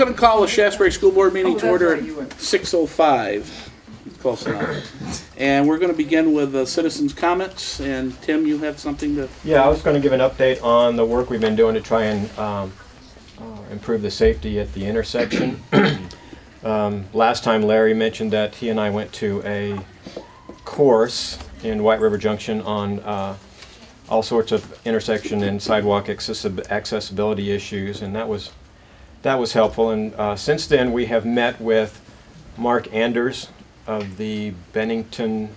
I'm going to call the Shaftsbury School Board meeting to order at 6:05. Close enough. And we're going to begin with citizens' comments. And Tim, you have something to... Yeah, I was going to give an update on the work we've been doing to try and improve the safety at the intersection. Last time Larry mentioned that he and I went to a course in White River Junction on all sorts of intersection and sidewalk accessibility issues, and that was helpful. And since then we have met with Mark Anders of the Bennington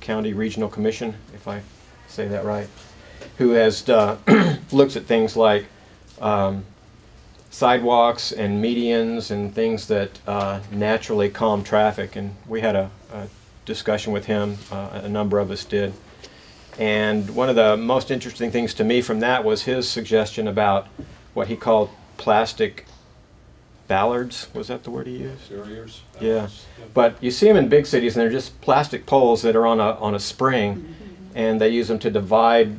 County Regional Commission, if I say that right, who has looks at things like sidewalks and medians and things that naturally calm traffic. And we had a discussion with him, a number of us did. And one of the most interesting things to me from that was his suggestion about what he called plastic ballards. Was that the word he used? Barriers. Yeah. But you see them in big cities, and they're just plastic poles that are on a spring, and they use them to divide,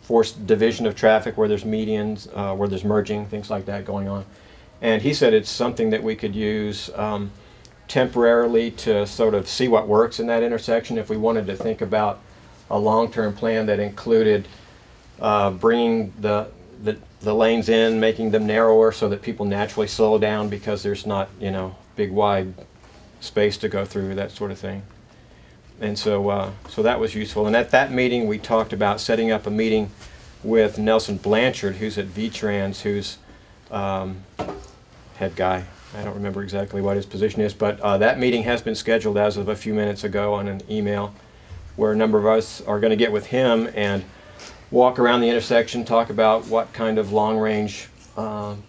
force division of traffic where there's medians, where there's merging, things like that going on. And he said it's something that we could use temporarily to sort of see what works in that intersection if we wanted to think about a long-term plan that included bringing the lanes in, making them narrower so that people naturally slow down because there's not, you know, big wide space to go through, that sort of thing. And so so that was useful. And at that meeting we talked about setting up a meeting with Nelson Blanchard, who's at V-Trans, who's head guy. I don't remember exactly what his position is, but that meeting has been scheduled as of a few minutes ago on an email, where a number of us are going to get with him and walk around the intersection, talk about what kind of long-range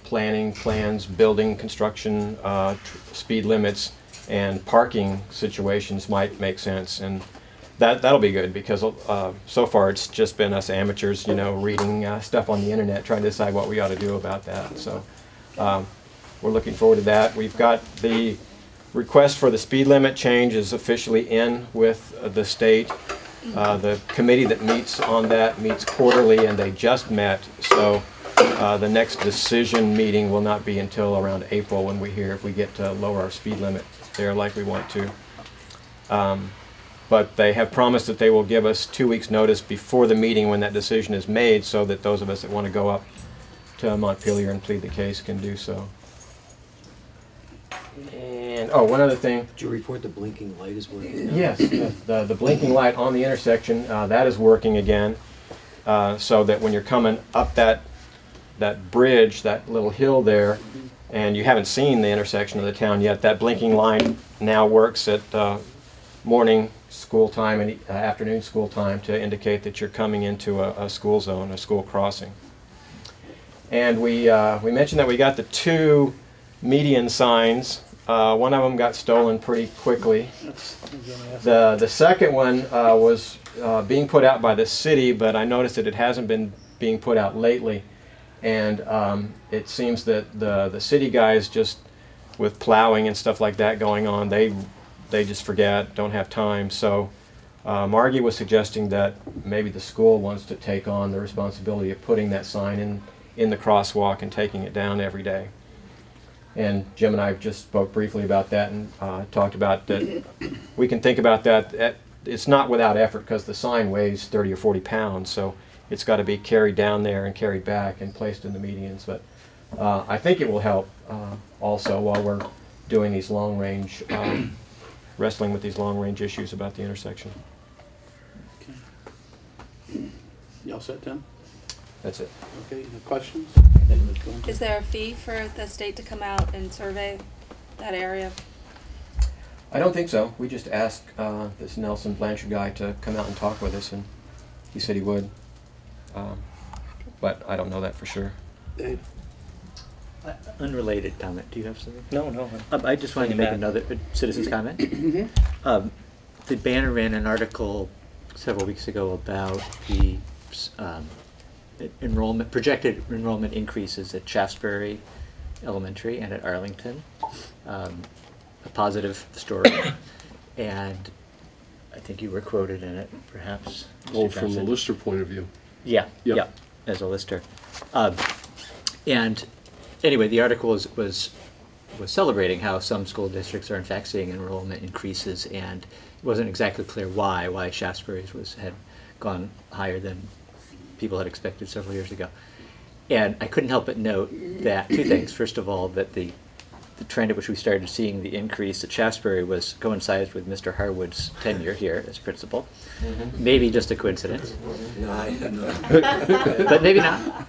planning, plans, building, construction, speed limits, and parking situations might make sense. And that'll be good, because so far it's just been us amateurs, you know, reading stuff on the internet, trying to decide what we ought to do about that. So we're looking forward to that. We've got the request for the speed limit change is officially in with the state. The committee that meets on that meets quarterly, and they just met, so the next decision meeting will not be until around April, when we hear if we get to lower our speed limit there like we want to. But they have promised that they will give us 2 weeks notice before the meeting when that decision is made, so that those of us that want to go up to Montpelier and plead the case can do so. And oh, one other thing. Did you report the blinking light is working now? Yes, the blinking light on the intersection, that is working again, so that when you're coming up that bridge, that little hill there, and you haven't seen the intersection of the town yet, that blinking light now works at morning school time and afternoon school time to indicate that you're coming into a school zone, a school crossing. And we mentioned that we got the 2 median signs. One of them got stolen pretty quickly. The second one was being put out by the city, but I noticed that it hasn't been being put out lately. And it seems that the city guys, just with plowing and stuff like that going on, they just forget, don't have time. So Margie was suggesting that maybe the school wants to take on the responsibility of putting that sign in the crosswalk and taking it down every day. And Jim and I just spoke briefly about that, and talked about that we can think about that. It's not without effort, because the sign weighs 30 or 40 pounds, so it's got to be carried down there and carried back and placed in the medians. But I think it will help also while we're doing these long-range, wrestling with these long-range issues about the intersection. Okay. You all set, Tim? That's it. Okay, any questions? Is there a fee for the state to come out and survey that area? I don't think so. We just asked this Nelson Blanchard guy to come out and talk with us, and he said he would. But I don't know that for sure. Dave? Unrelated comment. Do you have something? No. I just wanted to make another citizen's comment. The Banner ran an article several weeks ago about the projected enrollment increases at Shaftsbury Elementary and at Arlington. A positive story, and I think you were quoted in it, perhaps. Oh, from the lister point of view. Yeah, Yep. yeah, as a lister. And anyway, the article was celebrating how some school districts are in fact seeing enrollment increases, and it wasn't exactly clear why Shaftesbury's had gone higher than people had expected several years ago. And I couldn't help but note that two things. First of all, that the trend at which we started seeing the increase at Shaftsbury coincides with Mr. Harwood's tenure here as principal. Mm-hmm. Maybe just a coincidence. No. But maybe not.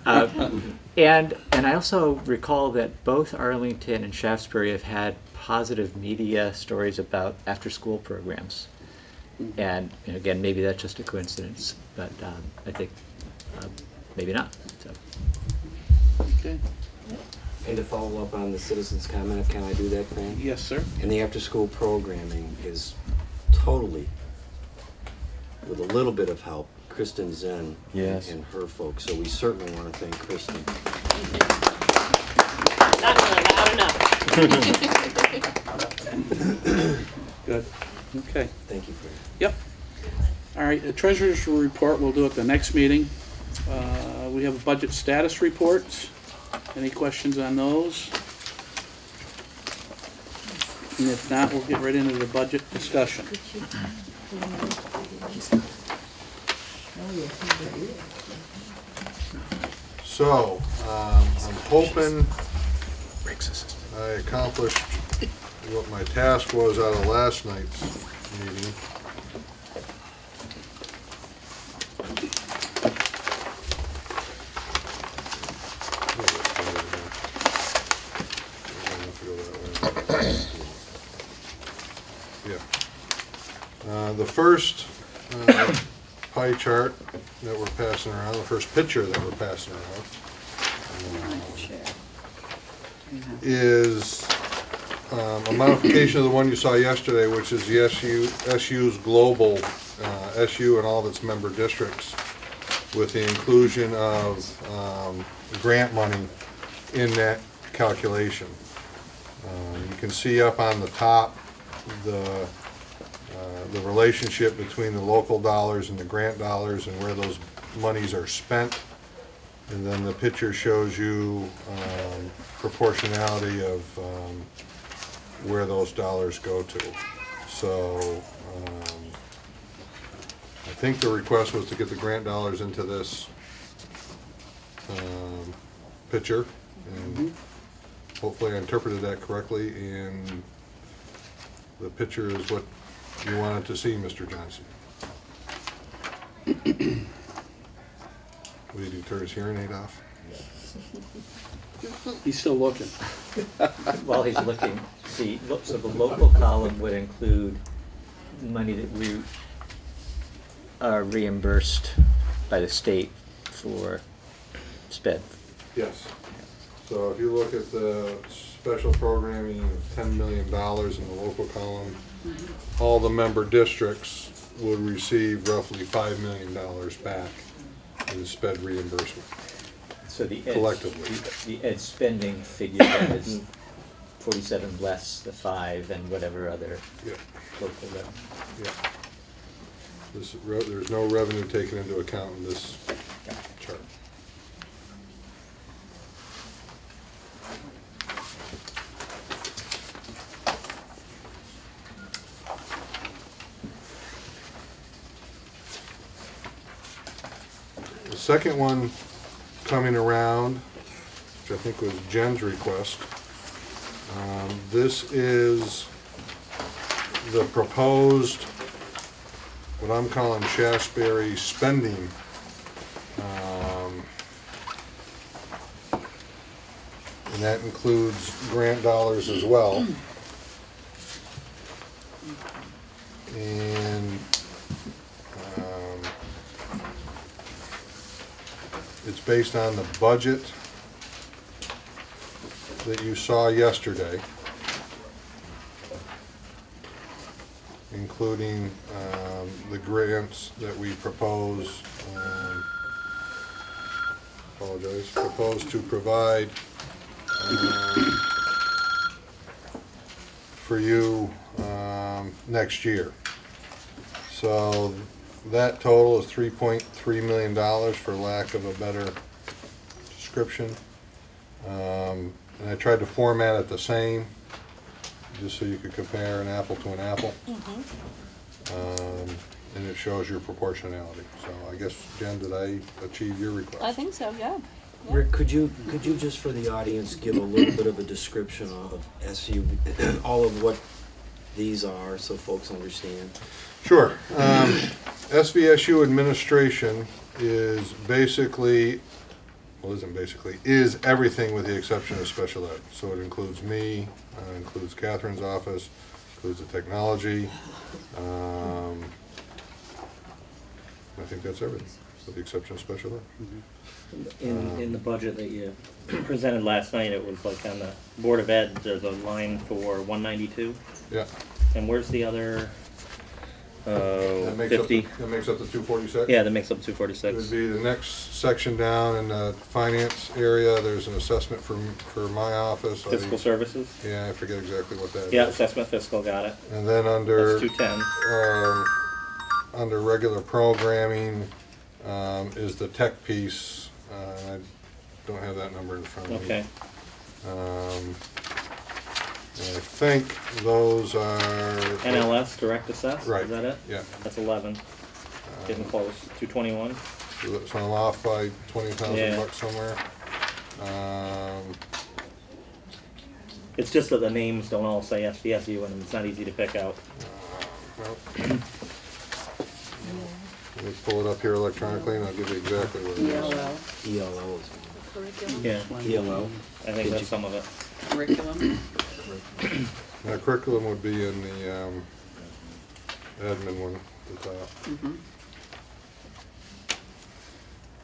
And I also recall that both Arlington and Shaftsbury have had positive media stories about after-school programs. And again, maybe that's just a coincidence, but I think maybe not. So. Okay. And to follow up on the citizens' comment, can I do that, Frank? Yes, sir. And the after-school programming is totally, with a little bit of help, Kristen Zen Yes. and her folks. So we certainly want to thank Kristen. Not really loud enough. Good. Okay. Thank you, Frank. Yep. All right, the treasurer's report we'll do at the next meeting. We have a budget status report. Any questions on those? And if not, we'll get right into the budget discussion. So, I'm hoping I accomplished what my task was out of last night's meeting. The first pie chart that we're passing around, the first picture that we're passing around, is a modification of the one you saw yesterday, which is the SU's global SU and all of its member districts, with the inclusion of grant money in that calculation. You can see up on the top the relationship between the local dollars and the grant dollars and where those monies are spent. And then the picture shows you proportionality of where those dollars go to. So I think the request was to get the grant dollars into this picture, and hopefully I interpreted that correctly, and the picture is what you wanted to see, Mr. Johnson. What do you do, turn his hearing aid off? He's still looking. While he's looking, so the local column would include money that we are reimbursed by the state for SPED. Yes. So if you look at the special programming of $10 million in the local column, all the member districts would receive roughly $5 million back in SPED reimbursement. So the collectively. The ed spending figure is 47 less the 5 and whatever other local revenue. Yeah. There's no revenue taken into account in this chart. The second one coming around, which I think was Jen's request, this is the proposed, what I'm calling Shaftsbury spending. And that includes grant dollars as well. And it's based on the budget that you saw yesterday, including the grants that we propose, propose to provide for you next year. So that total is $3.3 million, for lack of a better description. And I tried to format it the same, just so you could compare an apple to an apple. And it shows your proportionality. So I guess, Jen, did I achieve your request? I think so, yeah. Rick, could you just for the audience give a little bit of a description of SU, all of what these are, so folks understand? Sure. SVSU administration is basically, well, isn't basically, is everything with the exception of special ed. So it includes me, includes Catherine's office, includes the technology. I think that's everything, with the exception of special ed. In the budget that you presented last night, it was like on the Board of Ed, there's a line for 192. Yeah. And where's the other That makes 50? That makes up to 246? Yeah, that makes up It 246. would be the next section down in the finance area. There's an assessment for my office. Fiscal services? Yeah, I forget exactly what that is. Yeah, assessment fiscal, got it. And then under That's 210. under regular programming is the tech piece. I don't have that number in front of me. Okay. And I think those are NLS, direct assess? Right. Is that it? Yeah. That's 11. Getting close. 221. So I'm off by 20,000 Yeah. bucks somewhere. It's just that the names don't all say SVSU and it's not easy to pick out. Well, let me pull it up here electronically and I'll give you exactly what it is. ELO Yeah, is ELO. I think that's some of it. Curriculum. Now, curriculum would be in the admin one at the top.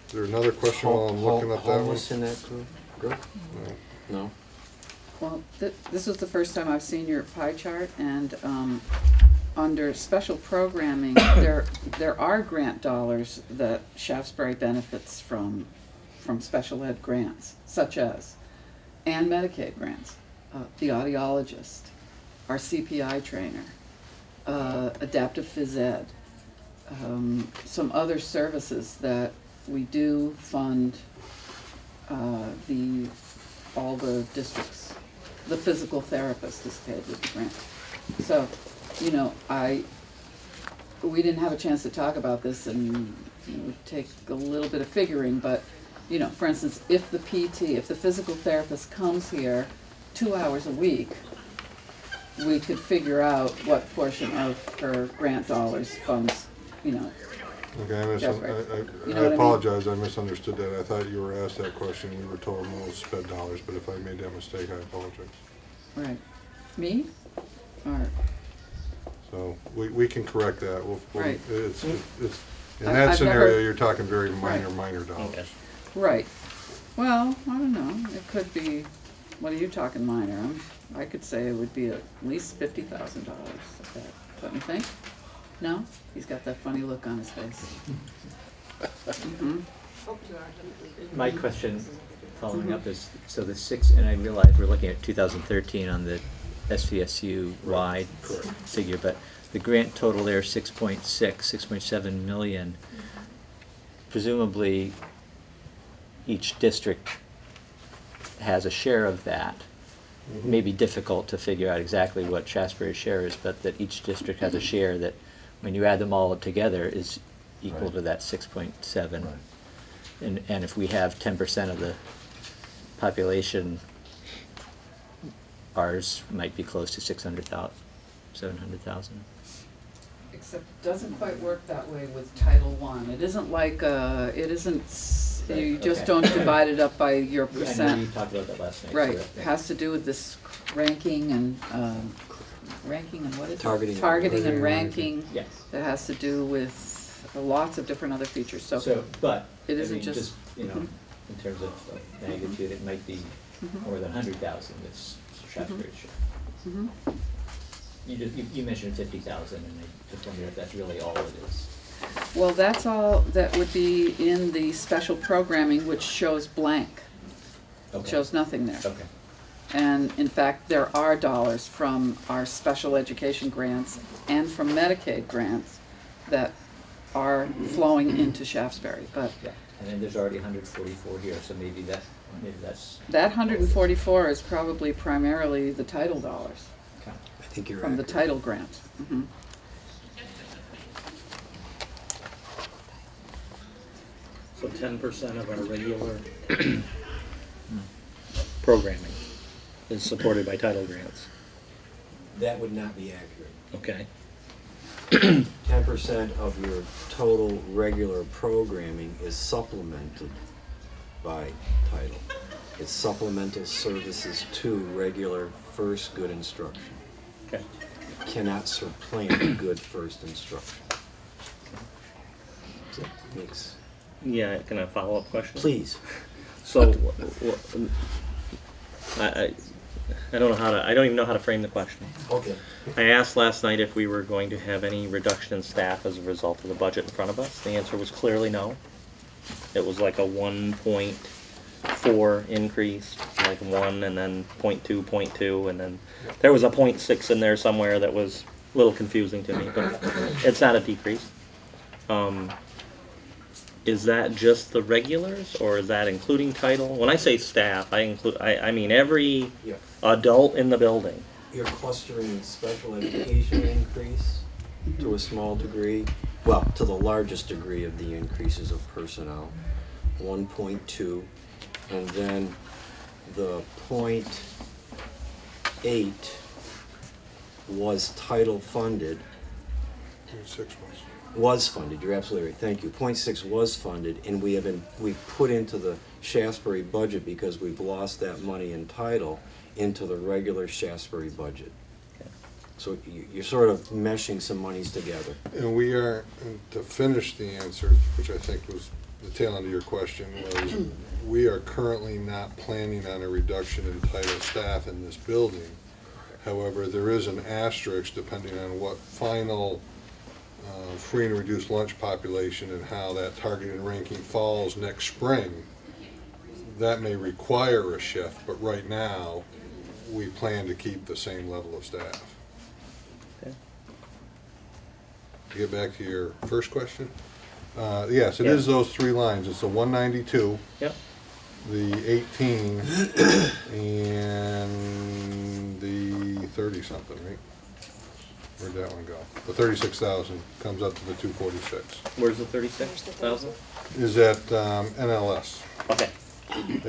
Is there another question while I'm looking up that one? Homeless in that group? No. No? Well, this was the first time I've seen your pie chart, and under special programming, there are grant dollars that Shaftsbury benefits from special ed grants, such as, and Medicaid grants. The audiologist, our CPI trainer, adaptive phys ed, some other services that we do fund all the districts. The physical therapist is paid with the grant. So, you know, we didn't have a chance to talk about this, and it would take a little bit of figuring, but, you know, for instance, if the physical therapist comes here 2 hours a week, we could figure out what portion of her grant dollars funds, you know. Okay, That's right. You know I what I mean? apologize, I misunderstood that. I thought you were asked that question. We were told no sped dollars, but if I made that mistake, I apologize. Right. Me? Or, So we can correct that. Right. It's in I've that scenario, never- you're talking very Right. minor dollars. Okay. right. Well, I don't know. It could be, what are you talking minor? I could say it would be at least $50,000. Don't you think? No? He's got that funny look on his face. My question following up is, so the and I realize we're looking at 2013 on the SVSU wide figure, but the grant total there, 6.7 million. Presumably, each district has a share of that. May be difficult to figure out exactly what Shaftsbury's share is, but that each district has a share that, when you add them all together, is equal to that 6.7. And if we have 10% of the population, ours might be close to 600,000, 700,000. Except it doesn't quite work that way with Title I. It isn't like, you just Okay. don't divide it up by your I know you percent. talked about that last night. Right, so it that- has to do with this ranking and what is it? Targeting. Targeting and ranking. Yes. That has to do with lots of different other features, so. But, It I isn't mean, just- you know, in terms of magnitude, it might be more than 100,000 that's Shaftsbury's share. Mhm. You mentioned 50,000, and I just wonder if that's really all it is. Well, that's all that would be in the special programming, which shows blank. Okay. Shows nothing there. Okay. And in fact, there are dollars from our special education grants and from Medicaid grants that are flowing into Shaftsbury, but Yeah, and then there's already 144 here, so maybe that Maybe that's. That 144 is probably primarily the title dollars Okay. I think you're from the accurate. title grant. Mhm. So 10% of our regular programming is supported by title grants. That would not be accurate. Okay. 10% of your total regular programming is supplemented by title. It's supplemental services to regular first good instruction. Okay. Cannot supplant good first instruction. So it makes, Yeah, can I follow up question? please. So, I don't know how to. I don't even know how to frame the question. Okay. I asked last night if we were going to have any reduction in staff as a result of the budget in front of us. The answer was clearly no. It was like a 1.4 increase, like 1 and then 0.2, 0.2, and then there was a 0.6 in there somewhere that was a little confusing to me, but it's not a decrease. Is that just the regulars, or is that including title? When I say staff, I mean every Yeah. adult in the building. You're clustering special education increase to a small degree, well, to the largest degree of the increases of personnel, 1.2, and then the 0.8 was title funded, 6 months. was funded, you're absolutely right, thank you. 0.6 was funded, and we put into the Shaftsbury budget, because we've lost that money in title, into the regular Shaftsbury budget. So you're sort of meshing some monies together. And we are, and to finish the answer, which I think was the tail end of your question, was we are currently not planning on a reduction in title staff in this building. However, there is an asterisk depending on what final free and reduced lunch population and how that targeted ranking falls next spring. That may require a shift, but right now, we plan to keep the same level of staff. Okay. To get back to your first question, yes, it Yeah. is those 3 lines. It's the 192, Yep. the 18, and the 30-something, right? Where'd that one go? The 36,000 comes up to the 246. Where's the 36,000? Is that NLS? Okay.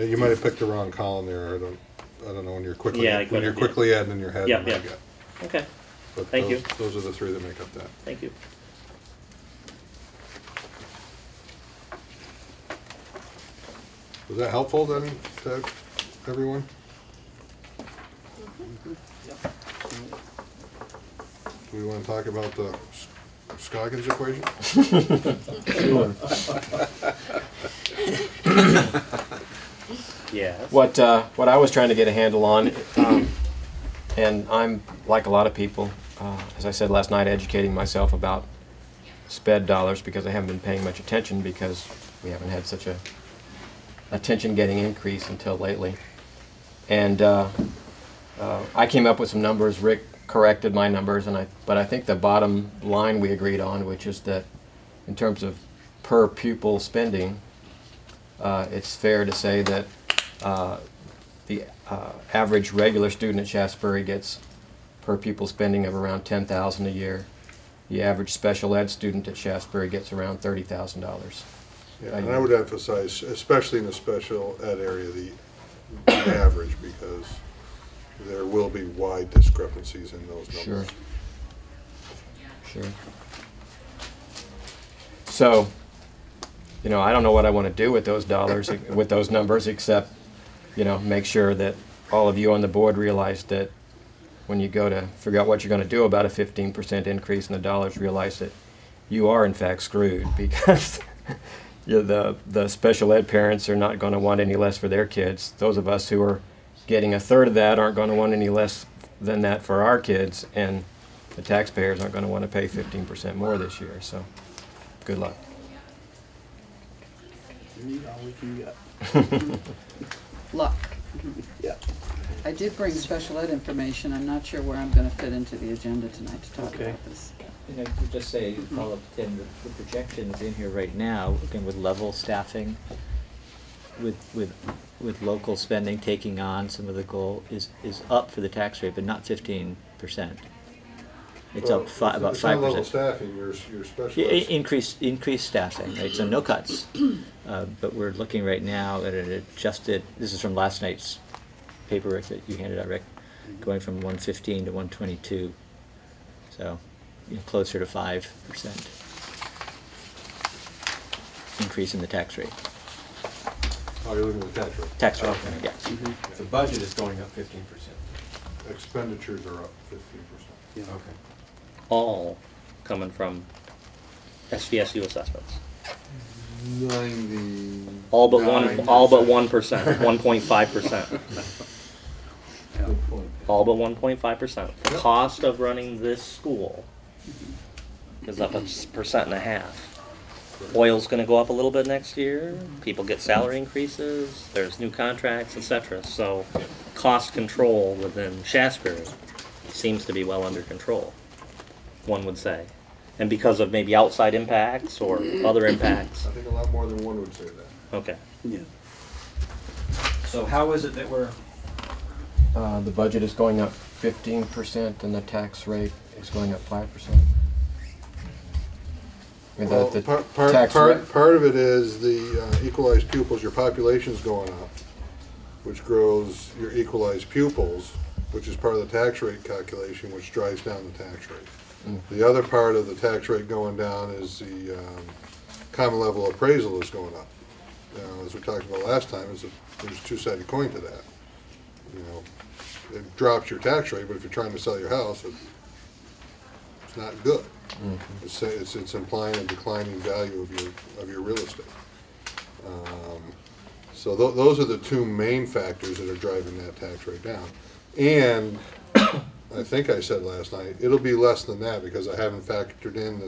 You might have picked the wrong column there. I don't know when you're quickly Yeah, I could have, yeah. adding in your head. Yeah, you might yeah. get. Okay. But Thank you. those are the 3 that make up that. Thank you. Was that helpful then to everyone? Do we want to talk about the Scoggins equation? Yes. What I was trying to get a handle on, and I'm like a lot of people, as I said last night, educating myself about sped dollars, because I haven't been paying much attention, because we haven't had such a attention-getting increase until lately. And I came up with some numbers. Rick corrected my numbers, but I think the bottom line we agreed on, which is that in terms of per pupil spending, it's fair to say that the average regular student at Shaftsbury gets per pupil spending of around $10,000 a year. The average special ed student at Shaftsbury gets around $30,000. Yeah, and I would emphasize, especially in the special ed area, the average, because there will be wide discrepancies in those numbers. Sure. So, you know, I don't know what I want to do with those dollars, with those numbers, except, you know, make sure that all of you on the board realize that when you go to figure out what you're going to do about a 15% increase in the dollars, realize that you are in fact screwed, because the special ed parents are not going to want any less for their kids. Those of us who are getting a third of that aren't going to want any less than that for our kids, and the taxpayers aren't going to want to pay 15% more this year. So, good luck. We need all we can get. Luck. Yeah. I did bring special ed information. I'm not sure where I'm going to fit into the agenda tonight to talk Okay. about this. And I could just say, follow up, Tim, the projections in here right now, again, with level staffing, with with local spending taking on some of the goal is up for the tax rate, but not 15%. It's Well, up about it's not level 5%. staffing, your specialists. Increased staffing, right? So no cuts. But we're looking right now at an adjusted, this is from last night's paperwork that you handed out, Rick, going from 115 to 122. So closer to 5% increase in the tax rate. Oh, you're looking at the tax rate. Tax rate, Okay. yeah. The budget is going up 15%. Expenditures are up 15%. Yeah. Okay. All coming from SVSU assessments. 90. All but 1%, 1.5%. All but 1.5%. The Yep. cost of running this school is up 1.5%. Oil's gonna go up a little bit next year, people get salary increases, there's new contracts, etc. So cost control within Shaftsbury seems to be well under control, one would say. And because of maybe outside impacts or other impacts. I think a lot more than one would say that. Okay. Yeah. So how is it that we're, the budget is going up 15% and the tax rate is going up 5%? I mean, Well, the part of it is the equalized pupils, your population's going up, which grows your equalized pupils, which is part of the tax rate calculation, which drives down the tax rate. The other part of the tax rate going down is the common level appraisal is going up. As we talked about last time, there's a two-sided coin to that. It drops your tax rate, but if you're trying to sell your house, it's not good. It's implying a declining value of your real estate. So those are the two main factors that are driving that tax rate down. And I think I said last night, it'll be less than that because I haven't factored in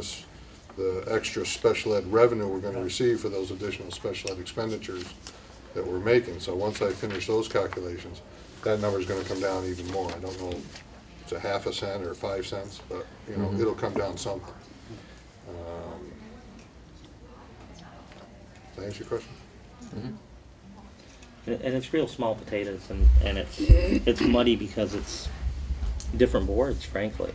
the extra special ed revenue we're going to receive for those additional special ed expenditures that we're making. So once I finish those calculations, that number is going to come down even more. I don't know if it's a half a cent or 5 cents, but it'll come down something. Does that answer your question? And it's real small potatoes, and it's muddy because it's different boards, frankly.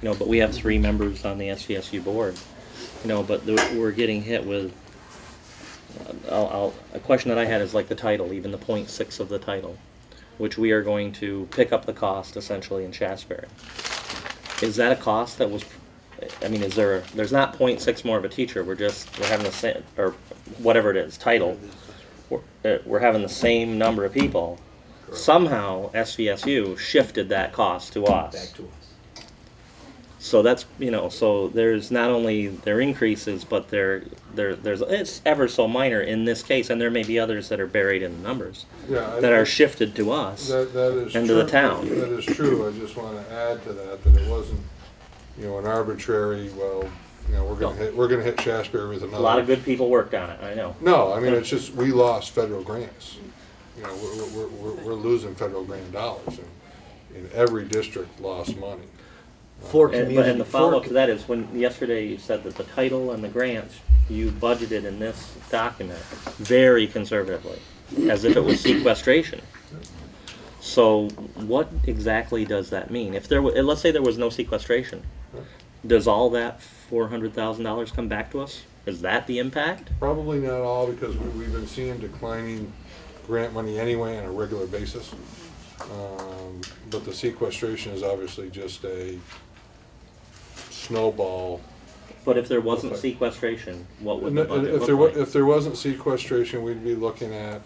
But we have 3 members on the SVSU board. But we're getting hit with. A question that I had is like the title, even the 0.6 of the title, which we are going to pick up the cost essentially in Shaftsbury. Is that a cost that was? I mean, there's not 0.6 more of a teacher. We're having the same, or whatever it is, title. We're having the same number of people. Somehow SVSU shifted that cost to us. Back to us. So that's so there's not only their increases, but there's it's ever so minor in this case, and there may be others that are buried in the numbers that are shifted to us That is and true. to the town. That is true. I just want to add to that it wasn't an arbitrary. Well, we're gonna hit Shaftsbury with another. A lot of good people worked on it. I know. No, I mean it's just we lost federal grants. We're losing federal grant dollars, and every district lost money. And the follow-up to that is when yesterday you said that the title and the grants you budgeted in this document very conservatively, as if it was sequestration. So what exactly does that mean? If let's say there was no sequestration, does all that $400,000 come back to us? Is that the impact? Probably not all, because we've been seeing declining grant money anyway on a regular basis. But the sequestration is obviously just a snowball. But if there wasn't sequestration, what would the budget look like? If there wasn't sequestration, we'd be looking at,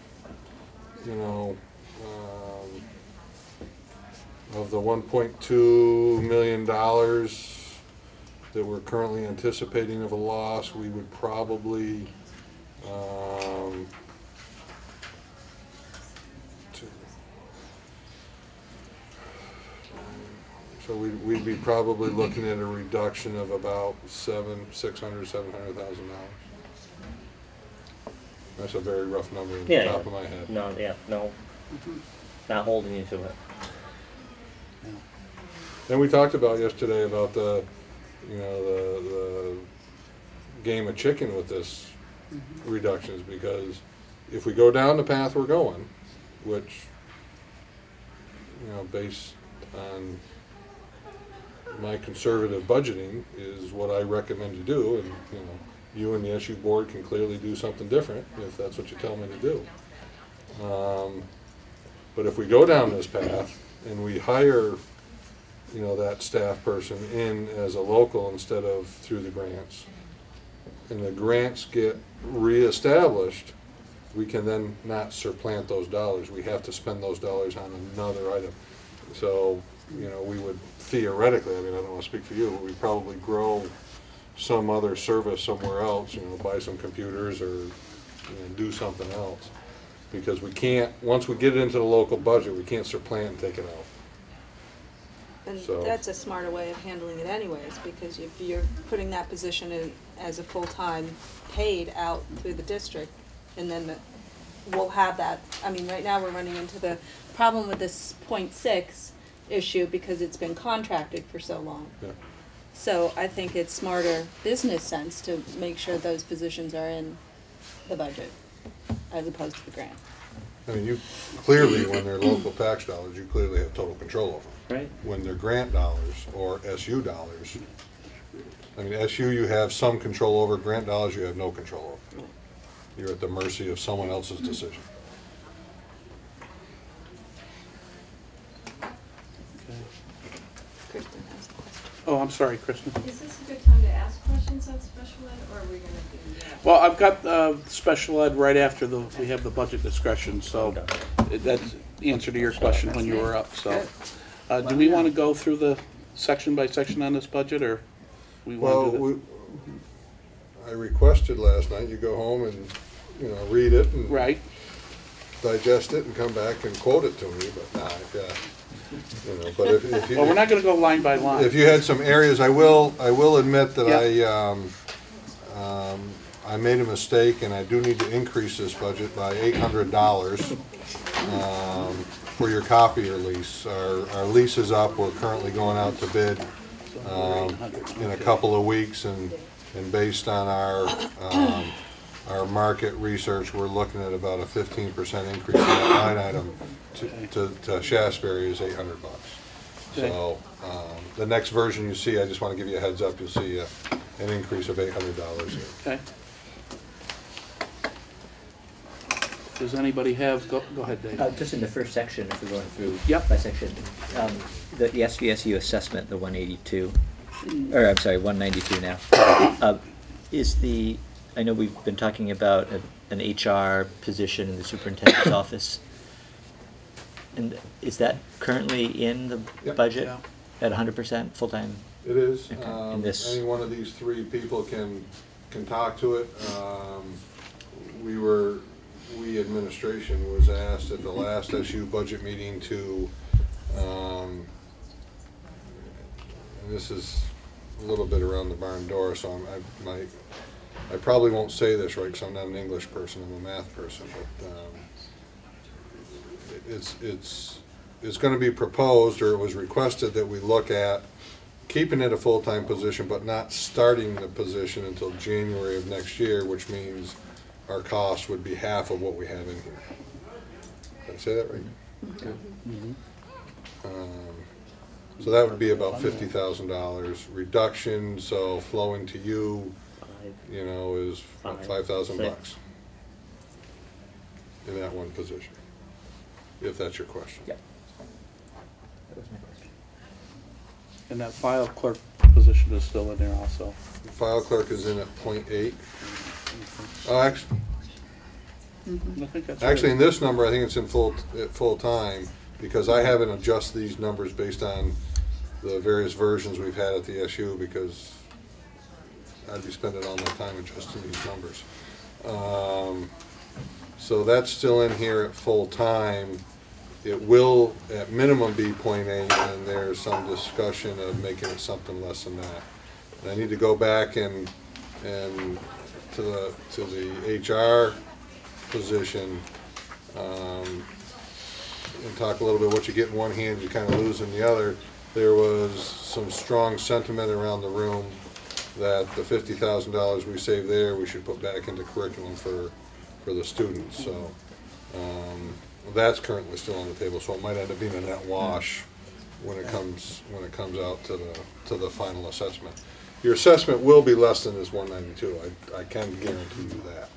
of the $1.2 million that we're currently anticipating of a loss, we would probably so we'd be probably looking at a reduction of about $700,000. That's a very rough number at the top of my head. No, not holding you to it. And we talked about yesterday about the game of chicken with this reductions, because if we go down the path we're going, which, you know, based on my conservative budgeting is what I recommend you do, and, you know, you and the SU board can clearly do something different if that's what you tell me to do. But if we go down this path and we hire, you know, that staff person in as a local instead of through the grants, and the grants get reestablished, we can then not supplant those dollars. We have to spend those dollars on another item. So, you know, we would theoretically, I mean, I don't want to speak for you, but we'd probably grow some other service somewhere else, you know, buy some computers or, you know, do something else. Because we can't, once we get it into the local budget, we can't supplant and take it out. And So- that's a smarter way of handling it anyways, because if you're putting that position in as a full-time paid out through the district, and then we'll have that, I mean, right now we're running into the problem with this .6 issue because it's been contracted for so long. Yeah. So I think it's smarter business sense to make sure those positions are in the budget as opposed to the grant. I mean, you clearly, when they're local tax dollars, you clearly have total control over them. Right. When they're grant dollars or SU dollars, I mean, SU you have some control over, grant dollars you have no control over. You're at the mercy of someone else's decision. Kristen has a question. Oh, I'm sorry, Kristen. Is this a good time to ask questions on special ed, or are we gonna do that? Well, I've got special ed right after we have the budget discussion, so that's the answer to your question when you were up, so. Do we want to go through the section by section on this budget, or we want to do I requested last night, you go home and, you know, read it and Right, digest it and come back and quote it to me, but nah, you know, but if you. well, we're not going to go line by line. If you had some areas, I will admit that Yeah. I made a mistake, and I do need to increase this budget by $800 for your copier lease. Our lease is up, we're currently going out to bid in a couple of weeks, and based on our market research, we're looking at about a 15% increase in that line item to Shaftsbury is $800. Okay. So the next version you see, I just want to give you a heads up, you'll see an increase of $800 here. Okay. Does anybody have, go ahead, Dave. Just in the first section, if we're going through Yep. by section, the SVSU assessment, the 182, or I'm sorry, 192 now, is the, I know we've been talking about an HR position in the superintendent's office. And is that currently in the Yep. budget Yeah. at 100% full-time? It is. Okay. And this- Any one of these three people can talk to it. We administration was asked at the last SU budget meeting to, and this is a little bit around the barn door, so I probably won't say this right because I'm not an English person, I'm a math person, but it's going to be proposed, or it was requested that we look at keeping it a full-time position, but not starting the position until January of next year, which means our cost would be half of what we have in here. Did I say that right? Mhm. So that would be about $50,000 reduction, so flowing to you, you know, is $5,000 in that one position, if that's your question. Yeah. That was my question. And that file clerk position is still in there also. The file clerk is in at .8. Actually, I think that's right. in this number, I think it's in full-time, because I haven't adjusted these numbers based on the various versions we've had at the SU, because I'd be spending all my time adjusting these numbers. So that's still in here at full-time. It will, at minimum, be .8, and there's some discussion of making it something less than that. And I need to go back and to the HR position, and talk a little bit what you get in one hand, you kind of lose in the other. There was some strong sentiment around the room that the $50,000 we save there, we should put back into curriculum for the students. So That's currently still on the table, so it might end up being a net wash when it comes out to the final assessment. Your assessment will be less than this 192. I can guarantee you that.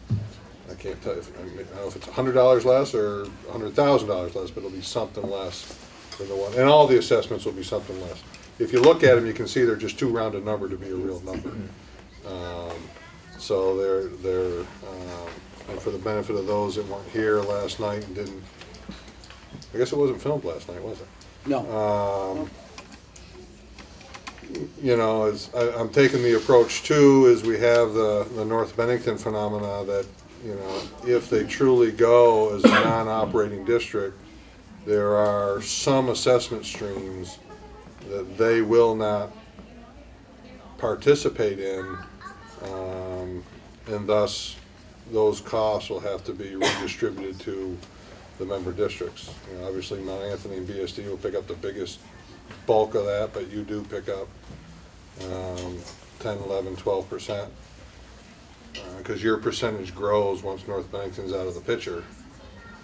I can't tell you. I don't know if it's $100 less or $100,000 less, but it'll be something less than the one. And all the assessments will be something less. If you look at them, you can see they're just too round a number to be a real number. So they're and for the benefit of those that weren't here last night and didn't, I guess it wasn't filmed last night, was it? No. You know, I'm taking the approach too, is we have the North Bennington phenomena that, you know, if they truly go as a non-operating district, there are some assessment streams that they will not participate in, and thus those costs will have to be redistributed to the member districts. You know, obviously Mount Anthony and BSD will pick up the biggest bulk of that, but you do pick up 10, 11, 12%, because your percentage grows once North Bennington's out of the picture.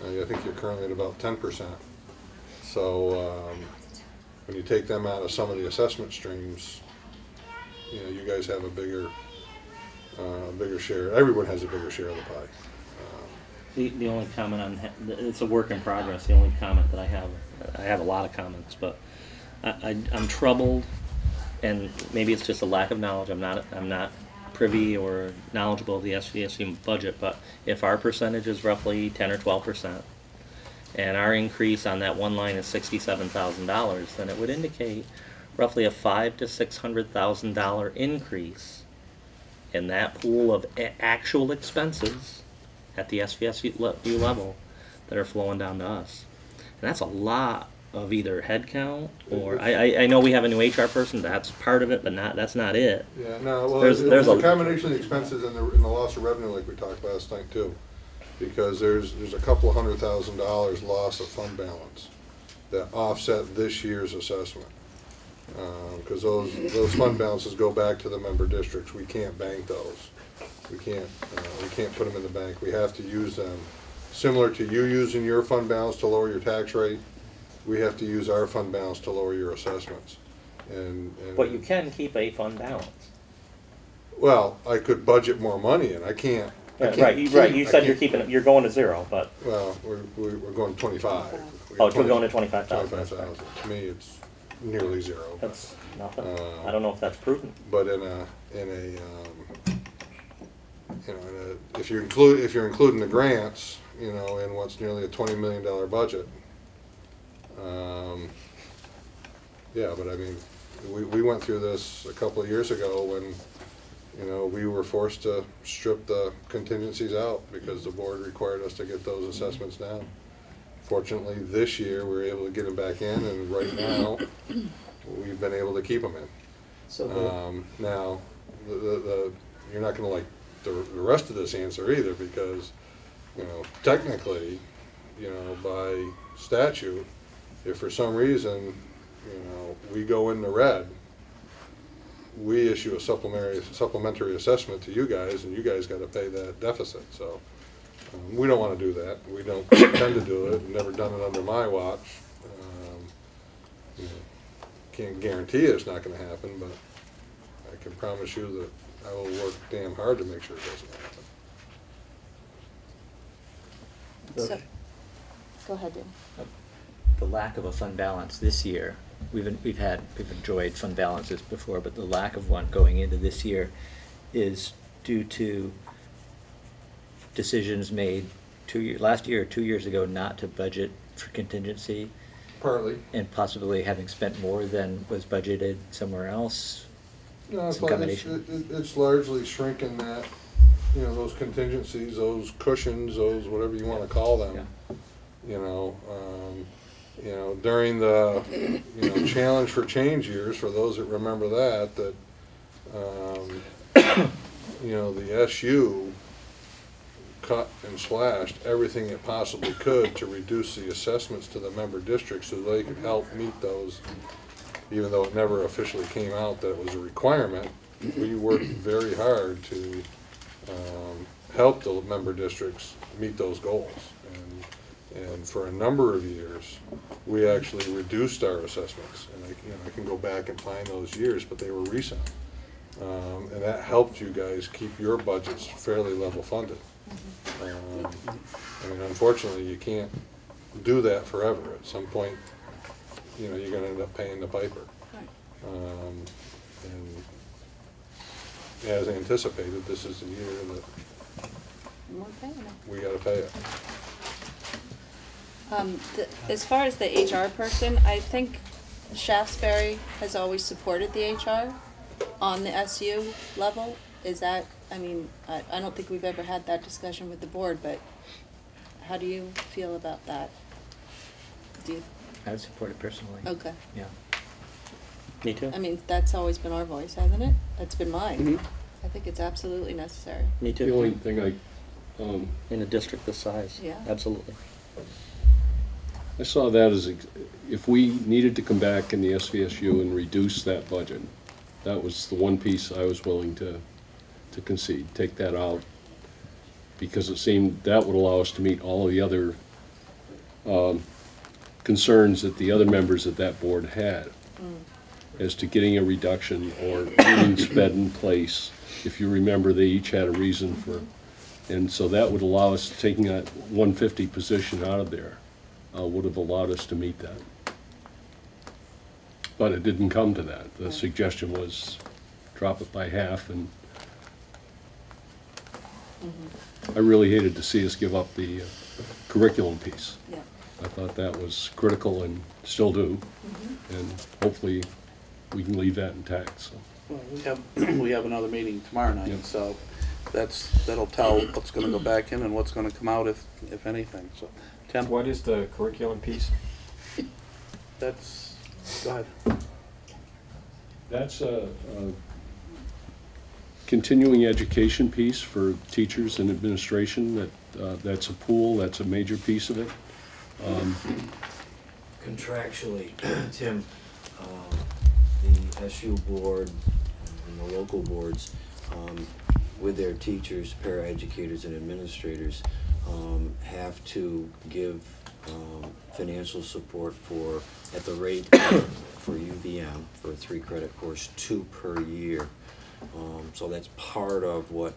I think you're currently at about 10%. So when you take them out of some of the assessment streams, you know, you guys have a bigger share. Everyone has a bigger share of the pie. The only comment on it's a work in progress. The only comment that I have a lot of comments, but I'm troubled, and maybe it's just a lack of knowledge. I'm not privy or knowledgeable of the SVSU budget, but if our percentage is roughly 10 or 12%, and our increase on that one line is $67,000, then it would indicate roughly a $500,000 to $600,000 increase in that pool of actual expenses at the SVSU level that are flowing down to us. And that's a lot of either headcount or I know we have a new HR person. That's part of it, but that's not it. Yeah, no. Well, there's a combination of the expenses and the loss of revenue, like we talked last night too, because there's a couple of $100,000 loss of fund balance that offset this year's assessment. Because those fund balances go back to the member districts. We can't bank those. We can't put them in the bank. We have to use them. Similar to you using your fund balance to lower your tax rate, we have to use our fund balance to lower your assessments. But you can keep a fund balance. Well, I could budget more money, and I can't. Right. You said you're going to zero, but well, we're going 25. Oh, we're going to 25,000. 25,000. To me, it's nearly zero. That's nothing. I don't know if that's prudent. But if you're including the grants, you know, in what's nearly a $20 million budget, yeah. But I mean, we went through this a couple of years ago when, you know, we were forced to strip the contingencies out because the board required us to get those assessments down. Fortunately, this year we were able to get them back in, and right now we've been able to keep them in. So now, you're not going to like the rest of this answer either, because, you know, technically, you know, by statute, if for some reason, you know, we go in the red, we issue a supplementary assessment to you guys, and you guys got to pay that deficit. So we don't want to do that. We don't intend to do it. Never done it under my watch. You know, can't guarantee it's not going to happen, but I can promise you that I will work damn hard to make sure it doesn't happen. So, go ahead, Dan. the lack of a fund balance this year, we've enjoyed fund balances before, but the lack of one going into this year is due to decisions made last year or 2 years ago not to budget for contingency. Partly. And possibly having spent more than was budgeted somewhere else. No, Some combination. it's largely shrinking that, you know, those contingencies, those cushions, those whatever you want to call them. Yeah. You know, during the challenge for change years, for those that remember that the SU cut and slashed everything it possibly could to reduce the assessments to the member districts so they could help meet those, even though it never officially came out that it was a requirement. We worked very hard to And for a number of years, we actually reduced our assessments. And I can go back and find those years, but they were recent. And that helped you guys keep your budgets fairly level funded. I mean, unfortunately, you can't do that forever. At some point, you know, you're gonna end up paying the piper. And as anticipated, this is the year that we gotta pay it. As far as the HR person, I think Shaftsbury has always supported the HR on the SU level. Is that, I mean, I don't think we've ever had that discussion with the board, but how do you feel about that? Do you, I would support it personally. okay. Yeah. Me too. I mean, that's always been our voice, hasn't it? That's been mine. Mhm. I think it's absolutely necessary. Me too. The only thing In a district this size. Yeah. Absolutely. I saw that as, if we needed to come back in the SVSU and reduce that budget, that was the one piece I was willing to concede, take that out, because it seemed that would allow us to meet all of the other concerns that the other members of that board had as to getting a reduction or getting sped in place. If you remember, they each had a reason for, and so that would allow us, taking that 150 position out of there, would have allowed us to meet that. But it didn't come to that. The suggestion was drop it by half, and I really hated to see us give up the curriculum piece. Yeah. I thought that was critical and still do, and hopefully we can leave that intact, so. Well, we have another meeting tomorrow night, Yeah. so that'll tell what's gonna go back in and what's gonna come out if anything, so. Tim, What is the curriculum piece? that's, go ahead. That's a continuing education piece for teachers and administration. That's a pool, that's a major piece of it. Contractually, Tim, the SU board and the local boards, with their teachers, paraeducators, and administrators, have to give financial support for, at the rate for UVM, for a 3-credit course, 2 per year. So that's part of what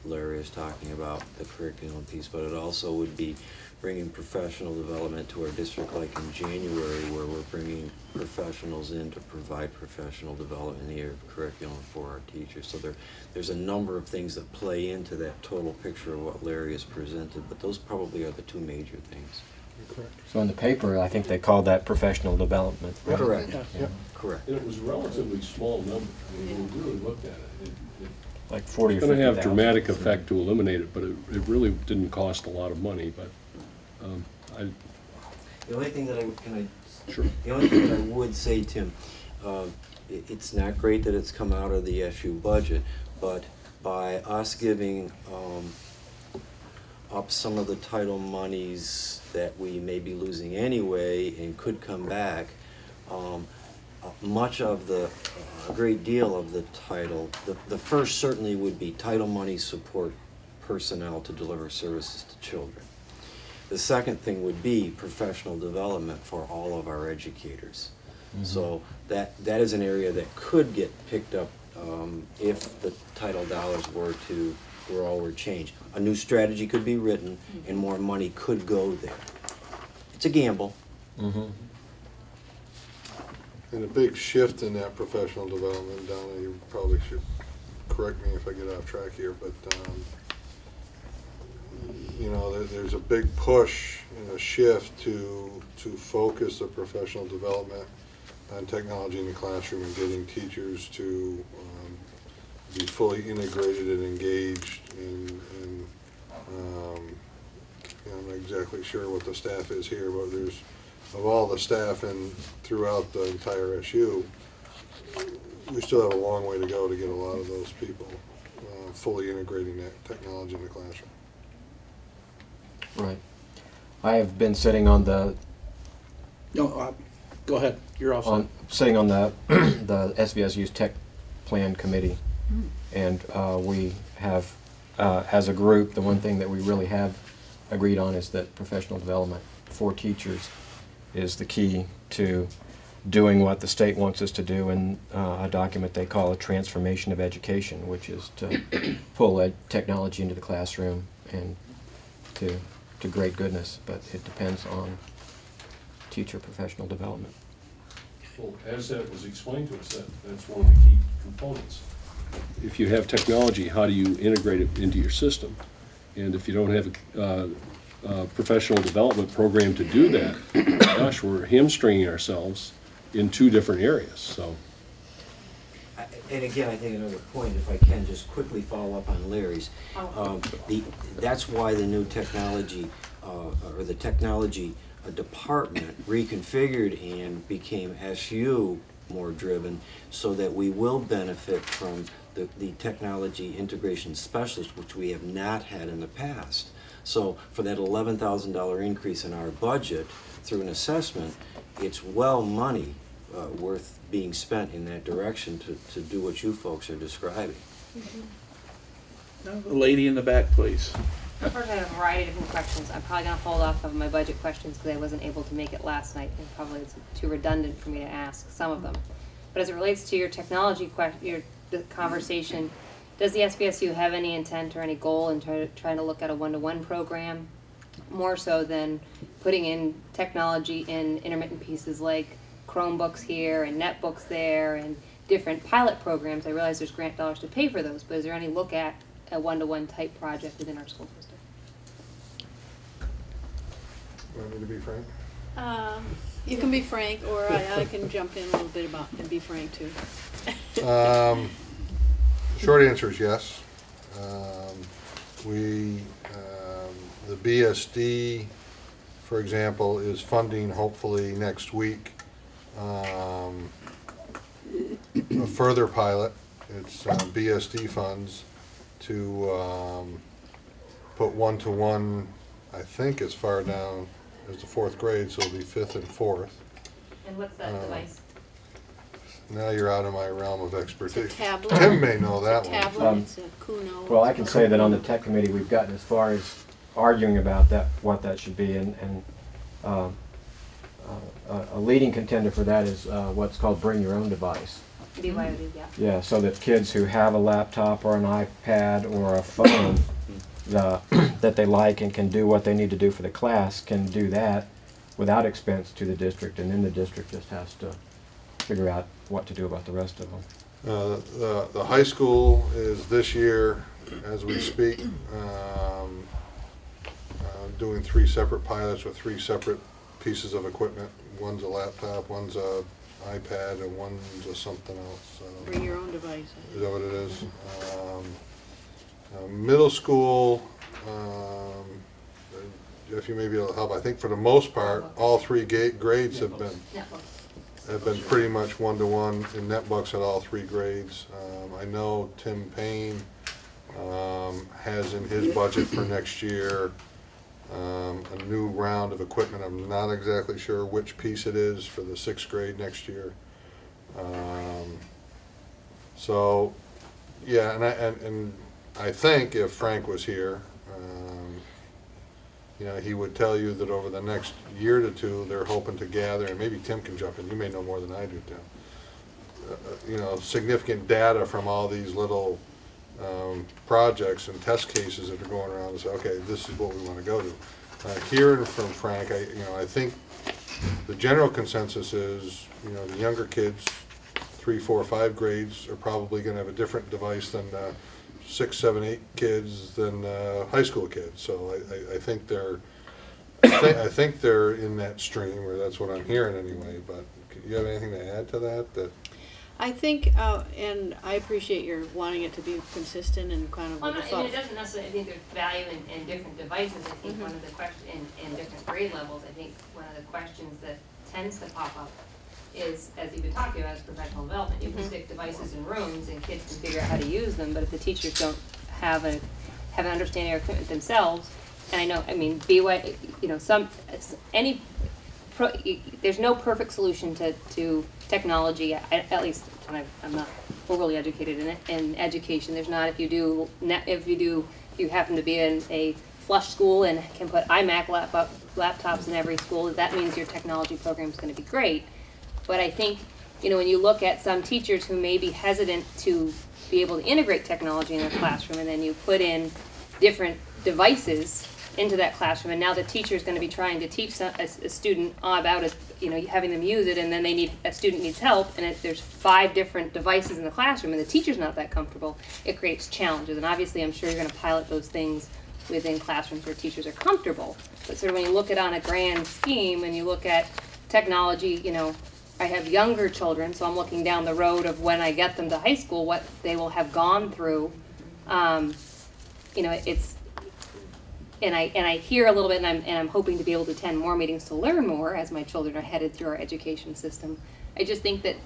Larry is talking about, the curriculum piece, but it also would be bringing professional development to our district, like in January, where we're bringing professionals in to provide professional development in the area of curriculum for our teachers. So there's a number of things that play into that total picture of what Larry has presented, but those probably are the 2 major things. So in the paper, I think they called that professional development. Right? Correct. Yeah. Correct. And it was a relatively small number. I mean, when we really looked at it. Like 40 or It's going to 50,000. have dramatic effect to eliminate it, but it really didn't cost a lot of money, but The only thing that Sure. the only thing that I would say, Tim, it's not great that it's come out of the SU budget, but by us giving up some of the title monies that we may be losing anyway and could come back, much of a great deal of the title, the first certainly would be title money support personnel to deliver services to children. The second thing would be professional development for all of our educators. So that is an area that could get picked up if the title dollars were changed. A new strategy could be written and more money could go there. It's a gamble. And a big shift in that professional development, Donna, you probably should correct me if I get off track here, but you know, there's a big push and a shift to focus the professional development on technology in the classroom and getting teachers to be fully integrated and engaged and you know, I'm not exactly sure what the staff is here, but there's, of all the staff throughout the entire SU, we still have a long way to go to get a lot of those people fully integrating that technology in the classroom. Right. I have been sitting on the No, go ahead, you're all set. sitting on the the SVSU's tech plan committee, and we have, as a group, the one thing that we really have agreed on is that professional development for teachers is the key to doing what the state wants us to do in a document they call a transformation of education, which is to pull technology into the classroom and to great goodness, but it depends on teacher professional development. Well, as that was explained to us, that's one of the key components. If you have technology, how do you integrate it into your system? And if you don't have a professional development program to do that, gosh, we're hamstringing ourselves in two different areas. So, And again, I think another point, if I can just quickly follow up on Larry's, that's why the new technology, or the technology department reconfigured and became SU more driven, so that we will benefit from the technology integration specialist, which we have not had in the past. So for that $11,000 increase in our budget through an assessment, it's well money worth being spent in that direction to do what you folks are describing. The lady in the back, please. Unfortunately, I have a variety of different questions. I'm probably going to hold off of my budget questions because I wasn't able to make it last night, and probably it's too redundant for me to ask some of them. But as it relates to your technology the conversation, does the SVSU have any intent or any goal in trying to look at a one-to-one program, more so than putting in technology in intermittent pieces like Chromebooks here and netbooks there and different pilot programs? I realize there's grant dollars to pay for those, but is there any look at a one-to-one type project within our school system? Want me to be frank? You can be frank, or I can jump in a little bit about and be frank too. Short answer is yes. The BSD, for example, is funding hopefully next week a further pilot. It's BSD funds to put one-to-one, I think, as far down as the 4th grade, so it'll be 5th and 4th. And what's that device? Now you're out of my realm of expertise. It's a tablet. Tim may know that It's a one. tablet, it's a Kuno. Well, I can say that on the tech committee, we've gotten as far as arguing about that, what that should be, and a leading contender for that is what's called bring your own device. BYOD, yeah. Yeah, so that kids who have a laptop or an iPad or a phone that they like and can do what they need to do for the class can do that without expense to the district, and then the district just has to figure out what to do about the rest of them. The high school is this year, as we speak, doing 3 separate pilots with 3 separate pieces of equipment. One's a laptop, one's a iPad, and one's a something else. Bring your own device. Is that what it is? Middle school, Jeff, you may be able to help. I think for the most part, all 3 grades have been pretty much one-to-one in netbooks at all 3 grades. I know Tim Payne has in his budget for next year a new round of equipment. I'm not exactly sure which piece it is for the 6th grade next year. So, yeah, and I think if Frank was here, you know, he would tell you that over the next year to 2, they're hoping to gather, and maybe Tim can jump in. You may know more than I do, Tim. You know, significant data from all these little projects and test cases that are going around and say, okay, this is what we want to go to. Hearing from Frank, I think the general consensus is, you know, the younger kids, 3, 4, 5 grades are probably going to have a different device than 6, 7, 8 kids than high school kids. So I think they're in that stream, or that's what I'm hearing anyway. But do you have anything to add to that? I think, and I appreciate your wanting it to be consistent and kind of Well, with the I thought. mean, it doesn't necessarily, I think there's value in different devices. I think one of the questions, in different grade levels, I think one of the questions that tends to pop up is, as you've been talking about, is professional development. You can stick devices in rooms and kids can figure out how to use them, but if the teachers don't have an understanding of equipment themselves, and I know, I mean, BY, you know, there's no perfect solution to technology, at least I'm not overly educated in education. There's not, if you happen to be in a flush school and can put iMac laptops in every school, that means your technology program is going to be great. But I think, you know, when you look at some teachers who may be hesitant to be able to integrate technology in their classroom, and then you put in different devices into that classroom, and now the teacher is going to be trying to teach a student about it, you know, having them use it, and then a student needs help, and there's 5 different devices in the classroom, and the teacher's not that comfortable, it creates challenges. And obviously, I'm sure you're going to pilot those things within classrooms where teachers are comfortable. But sort of when you look at it on a grand scheme, and you look at technology, you know, I have younger children, so I'm looking down the road of when I get them to high school, what they will have gone through. You know, it's, and I hear a little bit, and I'm hoping to be able to attend more meetings to learn more as my children are headed through our education system. I just think that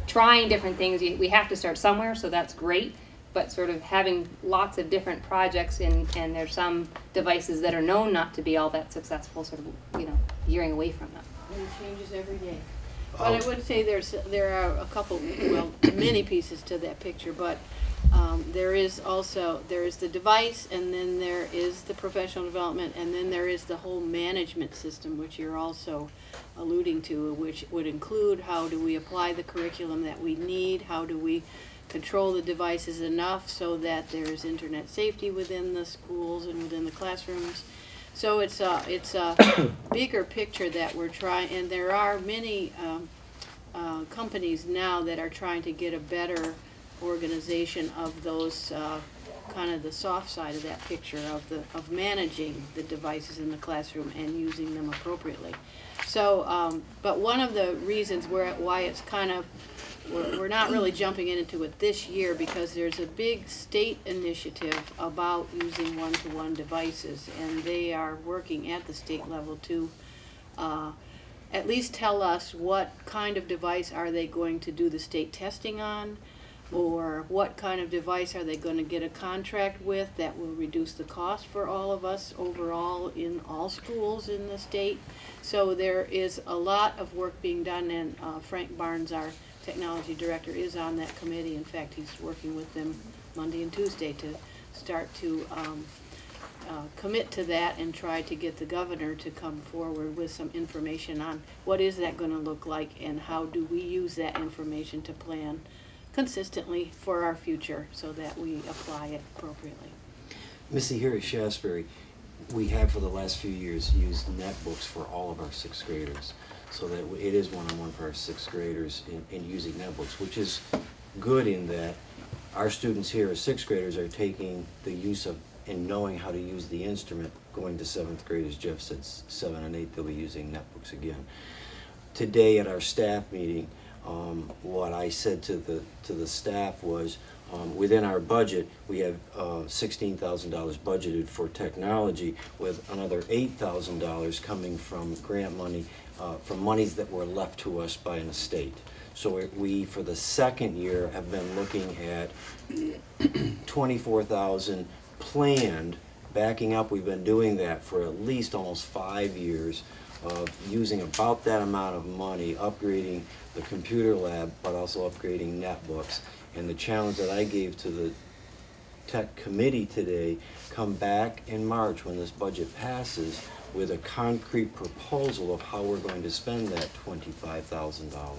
trying different things, we have to start somewhere, so that's great. But sort of having lots of different projects, and there's some devices that are known not to be all that successful, sort of, you know, veering away from them. And it changes every day. But I would say there are a couple, well, many pieces to that picture, but there is the device, and then there is the professional development, and then there is the whole management system, which you're also alluding to, which would include how do we apply the curriculum that we need, how do we control the devices enough so that there's internet safety within the schools and within the classrooms. So it's a bigger picture that we're trying, and there are many companies now that are trying to get a better organization of those kind of the soft side of that picture of managing the devices in the classroom and using them appropriately. So, but one of the reasons why it's kind of we're not really jumping into it this year, because there's a big state initiative about using one-to-one devices, and they are working at the state level to at least tell us what kind of device are they going to do the state testing on, or what kind of device are they going to get a contract with that will reduce the cost for all of us overall in all schools in the state. So there is a lot of work being done, and Frank Barnes, our technology director, is on that committee. In fact, he's working with them Monday and Tuesday to start to commit to that and try to get the governor to come forward with some information on what is that going to look like, and how do we use that information to plan consistently for our future so that we apply it appropriately. Missy, here at Shaftsbury, we have for the last few years used netbooks for all of our 6th graders, so that it is one-on-one for our 6th graders in using netbooks, which is good in that our students here as 6th graders are taking the use of and knowing how to use the instrument. Going to 7th grade, as Jeff said, 7 and 8, they'll be using netbooks again. Today at our staff meeting, what I said to the staff was, within our budget, we have $16,000 budgeted for technology, with another $8,000 coming from grant money, from monies that were left to us by an estate. So we, for the 2nd year, have been looking at $24,000 planned. Backing up, we've been doing that for at least almost 5 years, of using about that amount of money, upgrading the computer lab, but also upgrading netbooks. And the challenge that I gave to the tech committee today, come back in March when this budget passes with a concrete proposal of how we're going to spend that $25,000.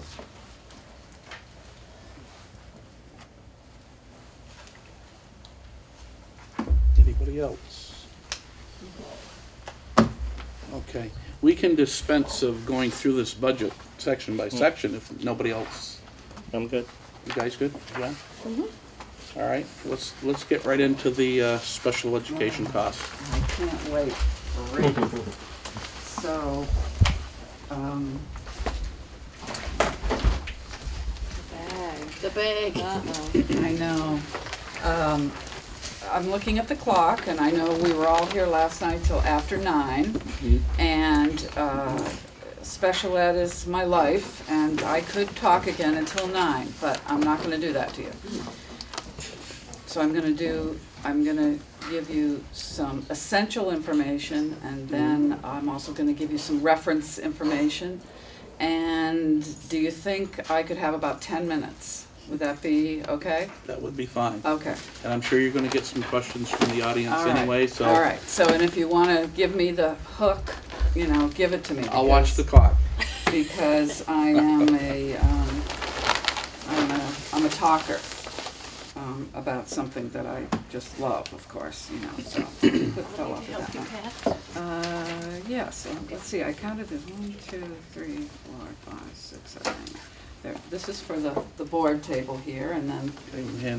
Anybody else? Okay, we can dispense of going through this budget section by section if nobody else. I'm good. You guys good? Yeah? All right, let's get right into the special education costs. I can't wait for it. So, The bag. I know. I'm looking at the clock, and I know we were all here last night till after 9, and special ed is my life, and I could talk again until 9, but I'm not going to do that to you. So I'm going to give you some essential information, and then I'm also going to give you some reference information. And do you think I could have about 10 minutes? Would that be okay? That would be fine. Okay. And I'm sure you're going to get some questions from the audience All right. anyway. So. All right. So, and if you want to give me the hook you know, give it to me. I'll watch the because- clock. Because I am I'm a talker about something that I just love, of course, you know, so it fell off of that one. Yes, let's see, I counted this 1, 2, 3, 4, 5, 6, 7, 8. There, this is for the board table here, and then,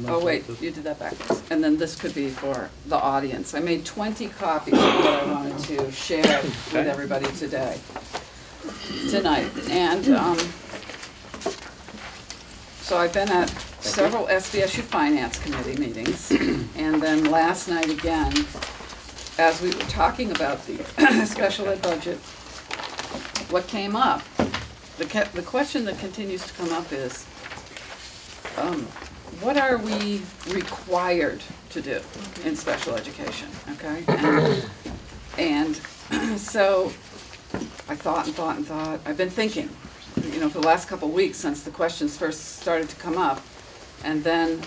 oh wait, you did that backwards. And then this could be for the audience. I made 20 copies that I wanted to share with everybody tonight. And so I've been at several SVSU Finance Committee meetings, and then last night again, as we were talking about the special ed budget, what came up, the question that continues to come up is, what are we required to do in special education, okay? And so I thought and thought and thought. I've been thinking, you know, for the last couple of weeks since the questions first started to come up. And then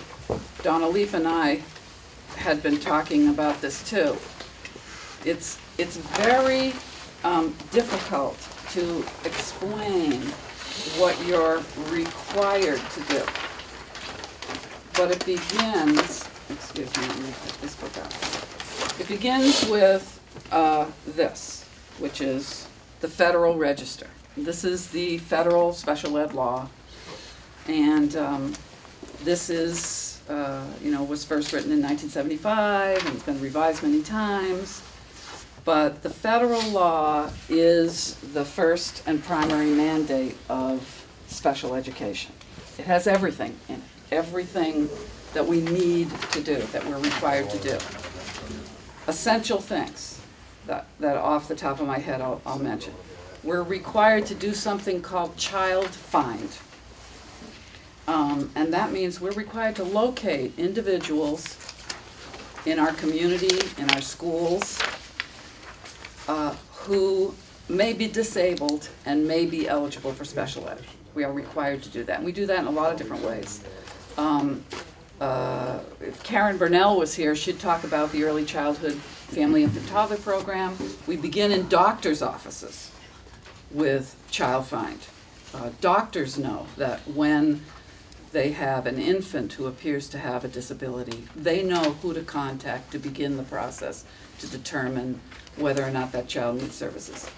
Donna Leap and I had been talking about this too. It's very difficult to explain what you're required to do. But it begins, excuse me, let me put this book out. It begins with this, which is the Federal Register. This is the federal special ed law, and this is, you know, was first written in 1975, and it's been revised many times. But the federal law is the first and primary mandate of special education. It has everything in it, everything that we need to do, that we're required to do. Essential things that off the top of my head I'll mention. We're required to do something called child find. And that means we're required to locate individuals in our community, in our schools, who may be disabled and may be eligible for special ed. We are required to do that. And we do that in a lot of different ways. If Karen Burnell was here, she'd talk about the Early Childhood Family Infant Toddler Program. We begin in doctors' offices with child find. Doctors know that when they have an infant who appears to have a disability, they know who to contact to begin the process to determine whether or not that child needs services.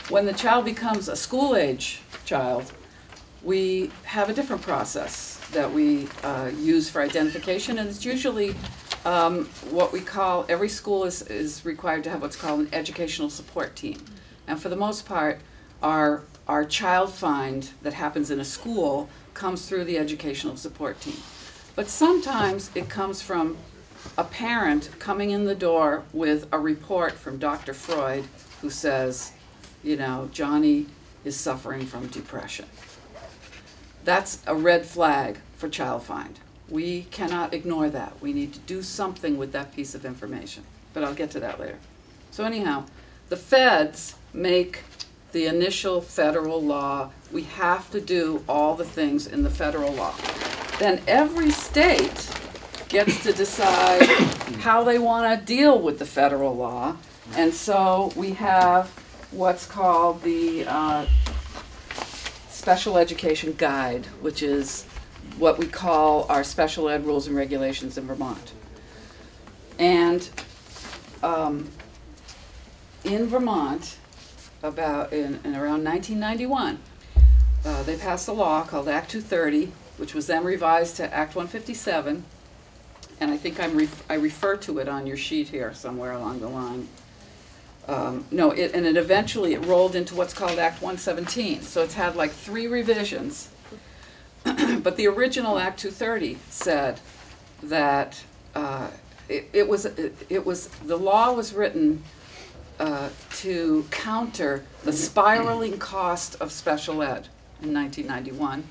When the child becomes a school-age child, we have a different process that we use for identification, and it's usually what we call, every school is required to have what's called an educational support team. And for the most part, our child find that happens in a school comes through the educational support team. But sometimes it comes from a parent coming in the door with a report from Dr. Freud who says, you know, Johnny is suffering from depression. That's a red flag for child find. We cannot ignore that. We need to do something with that piece of information. But I'll get to that later. So anyhow, the feds make the initial federal law. We have to do all the things in the federal law. Then every state gets to decide how they want to deal with the federal law. And so we have what's called the Special Education Guide, which is what we call our special ed rules and regulations in Vermont. And in Vermont, in around 1991, they passed a law called Act 230, which was then revised to Act 157, and I think I refer to it on your sheet here somewhere along the line. It eventually rolled into what's called Act 117, so it's had like 3 revisions. But the original Act 230 said that the law was written to counter the spiraling cost of special ed in 1991.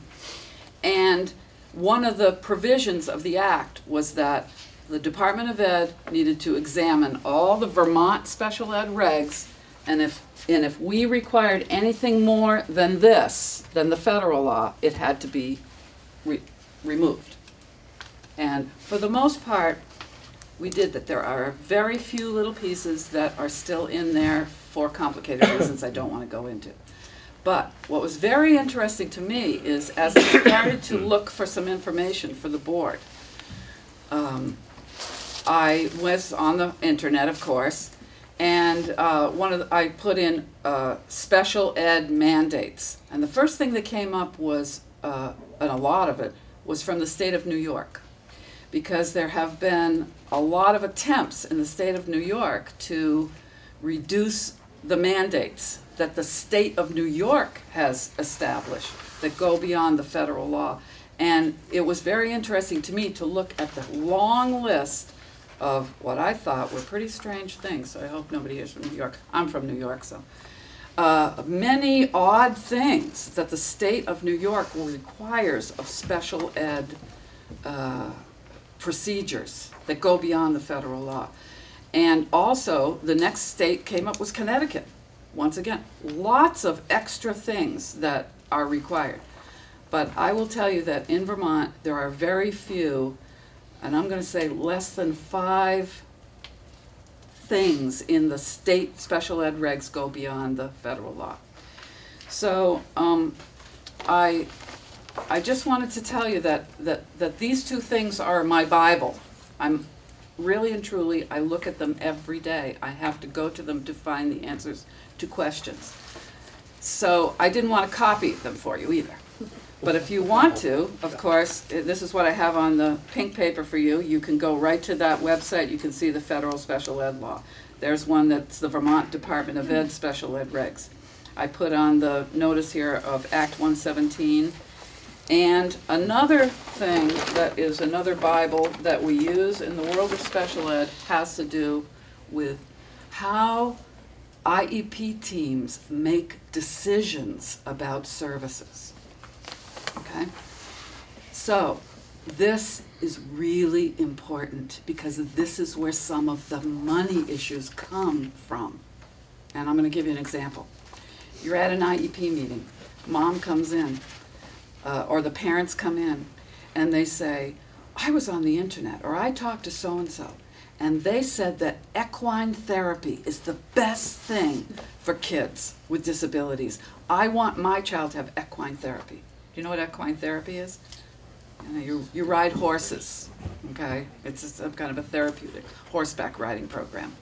And one of the provisions of the act was that the Department of Ed needed to examine all the Vermont special ed regs, and if we required anything more than this, than the federal law, it had to be removed. And for the most part, we did that. There are very few little pieces that are still in there for complicated reasons I don't want to go into. But what was very interesting to me is as I started to look for some information for the board, I was on the internet, of course, and I put in special ed mandates. And the first thing that came up was, and a lot of it, was from the state of New York. Because there have been a lot of attempts in the state of New York to reduce the mandates that the state of New York has established that go beyond the federal law. And it was very interesting to me to look at the long list of what I thought were pretty strange things. So I hope nobody is from New York. I'm from New York, so. Many odd things that the state of New York requires of special ed procedures that go beyond the federal law. And also, the next state came up was Connecticut. Once again, lots of extra things that are required. But I will tell you that in Vermont, there are very few, and I'm going to say less than 5 things in the state special ed regs go beyond the federal law. So I just wanted to tell you that these 2 things are my Bible. I'm really and truly, I look at them every day. I have to go to them to find the answers to questions. So I didn't want to copy them for you either. But if you want to, of course, this is what I have on the pink paper for you. You can go right to that website. You can see the federal special ed law. There's one that's the Vermont Department of Ed special ed regs. I put on the notice here of Act 117. And another thing that is another Bible that we use in the world of special ed has to do with how IEP teams make decisions about services. Okay? So this is really important because this is where some of the money issues come from. And I'm going to give you an example. You're at an IEP meeting. Mom comes in. Or the parents come in and they say, I was on the internet, or I talked to so-and-so, and they said that equine therapy is the best thing for kids with disabilities. I want my child to have equine therapy. Do you know what equine therapy is? You ride horses, okay? It's some kind of a therapeutic horseback riding program.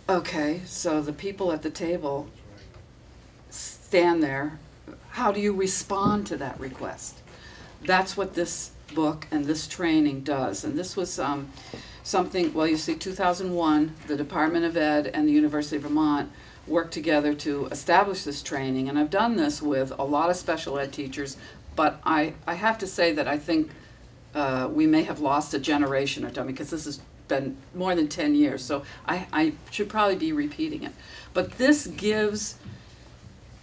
Okay, so the people at the table stand there. How do you respond to that request? That's what this book and this training does. And this was something, well, you see, 2001, the Department of Ed and the University of Vermont worked together to establish this training. And I've done this with a lot of special ed teachers, but I have to say that I think we may have lost a generation or two because this has been more than 10 years. So I should probably be repeating it. But this gives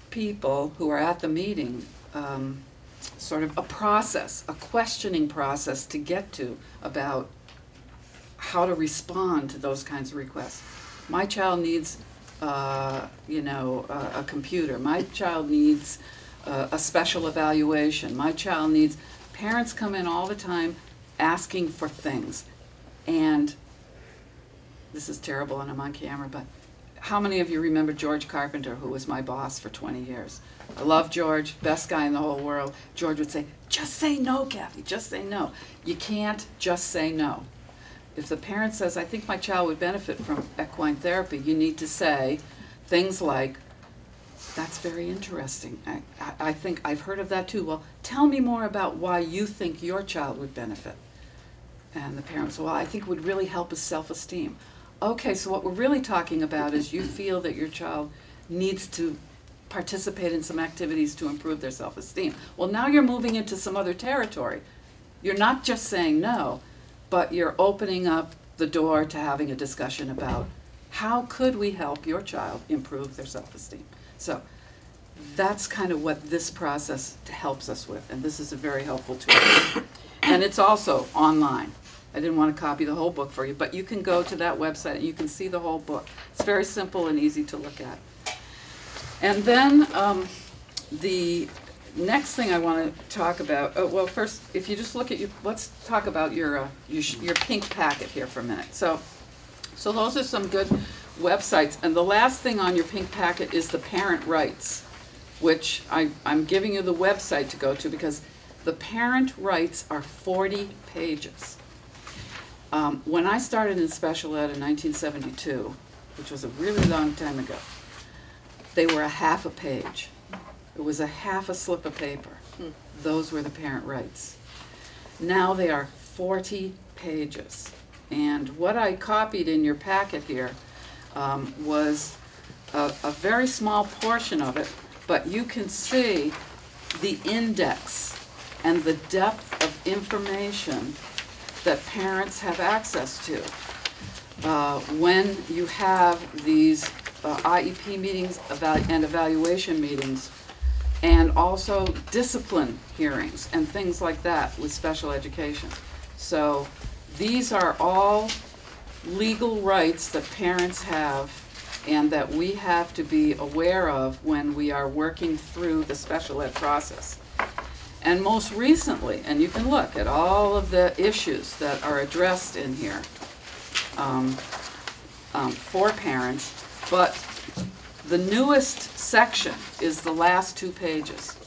people who are at the meeting sort of a process, a questioning process to get to about how to respond to those kinds of requests. My child needs, a computer. My child needs a special evaluation. My child needs, parents come in all the time asking for things. And this is terrible and I'm on camera, but how many of you remember George Carpenter, who was my boss for 20 years? I love George, best guy in the whole world. George would say, just say no, Kathy, just say no. You can't just say no. If the parent says, I think my child would benefit from equine therapy, you need to say things like, that's very interesting. I think I've heard of that too. Well, tell me more about why you think your child would benefit. And the parent said, well, I think it would really help his self-esteem. Okay, so what we're really talking about is you feel that your child needs to participate in some activities to improve their self-esteem. Well, now you're moving into some other territory. You're not just saying no, but you're opening up the door to having a discussion about how could we help your child improve their self-esteem. So that's kind of what this process helps us with, and this is a very helpful tool. And it's also online. I didn't want to copy the whole book for you, but you can go to that website and you can see the whole book. It's very simple and easy to look at. And then next thing I want to talk about, oh, well, first, if you just look at let's talk about your pink packet here for a minute. So those are some good websites, and the last thing on your pink packet is the parent rights, which I'm giving you the website to go to because the parent rights are 40 pages. When I started in special ed in 1972, which was a really long time ago, they were a half a page. It was a half a slip of paper. Those were the parent rights. Now they are 40 pages. And what I copied in your packet here was a very small portion of it, but you can see the index and the depth of information that parents have access to. When you have these IEP meetings and evaluation meetings, and also discipline hearings and things like that with special education. So these are all legal rights that parents have and that we have to be aware of when we are working through the special ed process. And most recently, and you can look at all of the issues that are addressed in here for parents, but the newest section is the last 2 pages.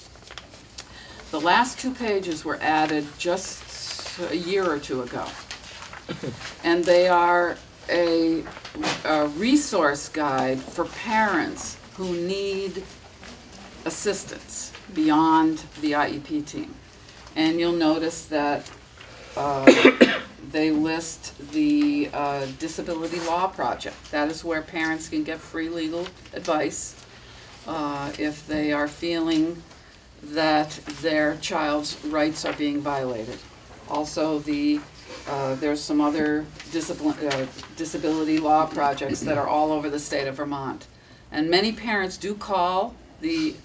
The last 2 pages were added just a year or 2 ago. And they are a resource guide for parents who need assistance beyond the IEP team. And you'll notice that they list the Disability Law Project. That is where parents can get free legal advice if they are feeling that their child's rights are being violated. Also, there's some other disability law projects that are all over the state of Vermont. And many parents do call the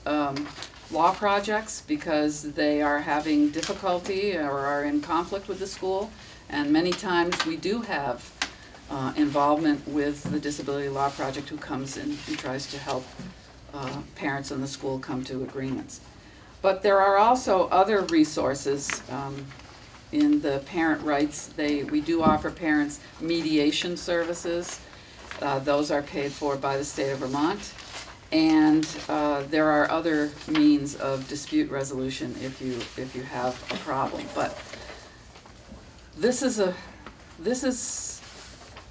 law projects because they are having difficulty or are in conflict with the school. And many times we do have involvement with the Disability Law Project who comes in and tries to help parents in the school come to agreements. But there are also other resources in the parent rights. We do offer parents mediation services. Those are paid for by the state of Vermont. And there are other means of dispute resolution if you have a problem. But this is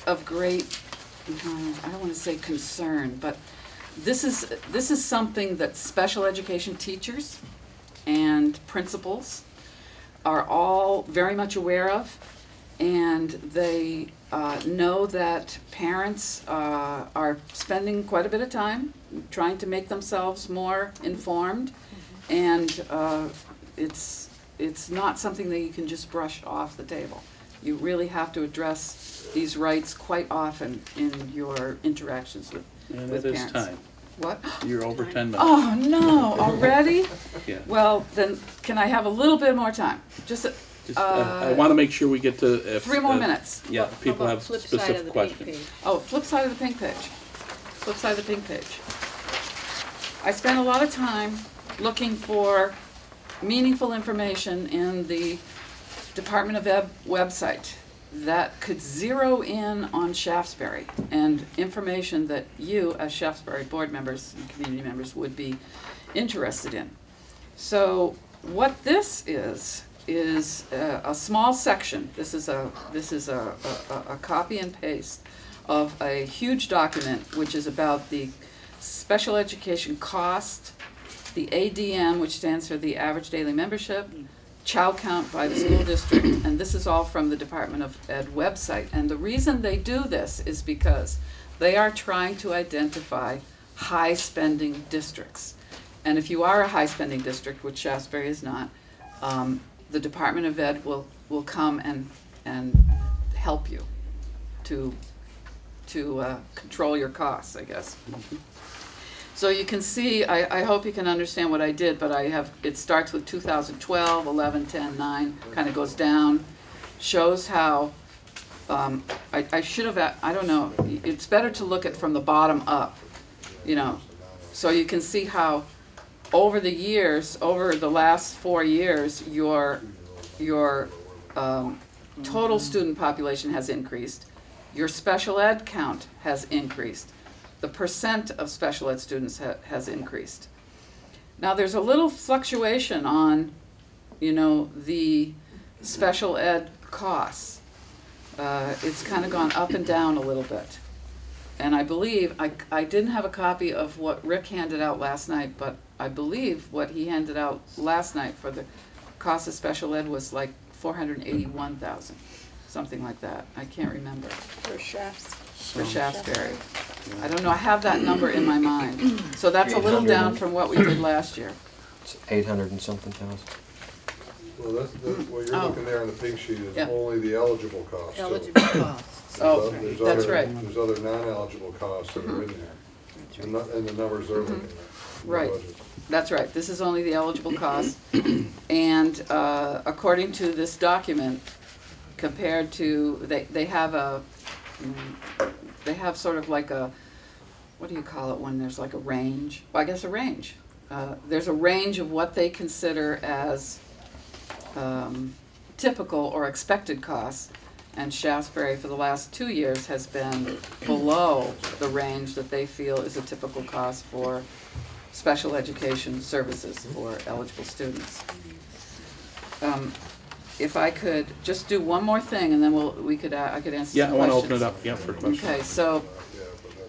of great, I don't want to say concern, but this is something that special education teachers and principals are all very much aware of, and they know that parents are spending quite a bit of time trying to make themselves more informed, and it's not something that you can just brush off the table. You really have to address these rights quite often in your interactions with And with it is parents. time. What? You're over 10 minutes. Oh, no, already? Yeah. Well, then, can I have a little bit more time? Just, I want to make sure we get to. 3 more minutes. Yeah, How people about have flip side of specific the pink questions. page? Oh, flip side of the pink page. Flip side of the pink page. I spent a lot of time looking for meaningful information in the Department of Ed website that could zero in on Shaftsbury and information that you, as Shaftsbury board members and community members, would be interested in. So what this is a small section. This is a copy and paste of a huge document which is about the special education cost, the ADM, which stands for the average daily membership, child count by the school district, and this is all from the Department of Ed website. And the reason they do this is because they are trying to identify high spending districts. And if you are a high spending district, which Shaftsbury is not, the Department of Ed will come and help you to control your costs, I guess. So you can see, I hope you can understand what I did, but it starts with 2012, 11, 10, 9, kind of goes down, shows how, I should have, I don't know, it's better to look at from the bottom up, you know, so you can see how over the years, over the last 4 years, your total student population has increased. Your special ed count has increased. The percent of special ed students has increased. Now there's a little fluctuation on, you know, the special ed costs. It's kind of gone up and down a little bit. And I believe, I didn't have a copy of what Rick handed out last night, but I believe what he handed out last night for the cost of special ed was like 481,000, something like that. I can't remember. For Shafts. For Shaftsbury. I don't know, I have that number in my mind. So that's a little down from what we did last year. It's 800 and something thousand. Well, that's, what you're Oh. looking there on the pink sheet is Yeah. only the eligible costs. too. Eligible costs. Oh, There's that's other- right. There's other non-eligible costs that are in there, and the numbers they're looking at. in the Right. budget. That's right, this is only the eligible cost. And according to this document, compared to, they have a, they have sort of like a, what do you call it when there's like a range? Well, I guess a range. There's a range of what they consider as typical or expected costs. And Shaftsbury for the last 2 years has been below the range that they feel is a typical cost for special education services for eligible students. If I could just do one more thing, and then I could answer Yeah, I some want to questions. open it up, yeah, for questions. Okay, so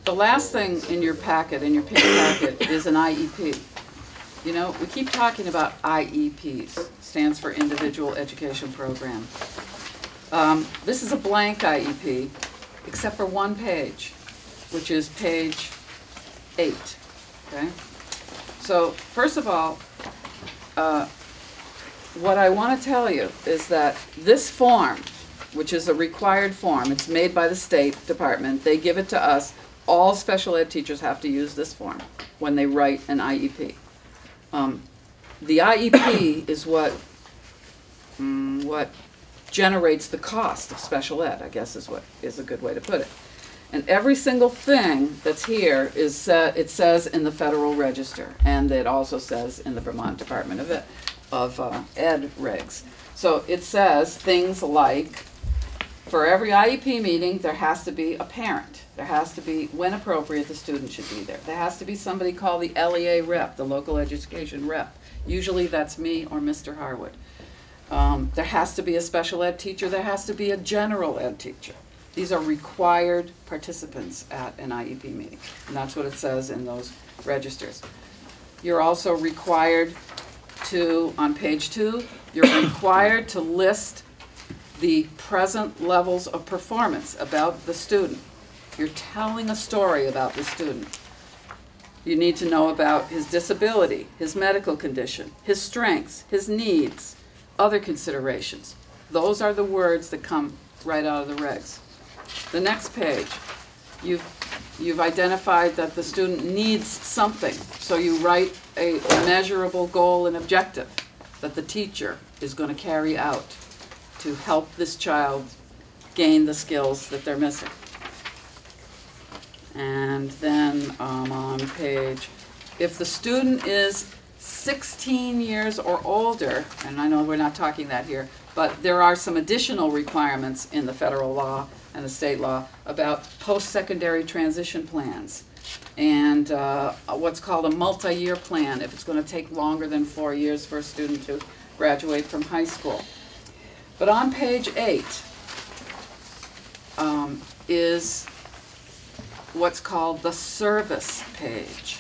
the last thing in your packet, in your pink packet, is an IEP. You know, we keep talking about IEPs, stands for Individual Education Program. This is a blank IEP, except for one page, which is page 8, okay? So, first of all, what I want to tell you is that this form, which is a required form, it's made by the State Department, they give it to us, all special ed teachers have to use this form when they write an IEP. The IEP is what generates the cost of special ed, I guess is a good way to put it. And every single thing that's here is, it says in the Federal Register, and it also says in the Vermont Department of Ed regs. So it says things like, for every IEP meeting, there has to be a parent. There has to be, when appropriate, the student should be there. There has to be somebody called the LEA rep, the local education rep. Usually that's me or Mr. Harwood. There has to be a special ed teacher. There has to be a general ed teacher. These are required participants at an IEP meeting, and that's what it says in those registers. You're also required to, on page 2, you're required to list the present levels of performance about the student. You're telling a story about the student. You need to know about his disability, his medical condition, his strengths, his needs, other considerations. Those are the words that come right out of the regs. The next page, you've identified that the student needs something, so you write a measurable goal and objective that the teacher is going to carry out to help this child gain the skills that they're missing. And then on page, if the student is 16 years or older, and I know we're not talking that here, but there are some additional requirements in the federal law and the state law about post-secondary transition plans and what's called a multi-year plan if it's going to take longer than 4 years for a student to graduate from high school. But on page 8 is what's called the service page.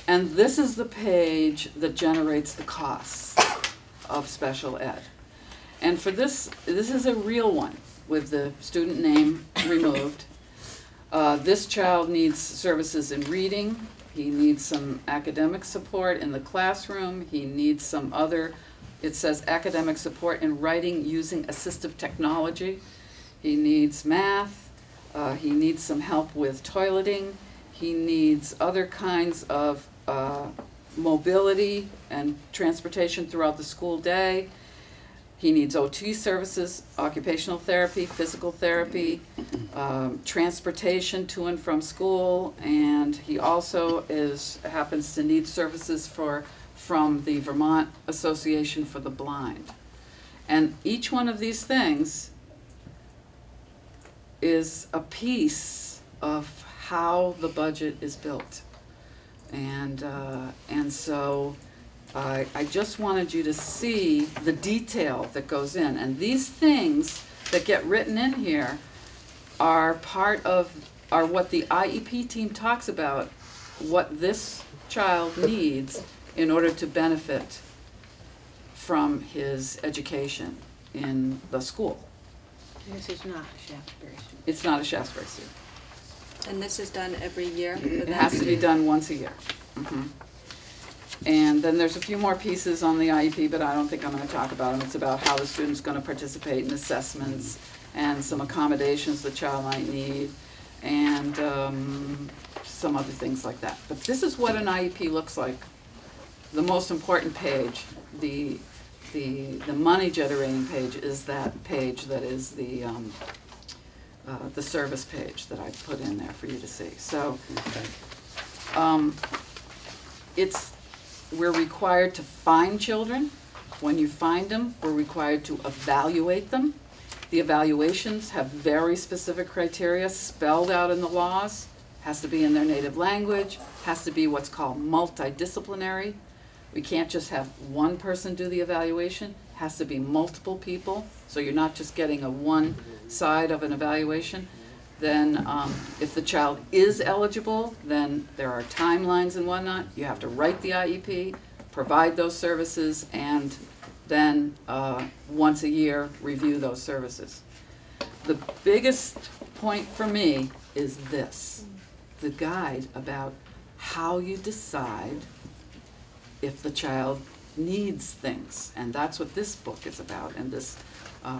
And this is the page that generates the costs of special ed. And for this is a real one with the student name removed. This child needs services in reading. He needs some academic support in the classroom. He needs some other, it says academic support in writing using assistive technology. He needs math. He needs some help with toileting. He needs other kinds of mobility and transportation throughout the school day. He needs OT services, occupational therapy, physical therapy, transportation to and from school, and he also happens to need services from the Vermont Association for the Blind. And each one of these things is a piece of how the budget is built. And so I just wanted you to see the detail that goes in. And these things that get written in here are what the IEP team talks about, what this child needs in order to benefit from his education in the school. This is not a Shaftsbury student. It's not a Shaftsbury student. And this is done every year? It has to be done once a year. And then there's a few more pieces on the IEP, but I don't think I'm going to talk about them. It's about how the student's going to participate in assessments and some accommodations the child might need, and some other things like that. But this is what an IEP looks like. The most important page, the money generating page, is that page that is the service page that I put in there for you to see. So we're required to find children. When you find them, we're required to evaluate them. The evaluations have very specific criteria spelled out in the laws. Has to be in their native language, has to be what's called multidisciplinary. We can't just have one person do the evaluation, has to be multiple people, so you're not just getting a one side of an evaluation. Then if the child is eligible, then there are timelines and whatnot. You have to write the IEP, provide those services, and then once a year review those services. The biggest point for me is this, the guide about how you decide if the child needs things. And that's what this book is about, and this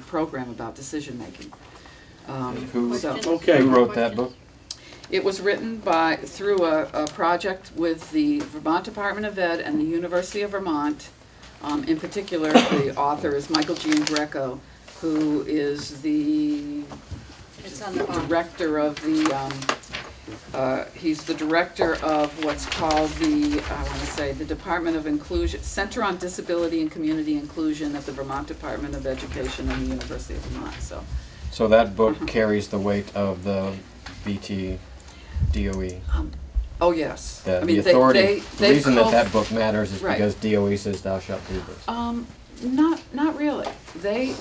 program about decision making. Who Okay. wrote that book? It was written through a project with the Vermont Department of Ed and the University of Vermont. In particular, the author is Michael Jean Greco, who is the director of he's the director of what's called the Department of Inclusion, Center on Disability and Community Inclusion at the Vermont Department of Education and the University of Vermont. So that book carries the weight of the VT DOE. Oh, yes. The authority. The reason that book matters is right. because DOE says thou shalt do this. Not really. They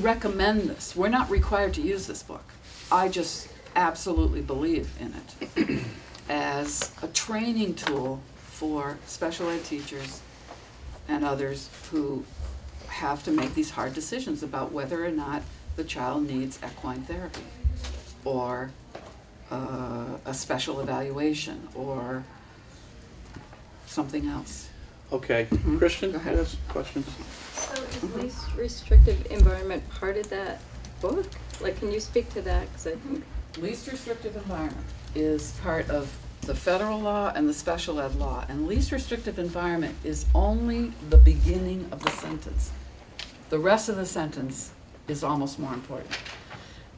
recommend this. We're not required to use this book. I just absolutely believe in it as a training tool for special ed teachers and others who have to make these hard decisions about whether or not the child needs equine therapy or a special evaluation or something else. Okay, Christian, Go ahead. yes, questions? So is least restrictive environment part of that book? Like, can you speak to that? 'Cause I think Least restrictive environment is part of the federal law and the special ed law, and least restrictive environment is only the beginning of the sentence. The rest of the sentence is almost more important.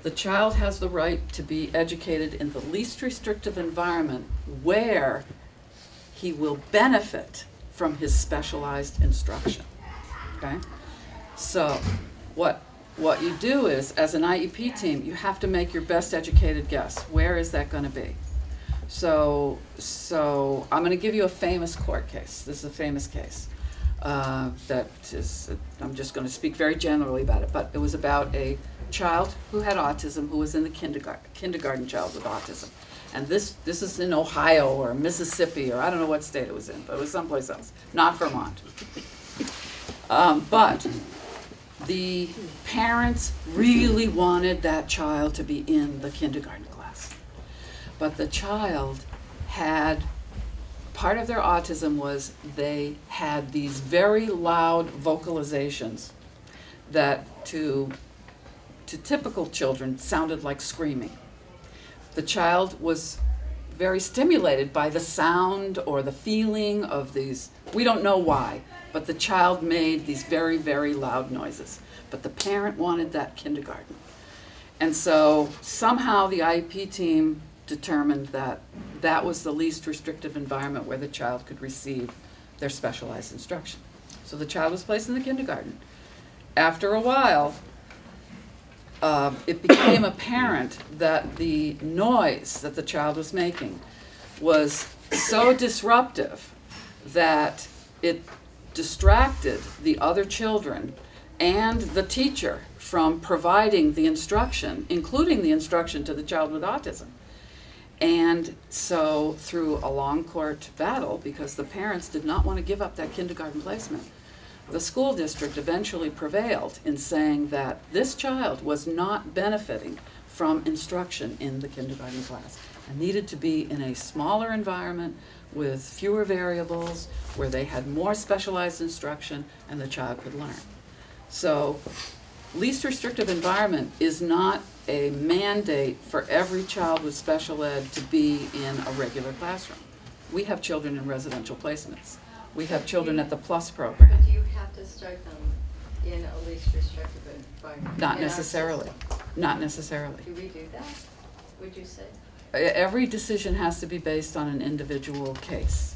The child has the right to be educated in the least restrictive environment where he will benefit from his specialized instruction. Okay? So what you do is, as an IEP team, you have to make your best educated guess. Where is that going to be? So I'm going to give you a famous court case. This is a famous case. That is, I'm just going to speak very generally about it, but it was about a child who had autism, who was in the kindergarten child with autism. And this is in Ohio or Mississippi, or I don't know what state it was in, but it was someplace else, not Vermont. But the parents really wanted that child to be in the kindergarten class. But the child had, part of their autism was they had these very loud vocalizations that to typical children sounded like screaming. The child was very stimulated by the sound or the feeling of these, we don't know why, but the child made these very, very loud noises. But the parent wanted that kindergarten. And so somehow the IEP team determined that that was the least restrictive environment where the child could receive their specialized instruction. So the child was placed in the kindergarten. After a while, it became apparent that the noise that the child was making was so disruptive that it distracted the other children and the teacher from providing the instruction, including the instruction to the child with autism. And so through a long court battle, because the parents did not want to give up that kindergarten placement, the school district eventually prevailed in saying that this child was not benefiting from instruction in the kindergarten class and needed to be in a smaller environment with fewer variables, where they had more specialized instruction and the child could learn. So least restrictive environment is not a mandate for every child with special ed to be in a regular classroom. We have children in residential placements. We have children at the PLUS program. But do you have to start them in a least restrictive environment? Not necessarily. Not necessarily. Do we do that, would you say? Every decision has to be based on an individual case.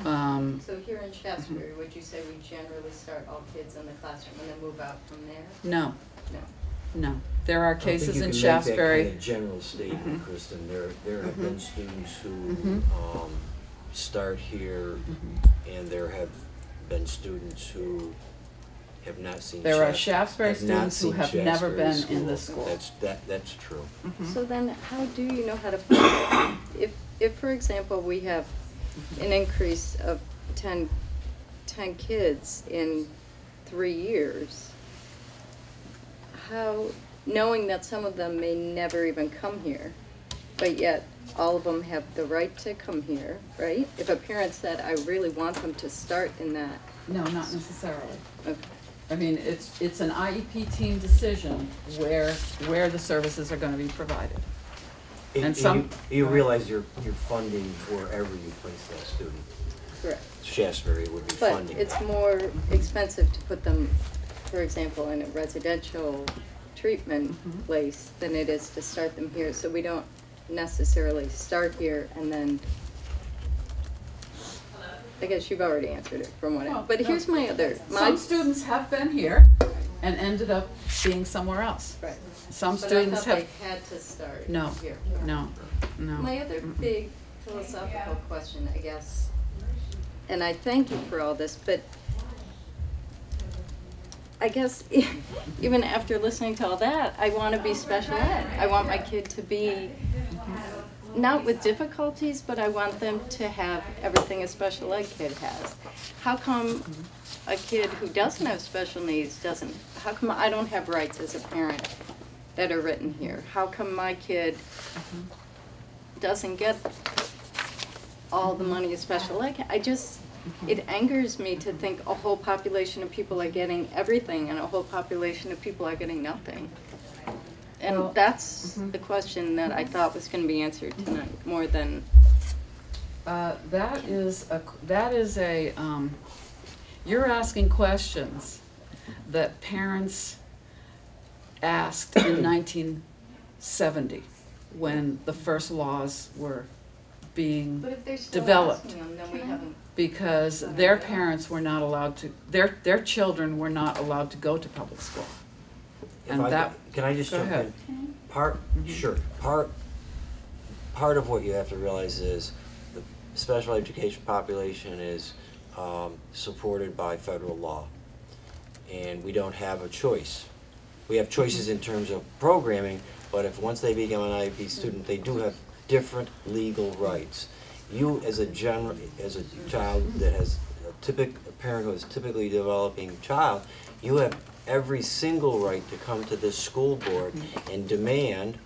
So here in Shaftsbury, would you say we generally start all kids in the classroom and then move out from there? No, No. no. There are I don't think cases you in can make that Shaftsbury. kind of general statement, Kristen. There have been students who start here, and there have been students who have not seen. There are Shaftsbury have not students who seen have never Shaftsbury been school. in this school. That's true. So then how do you know how to plan it? If for example, we have an increase of 10 kids in 3 years, how, knowing that some of them may never even come here, but yet all of them have the right to come here, right? If a parent said, I really want them to start in that. No, not necessarily. Okay. I mean, it's an IEP team decision where the services are going to be provided. And some you realize you're funding wherever you place that student. Correct. Shaftsbury would be But funding. it's more expensive to put them, for example, in a residential treatment place than it is to start them here. So we don't necessarily start here and then, I guess you've already answered it from what I, but no. here's my other, Some students have been here and ended up being somewhere else. Right. Some But students I thought have, they had to start no, here. no. My other big philosophical question, I guess, and I thank you for all this, but I guess even after listening to all that, I want to be special ed. I want my kid to be, not with difficulties, but I want them to have everything a special ed kid has. How come a kid who doesn't have special needs doesn't, how come I don't have rights as a parent that are written here? How come my kid doesn't get all the money a special ed? It angers me to think a whole population of people are getting everything and a whole population of people are getting nothing. And Well, that's the question that I thought was going to be answered tonight, more than. That is a, you're asking questions that parents asked in 1970 when the first laws were being But if they're still developed. asking them, then we haven't. Because their parents were not allowed to, their children were not allowed to go to public school. And Can I just go jump ahead. in? Sure. Part of what you have to realize is the special education population is supported by federal law, and we don't have a choice. We have choices in terms of programming, but if once they become an IEP student, they do have different legal rights. You, as a child that has a parent who is typically developing child, you have every single right to come to this school board and demand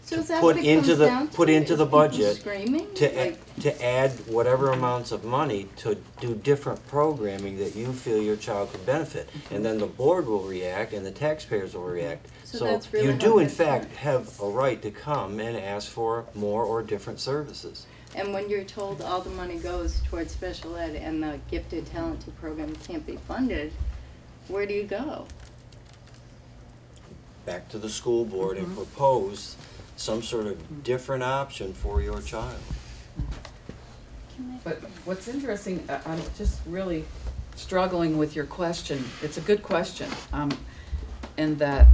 So to is that put what it into comes the down to? put into Is the people budget screaming? to add whatever amounts of money to do different programming that you feel your child could benefit, and then the board will react and the taxpayers will react. So So that's really you how do in that's fact done. have a right to come and ask for more or different services. And when you're told all the money goes towards special ed and the gifted talented program can't be funded, where do you go? Back to the school board and propose some sort of different option for your child. But what's interesting, I'm just really struggling with your question. It's a good question, in that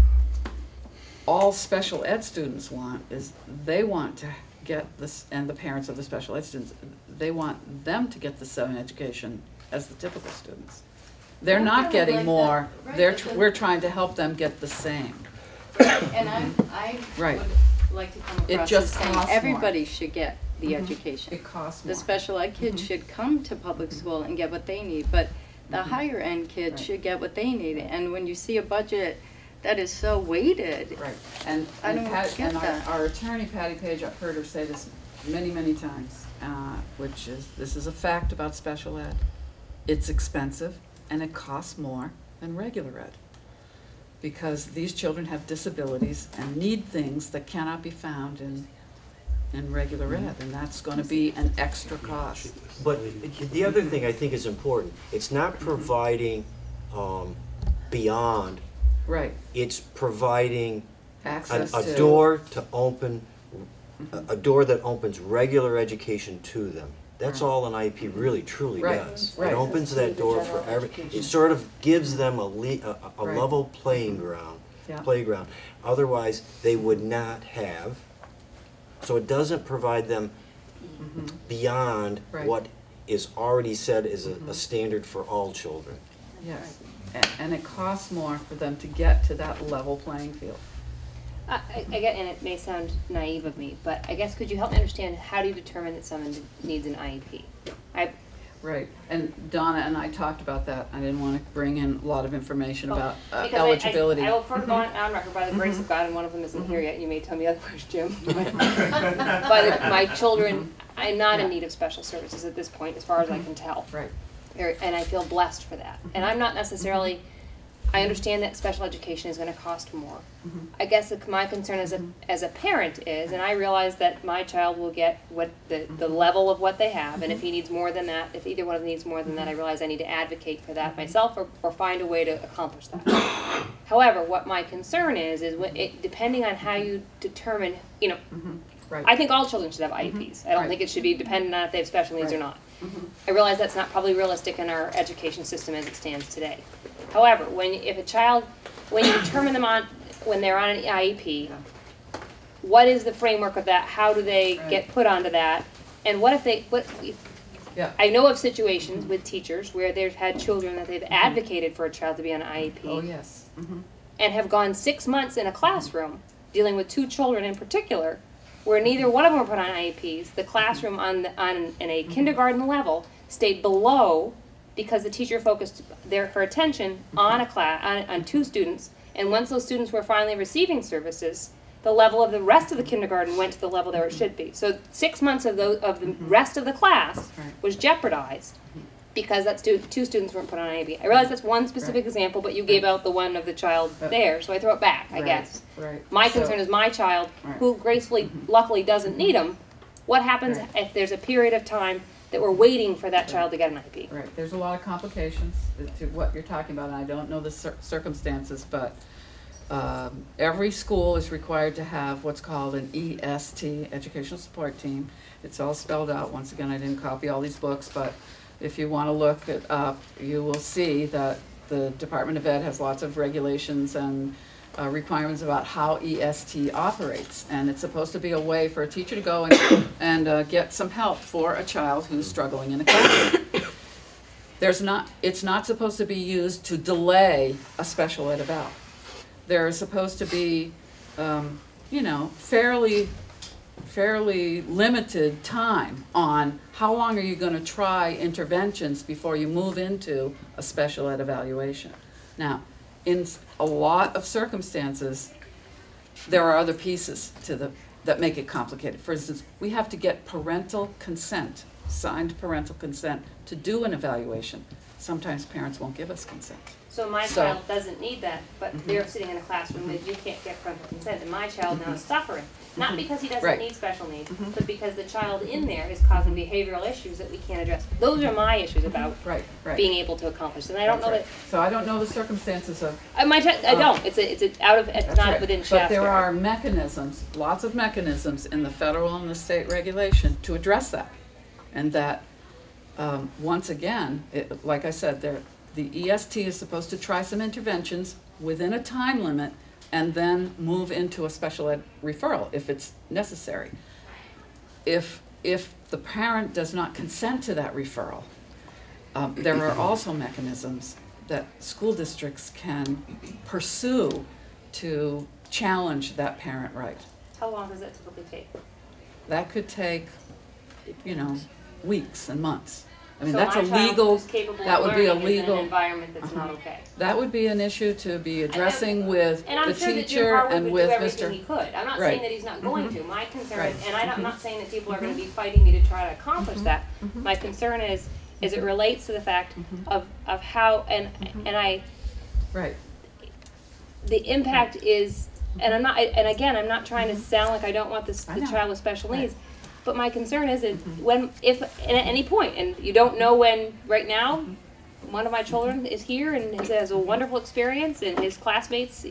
all special ed students want is they want to get this, and the parents of the special ed students, they want them to get the same education as the typical students. They're not getting more. We're trying to help them get the same. And I Right. would like to come It across just as saying costs more. everybody should get the education. It costs The more. special ed kids should come to public school and get what they need, but the higher end kids Right. should get what they need. And when you see a budget that is so weighted, Right, and, I don't Pat, get and that. our attorney, Patty Page, I've heard her say this many, many times, which is, this is a fact about special ed. It's expensive and it costs more than regular ed. Because these children have disabilities and need things that cannot be found in regular ed, and that's gonna be an extra cost. But the other thing I think is important, it's not providing beyond, Right, it's providing access a to. door to open, a door that opens regular education to them. That's Right. all an IEP really truly Right, does. right. It opens that door for it sort of gives them a Right. level playing ground, Yeah. playground. Otherwise, they would not have. So it doesn't provide them beyond Right. what is already said is a standard for all children. Yes, and it costs more for them to get to that level playing field. I get, and it may sound naive of me, but I guess could you help me understand how do you determine that someone needs an IEP? Right, and Donna and I talked about that. I didn't want to bring in a lot of information about Because eligibility. I will first go on record by the grace of God, and one of them isn't here yet. You may tell me otherwise, Jim. My children, I'm not in need of special services at this point, as far as I can tell. Right. And I feel blessed for that. And I'm not necessarily, I understand that special education is going to cost more. I guess my concern as a parent is, and I realize that my child will get what the level of what they have, and if he needs more than that, if either one of them needs more than that, I realize I need to advocate for that myself or find a way to accomplish that. However, what my concern is depending on how you determine, Right. I think all children should have IEPs. I don't Right. think it should be dependent on if they have special needs or Right. not. I realize that's not probably realistic in our education system as it stands today. However, when you determine them when they're on an IEP, what is the framework of that? How do they Right. get put onto that? And what if Yeah. I know of situations with teachers where they've had children that they've advocated for a child to be on an IEP Oh, yes. and have gone 6 months in a classroom dealing with 2 children in particular, where neither one of them were put on IEPs. The classroom in a kindergarten level stayed below because the teacher focused her attention on on 2 students, and once those students were finally receiving services, the level of the rest of the kindergarten went to the level there it should be. So 6 months of the rest of the class Right. was jeopardized because that 2 students weren't put on IEP. I realize that's one specific example, but you gave out the one of the child there, so I throw it back, I Right. guess. Right. My So- concern is my child, Right. who gracefully, luckily doesn't need them. What happens Right. if there's a period of time that we're waiting for that child to get an IEP? Right, there's a lot of complications to what you're talking about, and I don't know the circumstances, but every school is required to have what's called an EST, Educational Support Team. It's all spelled out. Once again, I didn't copy all these books, but if you want to look it up, you will see that the Department of Ed has lots of regulations and requirements about how EST operates, and it's supposed to be a way for a teacher to go and get some help for a child who's struggling in a classroom. It's not supposed to be used to delay a special ed eval. There is supposed to be, fairly limited time on how long are you going to try interventions before you move into a special ed evaluation. Now, in a lot of circumstances, there are other pieces that make it complicated. For instance, we have to get parental consent, signed parental consent, to do an evaluation. sometimes parents won't give us consent. So my So- child doesn't need that, but they're sitting in a classroom with, you can't get parental consent, and my child now is suffering. Not because he doesn't Right. need special needs, but because the child in there is causing behavioral issues that we can't address. Those are my issues about Right, right. being able to accomplish, and I don't know That's right. So I don't know the circumstances of. that, I don't, it's out of, it's That's not right. within But Shaftsbury. there are mechanisms, lots of mechanisms in the federal and the state regulation to address that. And that, once again, like I said, the EST is supposed to try some interventions within a time limit and then move into a special ed referral if it's necessary. If the parent does not consent to that referral, there are also mechanisms that school districts can pursue to challenge that parent right. How long does that typically take? That could take, weeks and months. I mean, So that's a my child legal, who's capable that of would be a learning is in legal, an environment that's not okay. that would be an issue to be addressing with And I'm the sure that Jim teacher Harwood and would with do everything he Mr. could. I'm not Right. saying that he's not going to. My concern Right. is, and I'm not saying that people are going to be fighting me to try to accomplish that. My concern is it relates to the fact of how, and I, Right, the impact is, and I'm not, and again, I'm not trying to sound like I don't want this, I the know. child with special Right. needs. But my concern is that if at any point, and you don't know when, right now, one of my children is here and has a wonderful experience, and his classmates,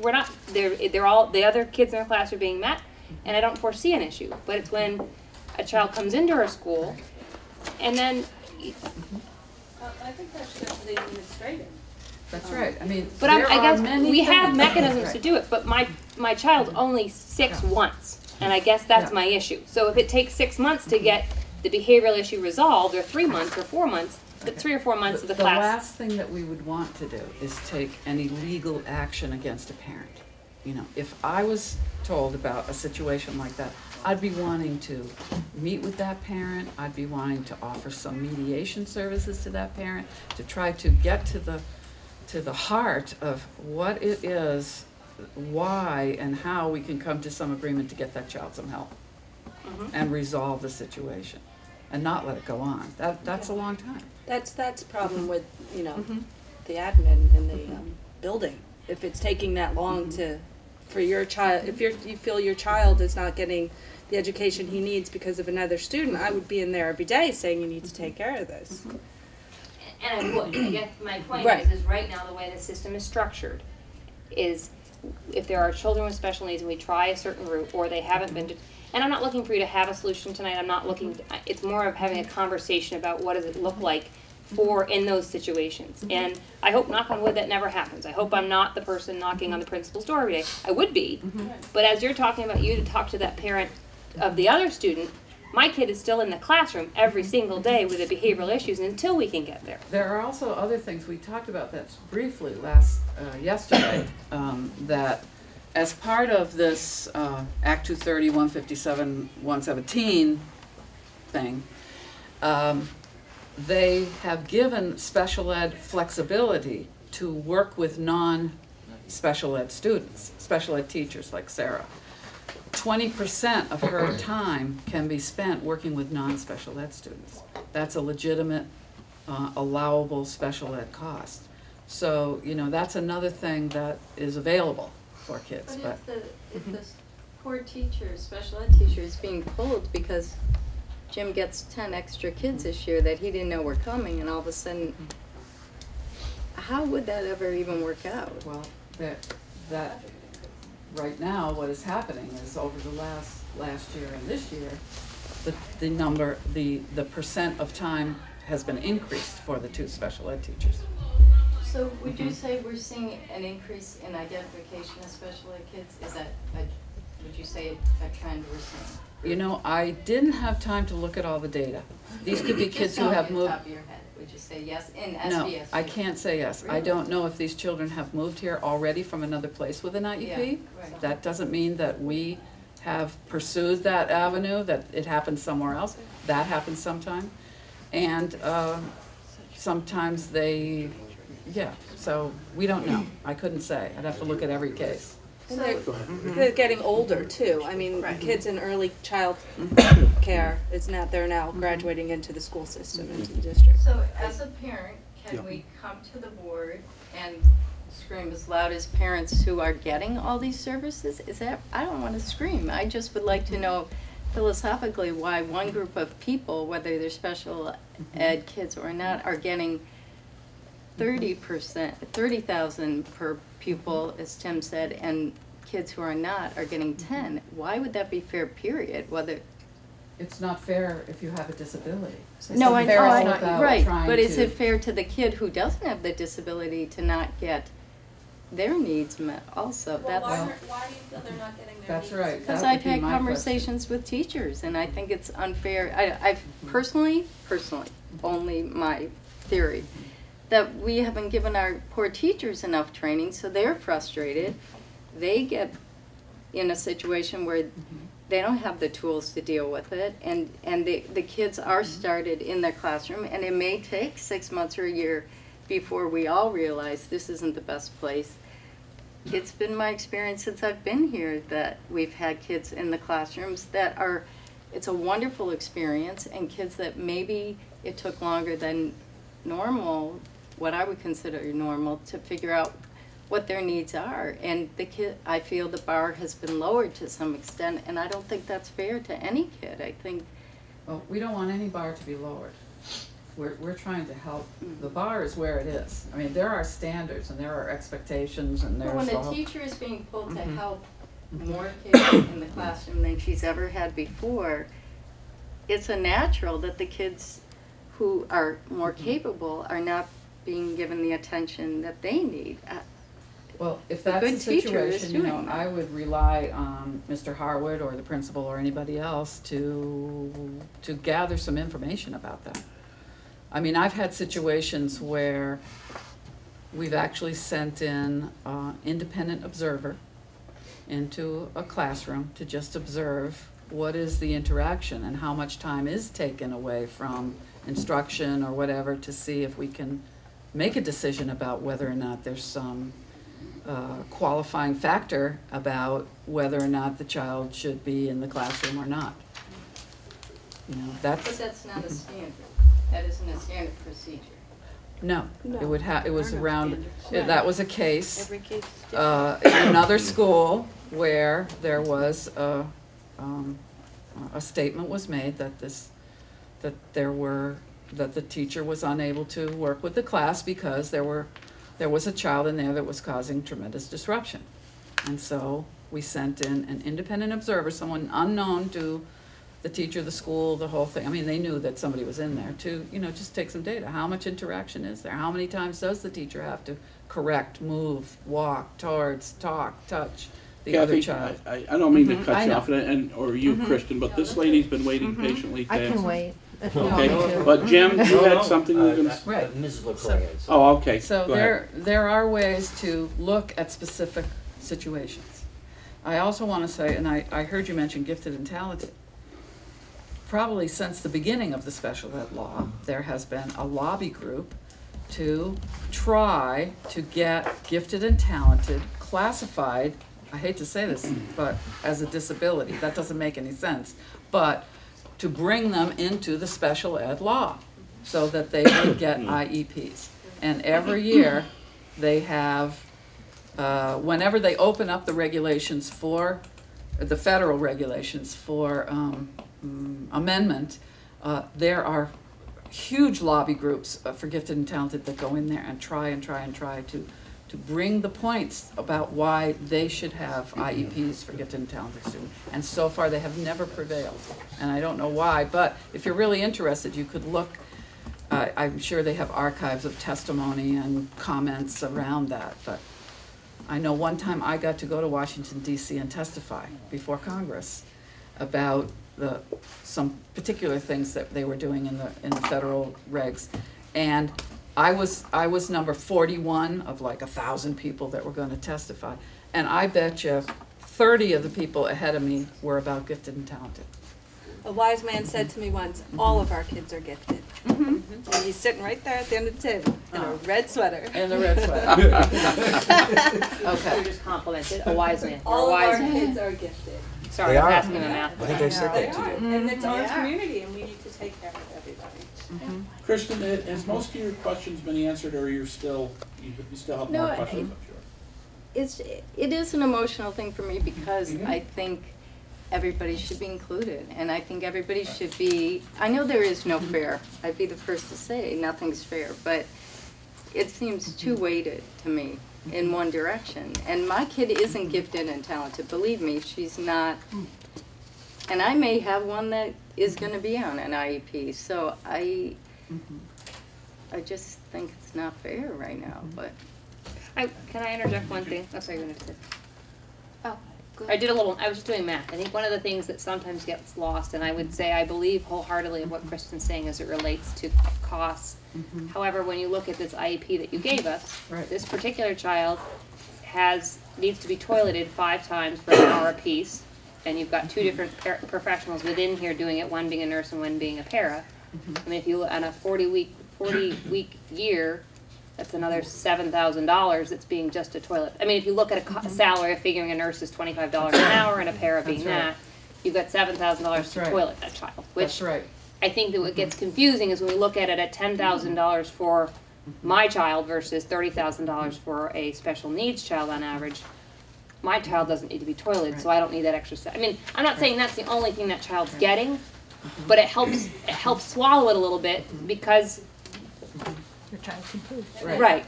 we're not, they're all, the other kids in our class are being met, and I don't foresee an issue. But it's when a child comes into our school, and then, I think that should go to the administrator. that's right. I mean, but there I are guess many we have things. mechanisms Right. to do it, but my child's only 6 once, and I guess that's Yeah. my issue. So if it takes 6 months to get the behavioral issue resolved, or 3 months, or 4 months, but 3 or 4 months of the The class. last thing that we would want to do is take any legal action against a parent. If I was told about a situation like that, I'd be wanting to meet with that parent, I'd be wanting to offer some mediation services to that parent, to try to get to the heart of what it is, why and how we can come to some agreement to get that child some help and resolve the situation and not let it go on. That's a long time. That's the problem with, the admin and the building. If it's taking that long for your child, if you feel your child is not getting the education he needs because of another student, I would be in there every day saying you need to take care of this. And I would. I guess my point Right. is right now the way the system is structured is if there are children with special needs and we try a certain route or they haven't been, and I'm not looking for you to have a solution tonight. I'm not looking. It's more of having a conversation about what does it look like for in those situations. And I hope, knock on wood, that never happens. I hope I'm not the person knocking on the principal's door every day. I would be, but as you're talking about you to talk to that parent of the other student, my kid is still in the classroom every single day with the behavioral issues until we can get there. There are also other things, we talked about that briefly yesterday, that as part of this Act 230, 157, 117 thing, they have given special ed flexibility to work with non-special ed students, special ed teachers like Sarah. 20% of her time can be spent working with non-special ed students. That's a legitimate, allowable special ed cost. So, that's another thing that is available for kids. But if the poor teacher, special ed teacher, is being pulled because Jim gets 10 extra kids this year that he didn't know were coming, and all of a sudden, how would that ever even work out? Well, that right now, what is happening is over the last year and this year, the percent of time has been increased for the 2 special ed teachers. So would you say we're seeing an increase in identification of special ed kids? Is that, would you say a trend we're seeing? I didn't have time to look at all the data. These could be kids who have moved. Just off the top of your head, would you say yes in SBS? No, I can't say yes. I don't know if these children have moved here already from another place with an IEP. Yeah, right. That doesn't mean that we have pursued that avenue, that it happens somewhere else. That happens sometime. And sometimes so we don't know. I couldn't say. I'd have to look at every case. And they're getting older too. I mean, kids in early child care they're now graduating into the school system, into the district. So as a parent, can we come to the board and scream as loud as parents who are getting all these services? Is that, I don't want to scream. I just would like to know philosophically why one group of people, whether they're special ed kids or not, are getting 30,000 per pupil, as Tim said, and kids who are not are getting 10. Why would that be fair, period? Whether It's not fair if you have a disability. no, I know, right, trying but is to- it fair to the kid who doesn't have the disability to not get their needs met also? Well, why That's do you feel they're not getting their That's needs? right. because That would I've be had my conversations with teachers, and I think it's unfair. I've personally, only my theory, that we haven't given our poor teachers enough training, so they're frustrated. They get in a situation where they don't have the tools to deal with it, and the kids are started in their classroom, and it may take 6 months or a year before we all realize this isn't the best place. It's been my experience since I've been here that we've had kids in the classrooms that are, it's a wonderful experience, and kids that maybe it took longer than normal, what I would consider normal, to figure out what their needs are. And the kid, I feel the bar has been lowered to some extent, and I don't think that's fair to any kid. I think, Well, we don't want any bar to be lowered. We're trying to help. The bar is where it is. I mean, there are standards and there are expectations and but there's when the a whole- teacher is being pulled to help more kids in the classroom than she's ever had before, it's a natural that the kids who are more capable are not being given the attention that they need. Well, if A that's good the teacher is situation, you know, doing that. I would rely on Mr. Harwood or the principal or anybody else to gather some information about that. I mean, I've had situations where we've actually sent in independent observer into a classroom to just observe what is the interaction and how much time is taken away from instruction or whatever, to see if we can make a decision about whether or not there's some qualifying factor about whether or not the child should be in the classroom or not. You know, But that's not a standard. That isn't a standard procedure. no, No. it was There are no around, standards. that was a case. Every case is different. In another school where there was a statement was made that that the teacher was unable to work with the class because there was a child in there that was causing tremendous disruption. And so we sent in an independent observer, someone unknown to the teacher, the school, the whole thing. I mean, they knew that somebody was in there to, you know, just take some data. How much interaction is there? How many times does the teacher have to correct, move, walk, towards, talk, touch the other Kathy, child? I don't mean to cut I you know. off, or you, Kristen, but this lady's been waiting patiently to I ask. can wait. if you want Okay, me to. but Jim, you had something you were gonna, Right. Mrs. LaCroix had something. oh, okay, So go ahead. there are ways to look at specific situations. I also want to say, and I heard you mention gifted and talented. Probably since the beginning of the special ed law, there has been a lobby group to try to get gifted and talented classified, I hate to say this, but as a disability. That doesn't make any sense. But to bring them into the special ed law so that they would get IEPs. And every year, they have, whenever they open up the regulations for, the federal regulations for amendment, there are huge lobby groups for gifted and talented that go in there and try to bring the points about why they should have IEPs for gifted and talented students. And so far, they have never prevailed. And I don't know why, but if you're really interested, you could look. I'm sure they have archives of testimony and comments around that. But I know one time I got to go to Washington, D.C. and testify before Congress about some particular things that they were doing in the federal regs. And I was number 41 of like 1,000 people that were going to testify. And I bet you 30 of the people ahead of me were about gifted and talented. A wise man said to me once, all of our kids are gifted. And he's sitting right there at the end of the table in a red sweater. And the red sweater. You Okay. just complimented a wise man. You're All a of our wise man. kids are gifted. Sorry, They I'm are. asking a math I think I said They that are. to you. And it's our They are. community, and we need to take care of everybody. Kristen, has most of your questions been answered, or you still have No, more questions? It is an emotional thing for me because I think everybody should be included, and I think everybody should be, I know there is no fair. I'd be the first to say nothing's fair, but it seems too weighted to me in one direction. And my kid isn't gifted and talented, believe me, she's not. And I may have one that is going to be on an IEP, so I just think it's not fair right now, but. Can I interject one thing? Oh, sorry, you're gonna say. Oh, go I was just doing math. I think one of the things that sometimes gets lost, and I would say I believe wholeheartedly of what Kristen's saying as it relates to costs. However, when you look at this IEP that you gave us, this particular child needs to be toileted 5 times for an hour apiece, and you've got 2 different professionals within here doing it, one being a nurse and one being a para. I mean, if you look on a 40-week year, that's another $7,000 that's being just a toilet. I mean, if you look at a salary of figuring a nurse is $25 an hour and a para being that, you've got $7,000 to toilet that child. Which I think that what gets confusing is when we look at it at $10,000 for my child versus $30,000 for a special needs child on average. My child doesn't need to be toileted, so I don't need that extra. I mean, I'm not saying that's the only thing that child's getting, but it helps swallow it a little bit because. Your child can poo. Right.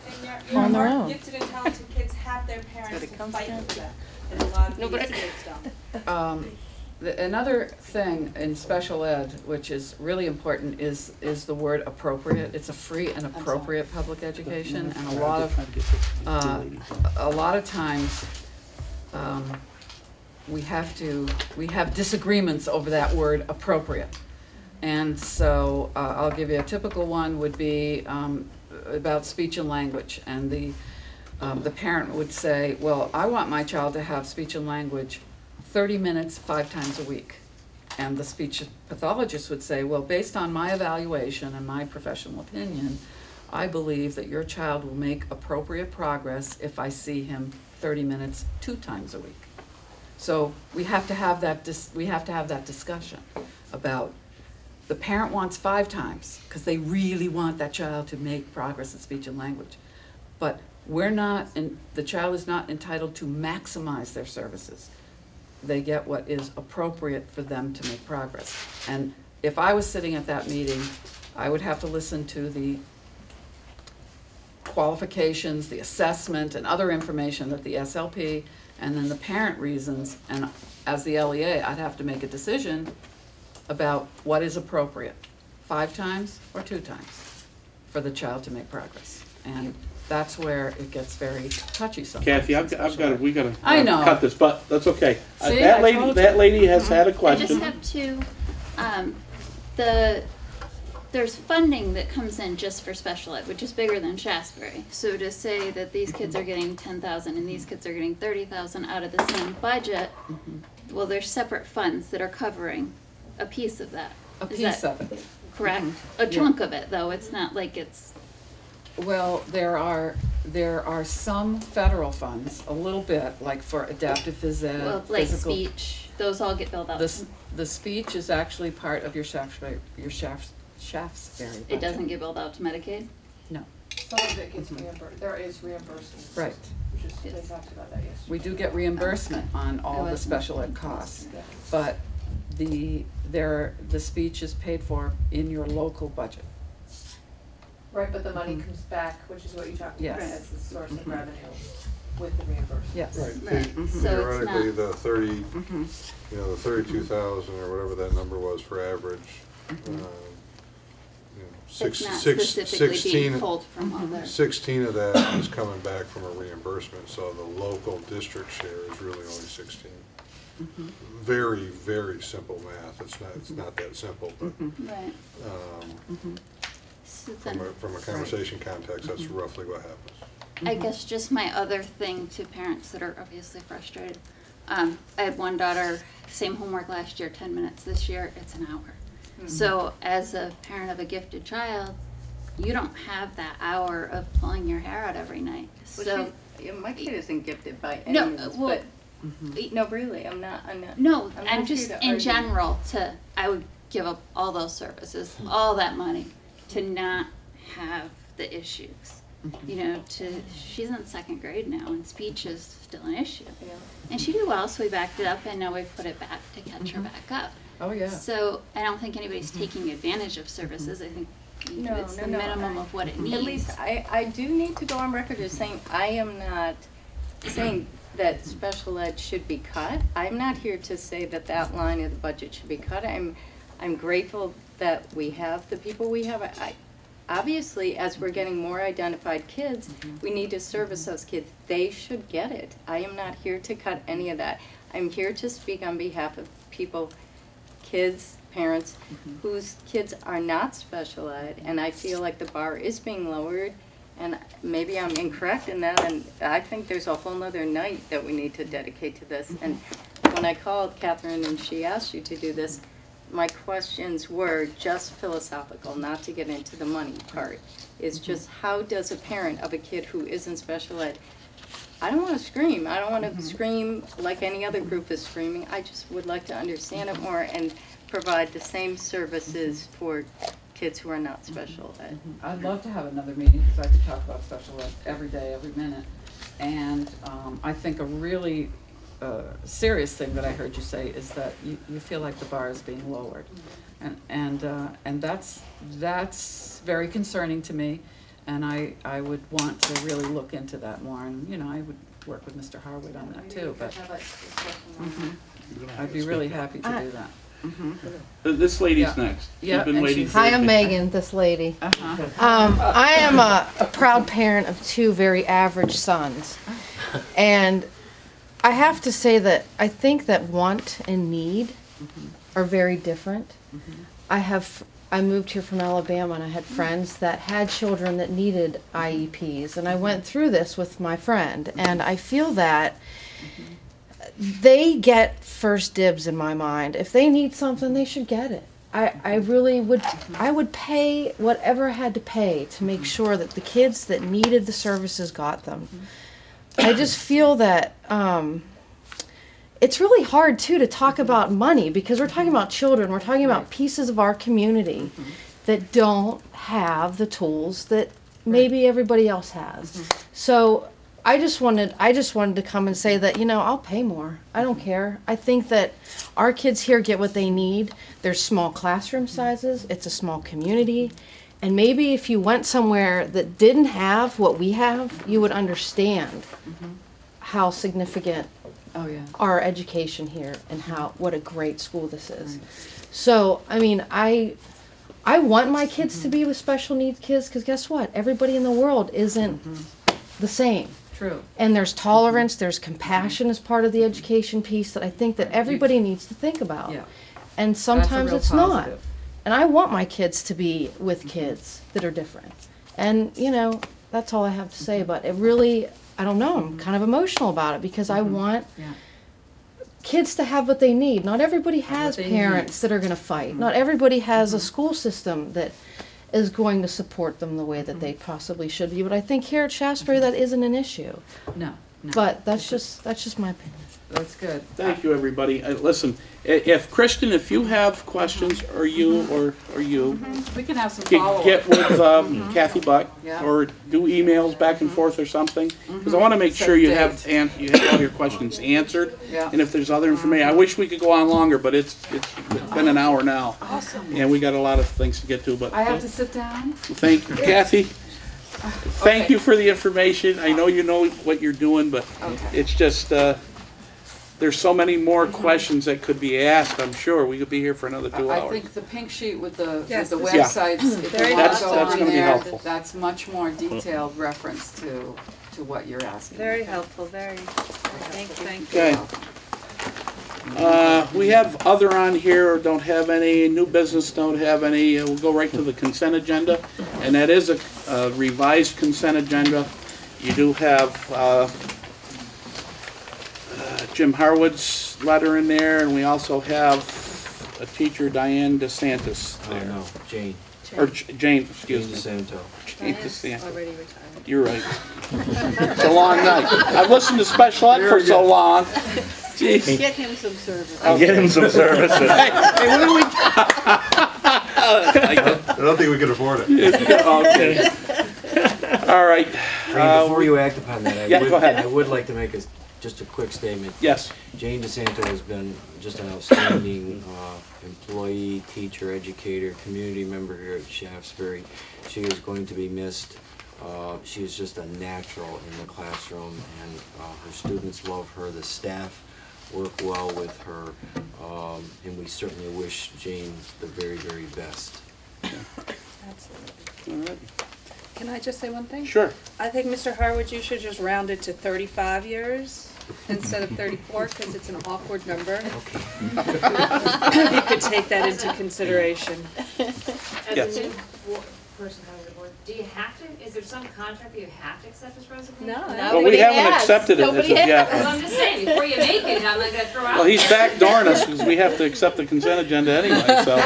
And your more gifted and talented kids have their parents to fight for that. And a lot of these kids don't. Another thing in special ed, which is really important, is the word appropriate. It's a free and appropriate public education, and a lot of times we have disagreements over that word appropriate. And so I'll give you a typical one would be about speech and language, and the parent would say, well, I want my child to have speech and language 30 minutes 5 times a week. And the speech pathologist would say, well, based on my evaluation and my professional opinion, I believe that your child will make appropriate progress if I see him 30 minutes 2 times a week. So we have to have that discussion about the parent wants 5 times because they really want that child to make progress in speech and language. But the child is not entitled to maximize their services. They get what is appropriate for them to make progress. And if I was sitting at that meeting, I would have to listen to the qualifications, the assessment, and other information that the SLP, and then the parent reasons, and as the LEA, I'd have to make a decision about what is appropriate, 5 times or 2 times for the child to make progress. And that's where it gets very touchy sometimes. Kathy, we gotta I know. cut this, but that's okay. See, that lady has had a question. I just have 2. There's funding that comes in just for special ed, which is bigger than Shaftsbury. So to say that these kids are getting 10,000 and these kids are getting 30,000 out of the same budget, well, there's separate funds that are covering a piece of that. A piece of it. Correct? A chunk of it, though. It's not like it's. Well, there are some federal funds, a little bit, like for adaptive phys ed, Well, like physical. speech, those all get billed out. The speech is actually part of your Shaftsbury budget. It doesn't get billed out to Medicaid? No. Some of it gets reimbursed. There is reimbursement. Right. Which is, they talked about that yesterday. We do get reimbursement on all the special ed costs, but the speech is paid for in your local budget. Right, but the money comes back, which is what you talked about. Yes. As the source of revenue with the reimbursement. Yes. Right. So Theoretically, it's the 32,000 or whatever that number was for average, it's not specifically being pulled from other. 16 of that is coming back from a reimbursement, so the local district share is really only 16. Very, very simple math. It's not that simple, but Right. So from a conversation context, that's roughly what happens. I guess just my other thing to parents that are obviously frustrated. I had one daughter, same homework last year, 10 minutes. This year, it's an hour. So as a parent of a gifted child, you don't have that hour of pulling your hair out every night. So my kid isn't gifted by any means, but no, really, I'm not. No, I'm just here to in argue. general. I would give up all those services, all that money, to not have the issues. You know, she's in 2nd grade now, and speech is still an issue. Yeah. And she did well, so we backed it up, and now we've put it back to catch her back up. Oh, yeah. So I don't think anybody's taking advantage of services. I think it's the minimum of what it needs. At least I do need to go on record as saying I am not saying that special ed should be cut. I'm not here to say that that line of the budget should be cut. I'm grateful that we have the people we have. Obviously, as we're getting more identified kids, we need to service those kids. They should get it. I am not here to cut any of that. I'm here to speak on behalf of people, kids, parents, whose kids are not special ed, and I feel like the bar is being lowered, and maybe I'm incorrect in that, and I think there's a whole nother night that we need to dedicate to this. And when I called Catherine and she asked you to do this, my questions were just philosophical, not to get into the money part. Is just how does a parent of a kid who is in special ed, I don't want to scream. I don't want to scream like any other group is screaming. I just would like to understand it more and provide the same services for kids who are not special ed. I'd love to have another meeting because I could talk about special ed every day, every minute. And I think a really serious thing that I heard you say is that you feel like the bar is being lowered, and that's very concerning to me, and I would want to really look into that more, and you know I would work with Mr. Harwood on that too, but I'd be really happy to do that. This lady's next. Yeah, She's been waiting for Hi, you. I'm Megan, this lady. I am a proud parent of 2 very average sons. And I have to say that I think that want and need are very different. I moved here from Alabama, and I had friends that had children that needed IEPs, and I went through this with my friend, and I feel that they get first dibs in my mind. If they need something, they should get it. I really would, I would pay whatever I had to pay to make sure that the kids that needed the services got them. I just feel that it's really hard, too, to talk about money because we're talking about children. We're talking about pieces of our community that don't have the tools that maybe everybody else has. So I just wanted to come and say that, you know, I'll pay more. I don't care. I think that our kids here get what they need. There's small classroom sizes. It's a small community. And maybe if you went somewhere that didn't have what we have, you would understand how significant our education here and what a great school this is. So, I mean, I want my kids to be with special needs kids because guess what? Everybody in the world isn't the same. True. And there's tolerance, there's compassion as part of the education piece that I think that everybody needs to think about. Yeah. And sometimes it's positive. not. And I want my kids to be with kids that are different. And, you know, that's all I have to say. But it really, I don't know, I'm kind of emotional about it because I want kids to have what they need. Not everybody has parents that are going to fight. Not everybody has a school system that is going to support them the way that they possibly should be. But I think here at Shaftsbury that isn't an issue. No. But that's just my opinion. That's good. Thank you, everybody. Listen, if Kristen, if you have questions, or you, We can have some get follow-up. with Kathy Buck, Yeah. or do emails back and forth or something, because I want to make sure you have all your questions answered. Yeah. And if there's other information, I wish we could go on longer, but it's been an hour now. Awesome. And we got a lot of things to get to. But I have to sit down? thank you, Kathy. Thank you for the information. I know you know what you're doing, but it's just. There's so many more questions that could be asked, I'm sure. We could be here for another 2 hours. I think the pink sheet with the Yes, websites, if you want That's to go gonna on be there, helpful. that's much more detailed reference to what you're asking. Very helpful, very. Thank you. Okay. We have other on here, or don't have any, new business, don't have any. We'll go right to the consent agenda, and that is a revised consent agenda. You do have Jim Harwood's letter in there, and we also have a teacher, Diane DeSantis, there. No, Jane. Or Jane, excuse me. DeSanto. Jane DeSantis. Already retired. You're right. It's a long night. I've listened to special ed for so long. Jeez. Get him some service. Get him some services. Hey, what do we? I don't think we can afford it. Okay. All right. Frank, before you act upon that, yeah, go ahead. I would like to make just a quick statement. Yes. Jane DeSanto has been just an outstanding employee, teacher, educator, community member here at Shaftsbury. She is going to be missed. She is just a natural in the classroom, and her students love her. The staff work well with her, and we certainly wish Jane the very, very best. Absolutely. All right. Can I just say one thing? Sure. I think, Mr. Harwood, you should just round it to 35 years instead of 34, because it's an awkward number. Okay. If you could take that into consideration. As Yes. a new person coming to the board, do you have to, is there some contract that you have to accept this resignation? No. Well, we haven't accepted it as of Because yet. I'm just saying, before you make it, I'm not gonna throw out. Well, he's backdooring us because we have to accept the consent agenda anyway, so.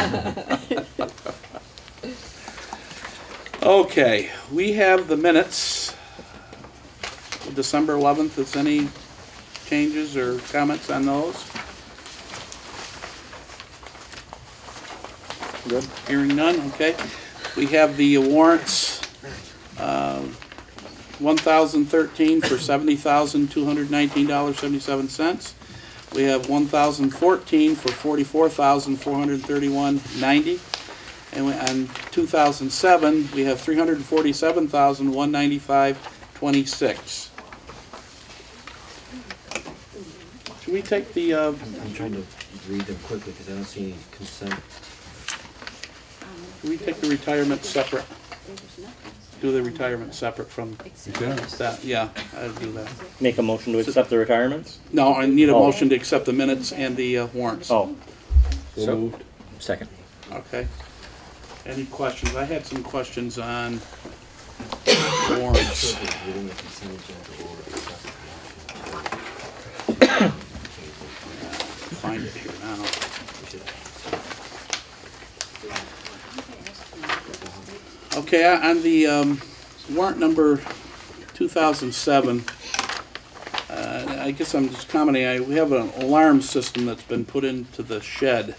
Okay, we have the minutes, December 11th. Is any changes or comments on those? Good. Hearing none, okay. We have the warrants, 1,013 for $70,219.77. We have 1,014 for $44,431.90. And on 2007, we have 347,195.26. Should we take the? I'm trying to read them quickly because I don't see any consent. Should we take the retirement separate? Do the retirement separate from that? Yeah, I'd do that. Make a motion to accept the retirements? No, I need a motion to accept the minutes and the warrants. Oh. So moved. Second. Okay. Any questions? I had some questions on warrants. Find it here now. Okay, on the warrant number 2007, I guess I'm just commenting, we have an alarm system that's been put into the shed.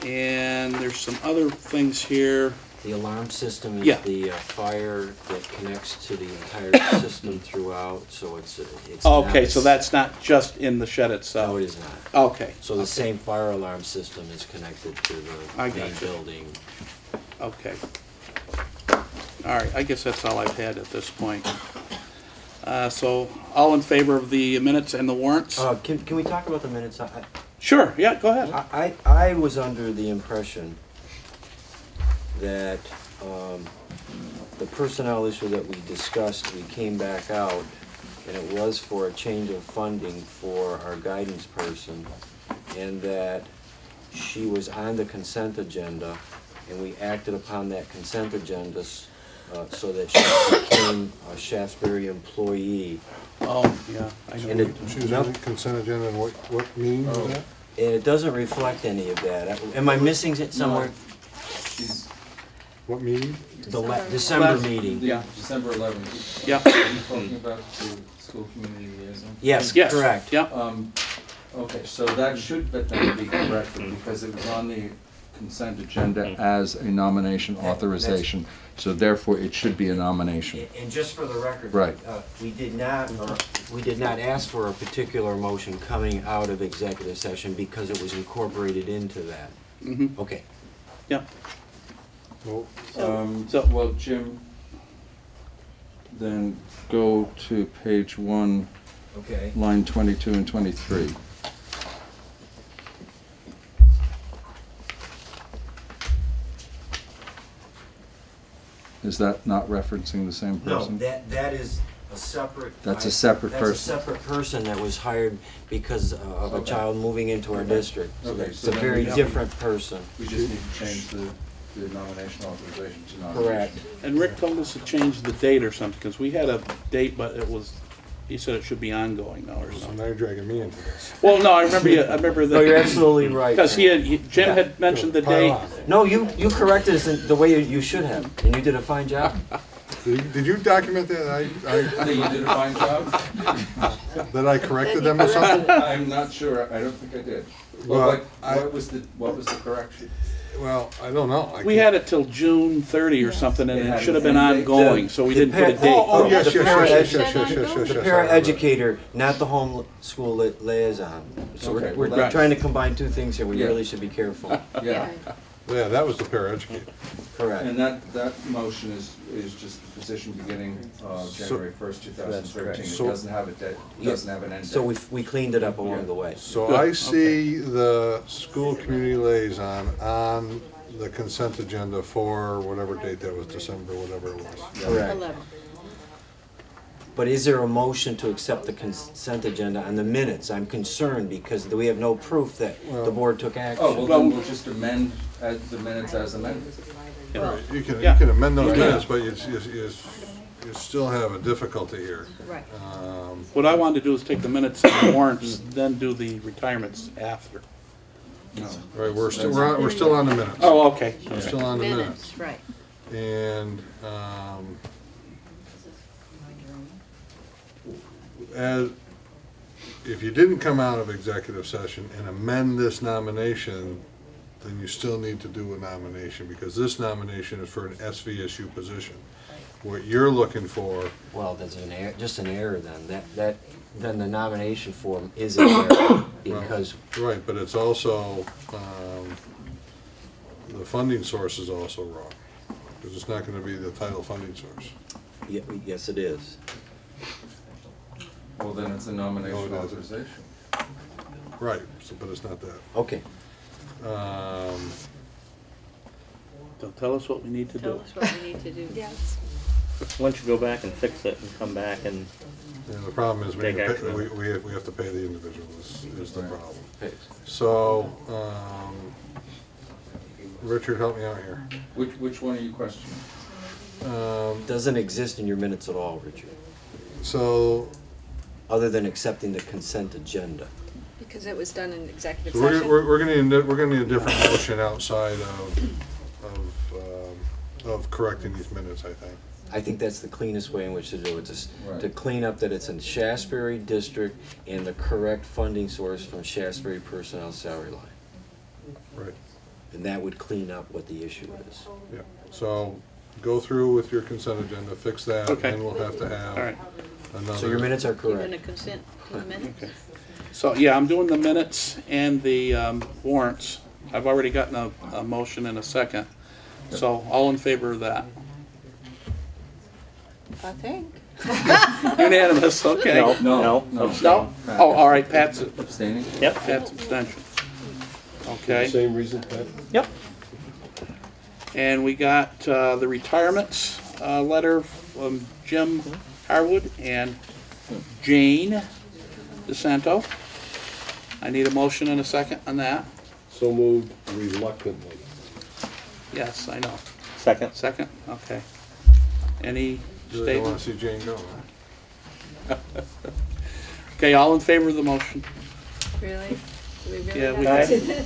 And there's some other things here. The alarm system is Yeah. the fire that connects to the entire system throughout, so it's Okay, not- so that's not just in the shed itself? No, it is not. Okay. So the okay. same fire alarm system is connected to the I main gotcha. building. Okay. All right, I guess that's all I've had at this point. So, all in favor of the minutes and the warrants? Can we talk about the minutes? Sure, yeah, go ahead. I was under the impression that the personnel issue that we discussed, we came back out, and it was for a change of funding for our guidance person, and that she was on the consent agenda, and we acted upon that consent agenda so that she became a Shaftsbury employee. Oh, yeah. I know. And it, She was on the consent agenda, and what meeting was that? and it doesn't reflect any of that. Am I missing it somewhere? What meeting? The December meeting. Yeah. December 11th. Yeah. Are you talking about the school community liaison? Yes, Yes. correct. Yeah. Okay, so that should be corrected because it was on the consent agenda as a nomination authorization. So therefore, it should be a nomination. And just for the record, Right. we did not ask for a particular motion coming out of executive session because it was incorporated into that. Mm-hmm. Okay. Yeah. Well, Well, Jim, then go to page 1, Okay. line 22 and 23. Is that not referencing the same No, person? that is a separate. That's a separate That's a person. separate person that was hired because of a child moving into our district. So Okay, it's so a then very we- different person. We just need to change the nomination authorization to nomination. Correct. And Rick told us to change the date or something, because we had a date, but it was, he said it should be ongoing now or so something. now you're dragging me into this. Well, no, I remember that. No, you're absolutely right. Because Jim had mentioned the Pile date. on. No, you corrected us in the way you should have, and you did a fine job. Did you document that? I think you did a fine job. That I corrected them or something? I'm not sure, I don't think I did. Well, What was the correction? Well, I don't know. We had it till June 30 or something, and It it had should have an been end date. ongoing, so we The didn't put a pa- date. Oh, yes, The yes, parent- yes, yes, yes, yes, yes, The yes. paraeducator, not the homeschool liaison. So Okay, we're well, that- trying to combine two things here. We Yeah. really should be careful. Yeah, Yeah, that was the paraeducator. Correct. and that motion is just the position beginning January 1st, 2013. It So- doesn't have a date, doesn't have an end date. So we cleaned it up along the way. So Good, I see the school community liaison on the consent agenda for whatever date that was, December, whatever it was. Correct. 11. But is there a motion to accept the consent agenda on the minutes? I'm concerned because we have no proof that the board took action. Oh, well, then we'll just amend the minutes as amended. Right, you Yeah. can amend those Yeah. minutes, but you still have a difficulty here. Right. What I wanted to do is take the minutes and the warrants, then do the retirements after. No. Right, we're still on the minutes. Oh, okay. We're still on the minutes. Minutes, right. And, as, if you didn't come out of executive session and amend this nomination, then you still need to do a nomination, because this nomination is for an SVSU position. What you're looking for, Well, there's an error, just an error then. Then the nomination form is an error because, right, but it's also, the funding source is also wrong, because it's not gonna be the title funding source. yes, it is. Well, then it's a nomination No, it isn't. authorization. Right, so, but it's not that. Okay. So tell us what we need to Tell do. us what we need to do. Yes. Why don't you go back and fix it and come back and, And the problem is, Take action. we have to pay the individual is the Right. problem. Okay. So, Richard, help me out here. Which one are you questioning? Doesn't exist in your minutes at all, Richard, So, other than accepting the consent agenda. Because it was done in executive so we're, session. we're gonna need a different motion outside of correcting these minutes, I think. I think that's the cleanest way in which to do it, just Right. to clean up that it's in Shaftsbury District and the correct funding source from Shaftsbury personnel salary line. Right, And that would clean up what the issue is. yeah. So, go through with your consent agenda, fix that, Okay. and we'll have to have All right. another. So your minutes are You're correct. gonna consent to the minutes? Okay. So, yeah, I'm doing the minutes and the warrants. I've already gotten a motion and a second. So, all in favor of that? I think. Unanimous, okay. no, No, no. no. No? Oh, all right, Pat's, Abstaining? Yep, Pat's abstention. Okay. Same reason, Pat? yep. And we got the retirements letter from Jim Harwood and Jane DeSanto. I need a motion and a second on that. So moved reluctantly. Yes, I know. Second. Second, okay. Any Do they wanna statements? see Jane go? Okay, all in favor of the motion? Really? Do we really Yeah, we have did. to?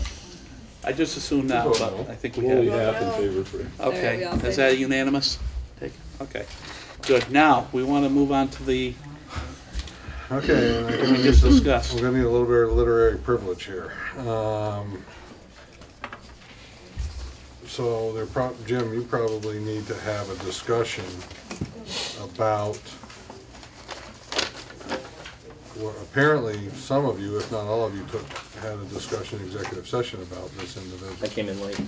I just assume now, but I think we Only have. half in favor for it. Okay, we all is think- that unanimous? Take it. Okay, good. Now, we want to move on to the, Okay, and what we just discussed. we're gonna need a little bit of literary privilege here. So Jim, you probably need to have a discussion about what apparently some of you, if not all of you, had a discussion in executive session about this individual. I came in late.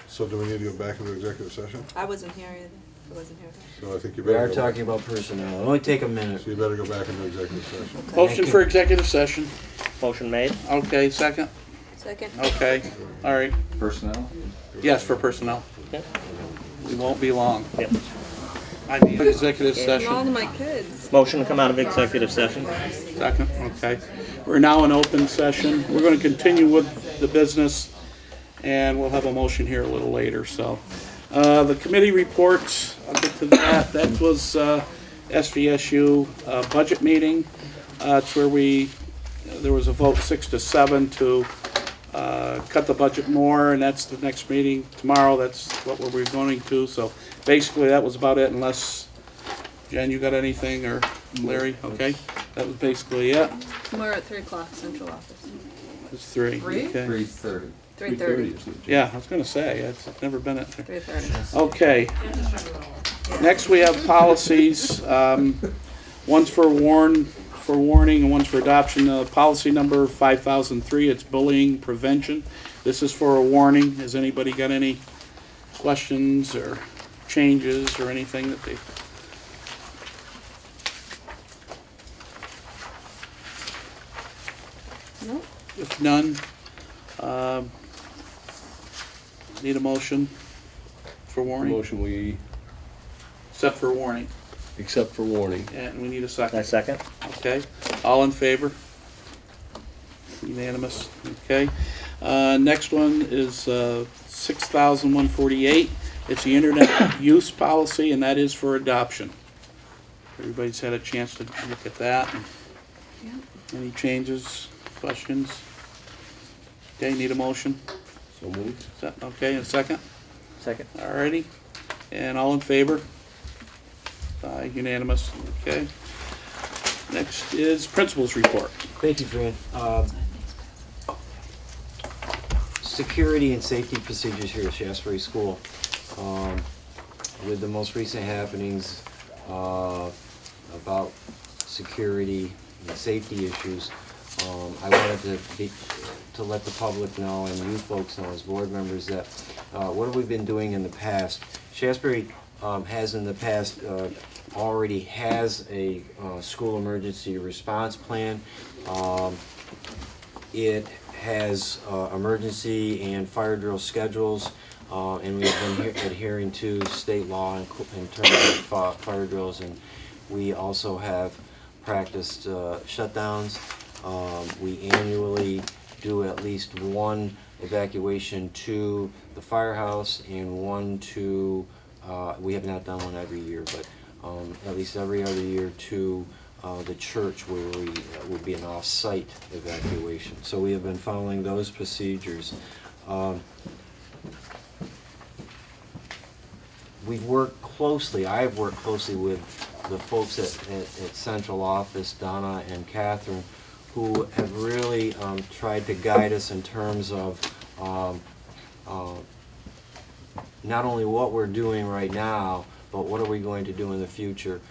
So do we need to go back into executive session? I wasn't here either. I wasn't here. So I think you We better are go talking about personnel. It'll only take a minute. So you better go back into executive session. Motion for executive session. Motion made. Okay, second? Second. Okay, all right. Personnel? Yes, for personnel. Okay. We won't be long. Yep. I need executive And all session. my kids. Motion to come out of executive session. Second, okay. We're now in open session. We're going to continue with the business, and we'll have a motion here a little later, so. The committee reports, I'll get to that. That was SVSU budget meeting. It's where there was a vote 6-7 to cut the budget more, and that's the next meeting tomorrow. That's what we're going to. So basically, that was about it, unless, Jen, you got anything, or Larry? Okay, that was basically it. Tomorrow at 3 o'clock, central office. It's 3. Okay. 3:30. 3:30 isn't it? Yeah, I was gonna say, it's never been at there. 3:30. Okay. Next, we have policies. One's for warning and one's for adoption. Policy number 5003, it's bullying prevention. This is for a warning. Has anybody got any questions or changes or anything that they... Nope. If none, need a motion for warning? Motion we, Except for warning. except for warning. And we need a second. I second. Okay, all in favor? Unanimous, okay. Next one is 6,148. It's the internet use policy, and that is for adoption. Everybody's had a chance to look at that. Any changes, questions? Okay, need a motion? So moved. Okay, and a second? Second. Alrighty, and all in favor? Unanimous, okay. Next is principal's report. Thank you, Fran. Security and safety procedures here at Shaftsbury School. With the most recent happenings about security and safety issues, I wanted to let the public know and you folks know as board members that what have we been doing in the past. Shaftsbury has in the past already has a school emergency response plan. It has emergency and fire drill schedules, and we've been adhering to state law in terms of fire drills, and we also have practiced shutdowns. We annually do at least one evacuation to the firehouse and one to, we have not done one every year, but at least every other year to the church where we would be an off-site evacuation. So we have been following those procedures. We've worked closely, I've worked closely with the folks at Central Office, Donna and Catherine, who have really tried to guide us in terms of not only what we're doing right now, but what are we going to do in the future.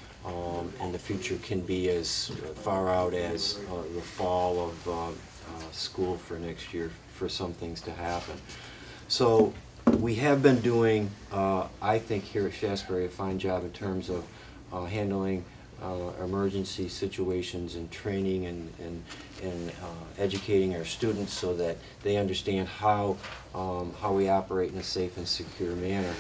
And the future can be as far out as the fall of school for next year for some things to happen. So we have been doing, I think here at Shaftsbury, a fine job in terms of handling emergency situations and training and educating our students so that they understand how we operate in a safe and secure manner.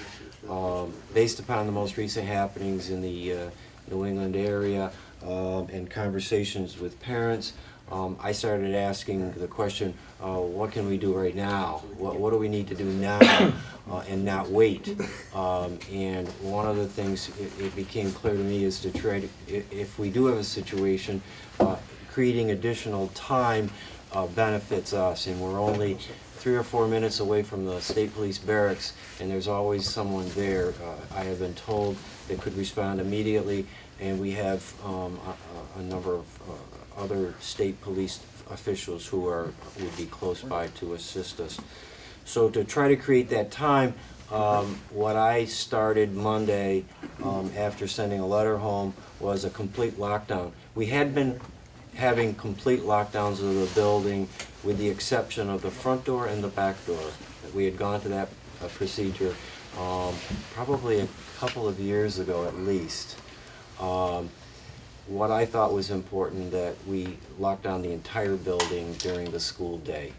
Based upon the most recent happenings in the New England area and conversations with parents, I started asking the question, what can we do right now? What do we need to do now and not wait? And one of the things it became clear to me is to try to, if we do have a situation, creating additional time benefits us, and we're only 3 or 4 minutes away from the state police barracks, and there's always someone there. I have been told that could respond immediately, and we have a number of other state police officials who would be close by to assist us. So to try to create that time, what I started Monday after sending a letter home was a complete lockdown. We had been having complete lockdowns of the building with the exception of the front door and the back door. We had gone to that procedure probably a couple of years ago at least. What I thought was important that we locked down the entire building during the school day.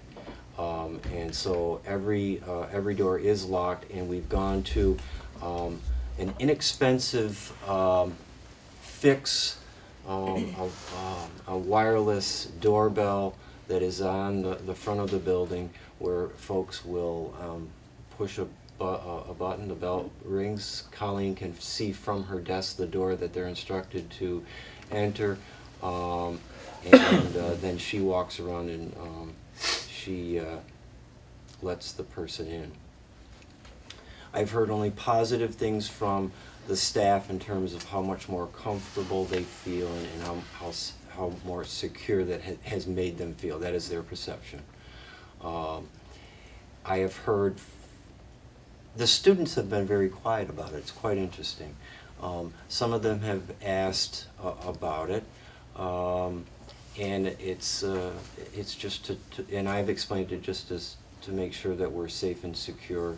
And so every door is locked, and we've gone to an inexpensive fix, a wireless doorbell that is on the front of the building where folks will push a button, the bell rings, Colleen can see from her desk the door that they're instructed to enter, and then she walks around and she lets the person in. I've heard only positive things from the staff in terms of how much more comfortable they feel and how more secure that has made them feel. That is their perception. I have heard, the students have been very quiet about it. It's quite interesting. Some of them have asked about it, and it's just and I've explained it just as to make sure that we're safe and secure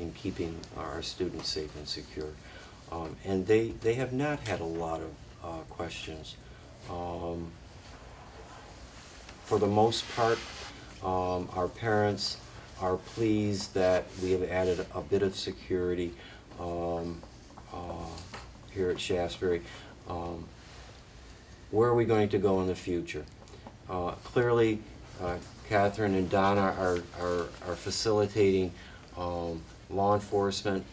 in keeping our students safe and secure. And they have not had a lot of questions. For the most part, our parents are pleased that we have added a bit of security here at Shaftsbury. Where are we going to go in the future? Clearly, Catherine and Donna are facilitating law enforcement,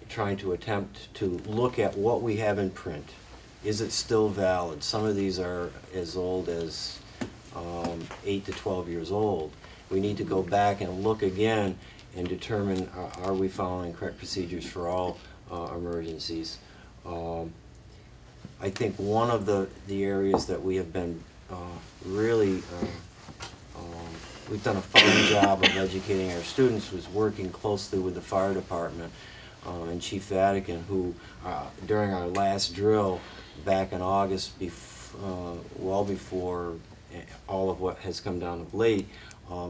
trying to attempt to look at what we have in print. Is it still valid? Some of these are as old as 8 to 12 years old. We need to go back and look again and determine are we following correct procedures for all emergencies. I think one of the areas that we have been really, we've done a fine job of educating our students was working closely with the fire department and Chief Vatican, who during our last drill back in August, well before all of what has come down of late,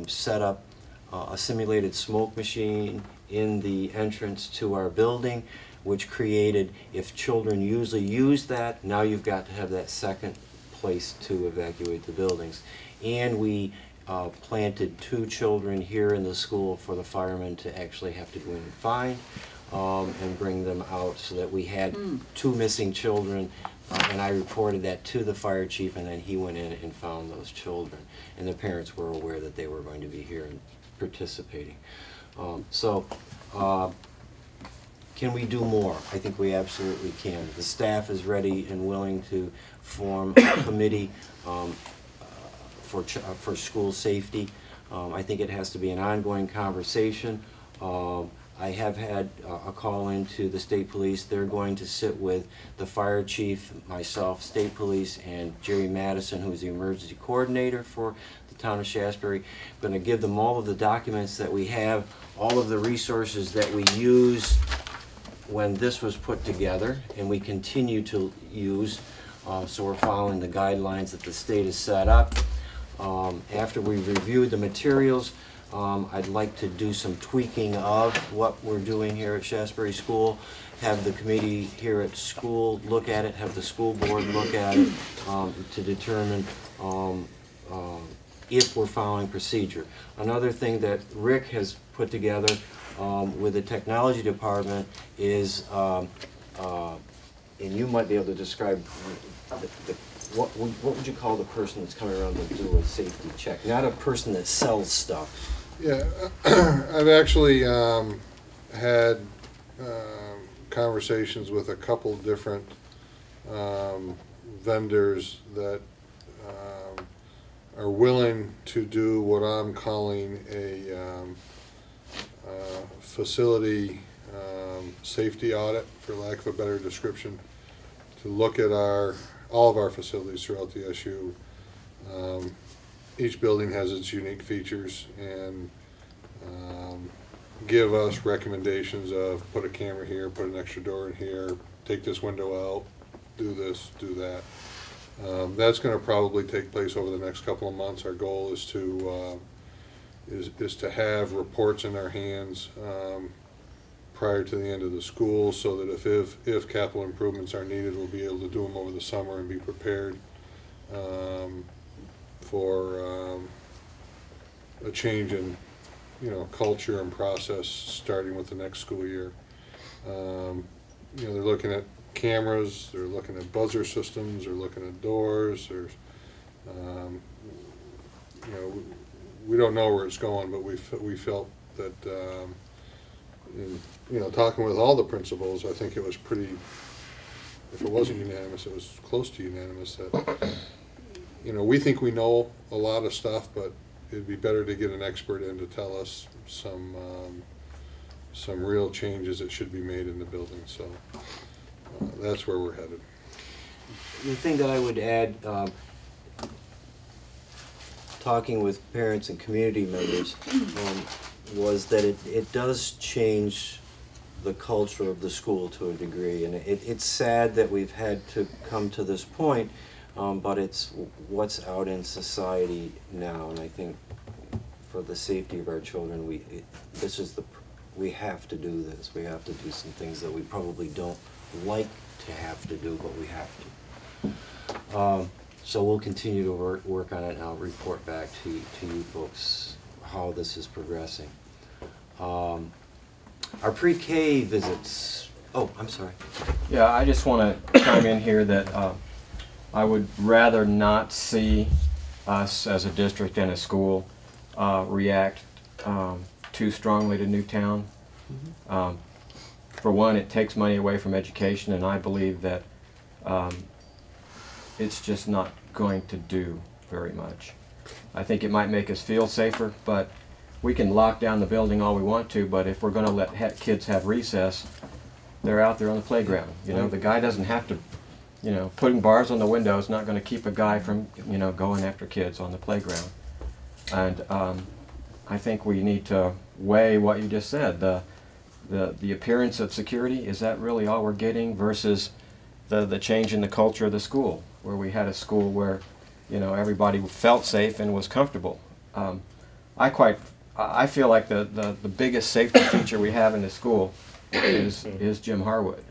set up a simulated smoke machine in the entrance to our building, which created, if children usually use that, now you've got to have that second place to evacuate the buildings. And we planted 2 children here in the school for the firemen to actually have to go in and find and bring them out, so that we had 2 missing children. And I reported that to the fire chief, and then he went in and found those children. And the parents were aware that they were going to be here and participating. Can we do more? I think we absolutely can. The staff is ready and willing to form a committee for school safety. I think it has to be an ongoing conversation. I have had a call into the state police. They're going to sit with the fire chief, myself, state police, and Jerry Madison, who's the emergency coordinator for the town of Shaftsbury. I'm going to give them all of the documents that we have, all of the resources that we used when this was put together, and we continue to use. So we're following the guidelines that the state has set up. After we've reviewed the materials, I'd like to do some tweaking of what we're doing here at Shaftsbury School, have the committee here at school look at it, have the school board look at it to determine if we're following procedure. Another thing that Rick has put together with the technology department is, and you might be able to describe what would you call the person that's coming around to do a safety check? Not a person that sells stuff. Yeah, I've actually had conversations with a couple different vendors that are willing to do what I'm calling a facility safety audit, for lack of a better description, to look at all of our facilities throughout the SU. Each building has its unique features, and give us recommendations of put a camera here, put an extra door in here, take this window out, do this, do that. That's going to probably take place over the next couple of months. Our goal is to have reports in our hands prior to the end of the school, so that if capital improvements are needed, we'll be able to do them over the summer and be prepared for a change in culture and process starting with the next school year. They're looking at cameras, they're looking at buzzer systems, they're looking at doors. There's we don't know where it's going, but we felt that in talking with all the principals, I think it was pretty, if it wasn't unanimous, it was close to unanimous that we think we know a lot of stuff, but it'd be better to get an expert in to tell us some real changes that should be made in the building. So that's where we're headed. The thing that I would add, talking with parents and community members, was that it does change the culture of the school to a degree, and it's sad that we've had to come to this point, but it's what's out in society now, and I think for the safety of our children, we have to do this. We have to do some things that we probably don't like to have to do, but we have to. So we'll continue to work on it, and I'll report back to you folks how this is progressing. Our pre-K visits, oh, I'm sorry. Yeah, I just want to chime in here that I would rather not see us as a district and a school react too strongly to Newtown. For one, it takes money away from education, and I believe that it's just not going to do very much. I think it might make us feel safer, but we can lock down the building all we want to, but if we're going to let kids have recess, they're out there on the playground. You know, the guy doesn't have to, you know, putting bars on the window is not going to keep a guy from, you know, going after kids on the playground. And I think we need to weigh what you just said, the appearance of security. Is that really all we're getting versus the change in the culture of the school, where we had a school where, you know, everybody felt safe and was comfortable. I feel like the biggest safety feature we have in the school is Jim Harwood,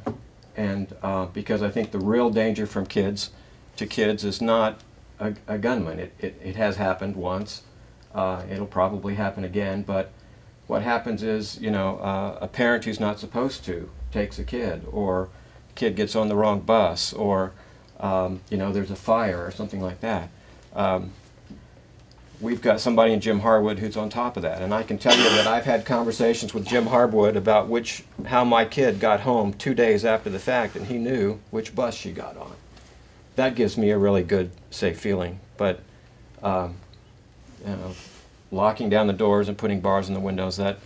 and because I think the real danger from kids to kids is not a gunman. It has happened once. It'll probably happen again, but what happens is, you know, a parent who's not supposed to takes a kid, or kid gets on the wrong bus, or you know, there's a fire or something like that. We've got somebody in Jim Harwood who's on top of that, and I can tell you that I've had conversations with Jim Harwood about how my kid got home 2 days after the fact, and he knew which bus she got on. That gives me a really good, safe feeling. But you know, locking down the doors and putting bars in the windows, that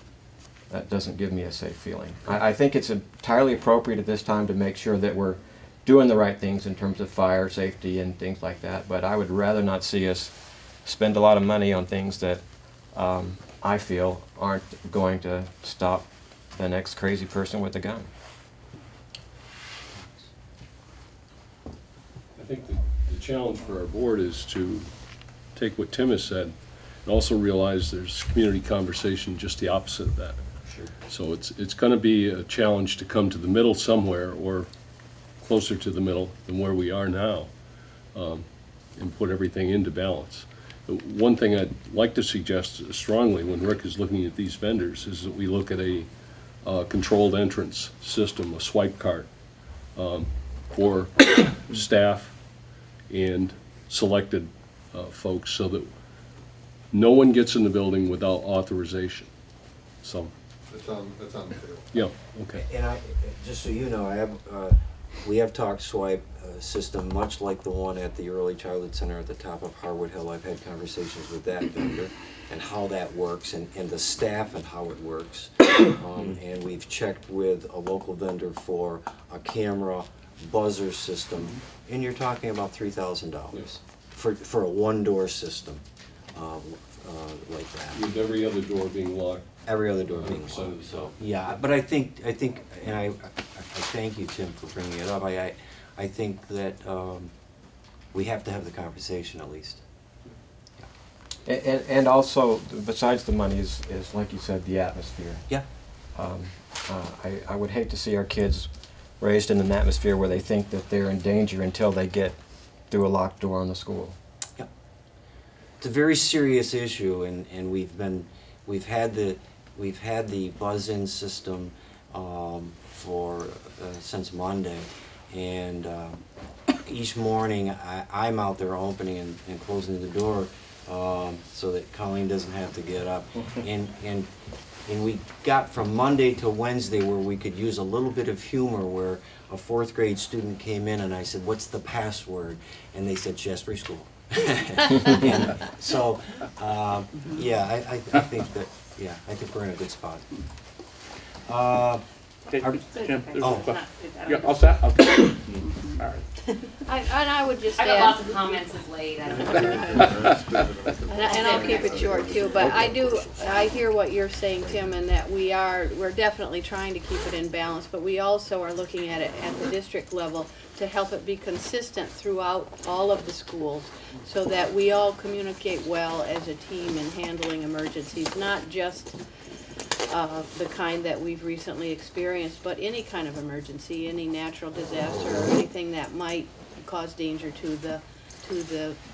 doesn't give me a safe feeling. I think it's entirely appropriate at this time to make sure that we're doing the right things in terms of fire safety and things like that, but I would rather not see us spend a lot of money on things that I feel aren't going to stop the next crazy person with a gun. I think the challenge for our board is to take what Tim has said and also realize there's community conversation just the opposite of that. Sure. So it's going to be a challenge to come to the middle somewhere, or closer to the middle than where we are now, and put everything into balance. One thing I'd like to suggest strongly when Rick is looking at these vendors is that we look at a controlled entrance system, a swipe card, for staff and selected folks, so that no one gets in the building without authorization. So It's on the table. yeah, okay. And just so you know, we have talked swipe system, much like the one at the Early Childhood Center at the top of Harwood Hill. I've had conversations with that vendor and how that works, and the staff and how it works. And we've checked with a local vendor for a camera buzzer system, and you're talking about $3,000 for a one-door system like that. With every other door being locked. Every other door being locked. So yeah, but I think, and I thank you, Tim, for bringing it up. I think that we have to have the conversation at least. And also, besides the money, is like you said, the atmosphere. Yeah. I would hate to see our kids raised in an atmosphere where they think that they're in danger until they get through a locked door on the school. Yeah. It's a very serious issue, and we've had the buzz-in system since Monday, and each morning I'm out there opening and closing the door so that Colleen doesn't have to get up. And we got from Monday to Wednesday where we could use a little bit of humor, where a 4th grade student came in and I said, "What's the password?" And they said, "Shaftsbury School." And so, yeah, I think we're in a good spot. Okay, Jim, there's a Oh. question. Yeah, all set? Okay. All right. And I would just I got add, lots of comments as late. I don't know. and I'll keep it short too, but I hear what you're saying, Tim, and that we're definitely trying to keep it in balance, but we also are looking at it at the district level to help it be consistent throughout all of the schools, so that we all communicate well as a team in handling emergencies, not just the kind that we've recently experienced, but any kind of emergency, any natural disaster, or anything that might cause danger to the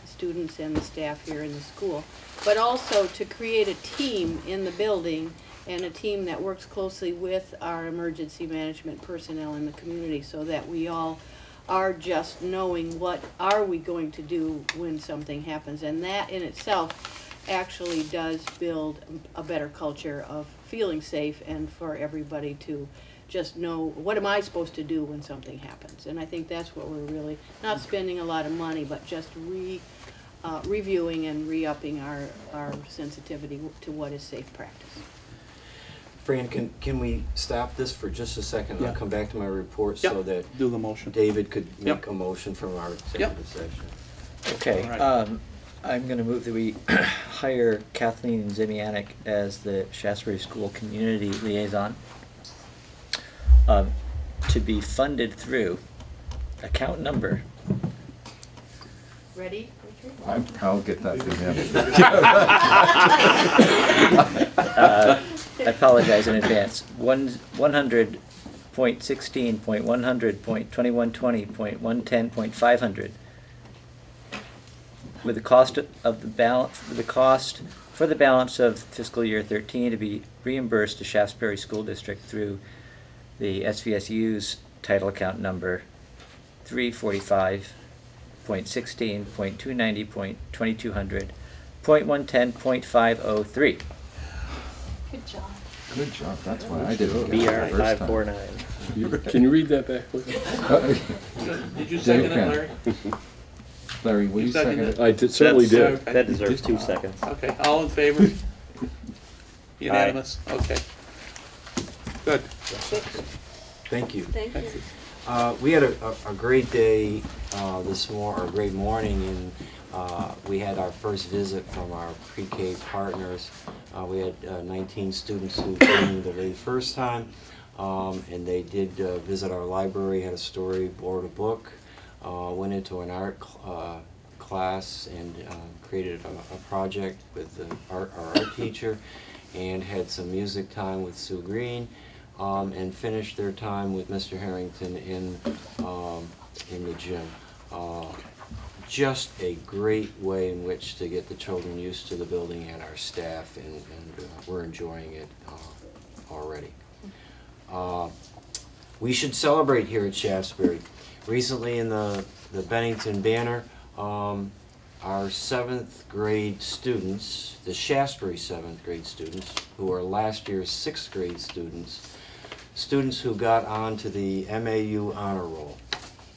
students and the staff here in the school. But also to create a team in the building, and a team that works closely with our emergency management personnel in the community, so that we all are just knowing what are we going to do when something happens. And that in itself actually does build a better culture of feeling safe, and for everybody to just know, what am I supposed to do when something happens? And I think that's what we're really, not spending a lot of money, but just reviewing and re-upping our sensitivity to what is safe practice. Fran, can we stop this for just a second? Yeah. I'll come back to my report Yep. so that Do the motion. David could make Yep. a motion from our executive session. Okay, All right. I'm going to move that we hire Kathleen Zimianic as the Shaftsbury School Community Liaison, to be funded through account number. Ready? I'll get that to him. I apologize in advance. 100.16.100.2120.110.500. With the cost of the balance, the cost for the balance of fiscal year 13 to be reimbursed to Shaftsbury School District through the SVSU's title account number 345.16.290.2200.110.503. Good job. Good job, that's why I did it. BR 549. Can you read that back, please? Did you second it, Larry? Larry, will you second it? I certainly did. That deserves 2 seconds. Okay, all in favor? Unanimous? Okay. Good. Thank you. Thank you. We had a great day or great morning, and we had our first visit from our pre-K partners. We had 19 students who came the very first time, and they did visit our library, had a story, borrowed a book, went into an art class and created a project with our art teacher, and had some music time with Sue Green, and finished their time with Mr. Harrington in the gym. Just a great way in which to get the children used to the building and our staff, and we're enjoying it already. We should celebrate here at Shaftsbury. Recently in the Bennington Banner, our 7th grade students, the Shaftsbury 7th grade students, who are last year's 6th grade students who got onto the MAU honor roll.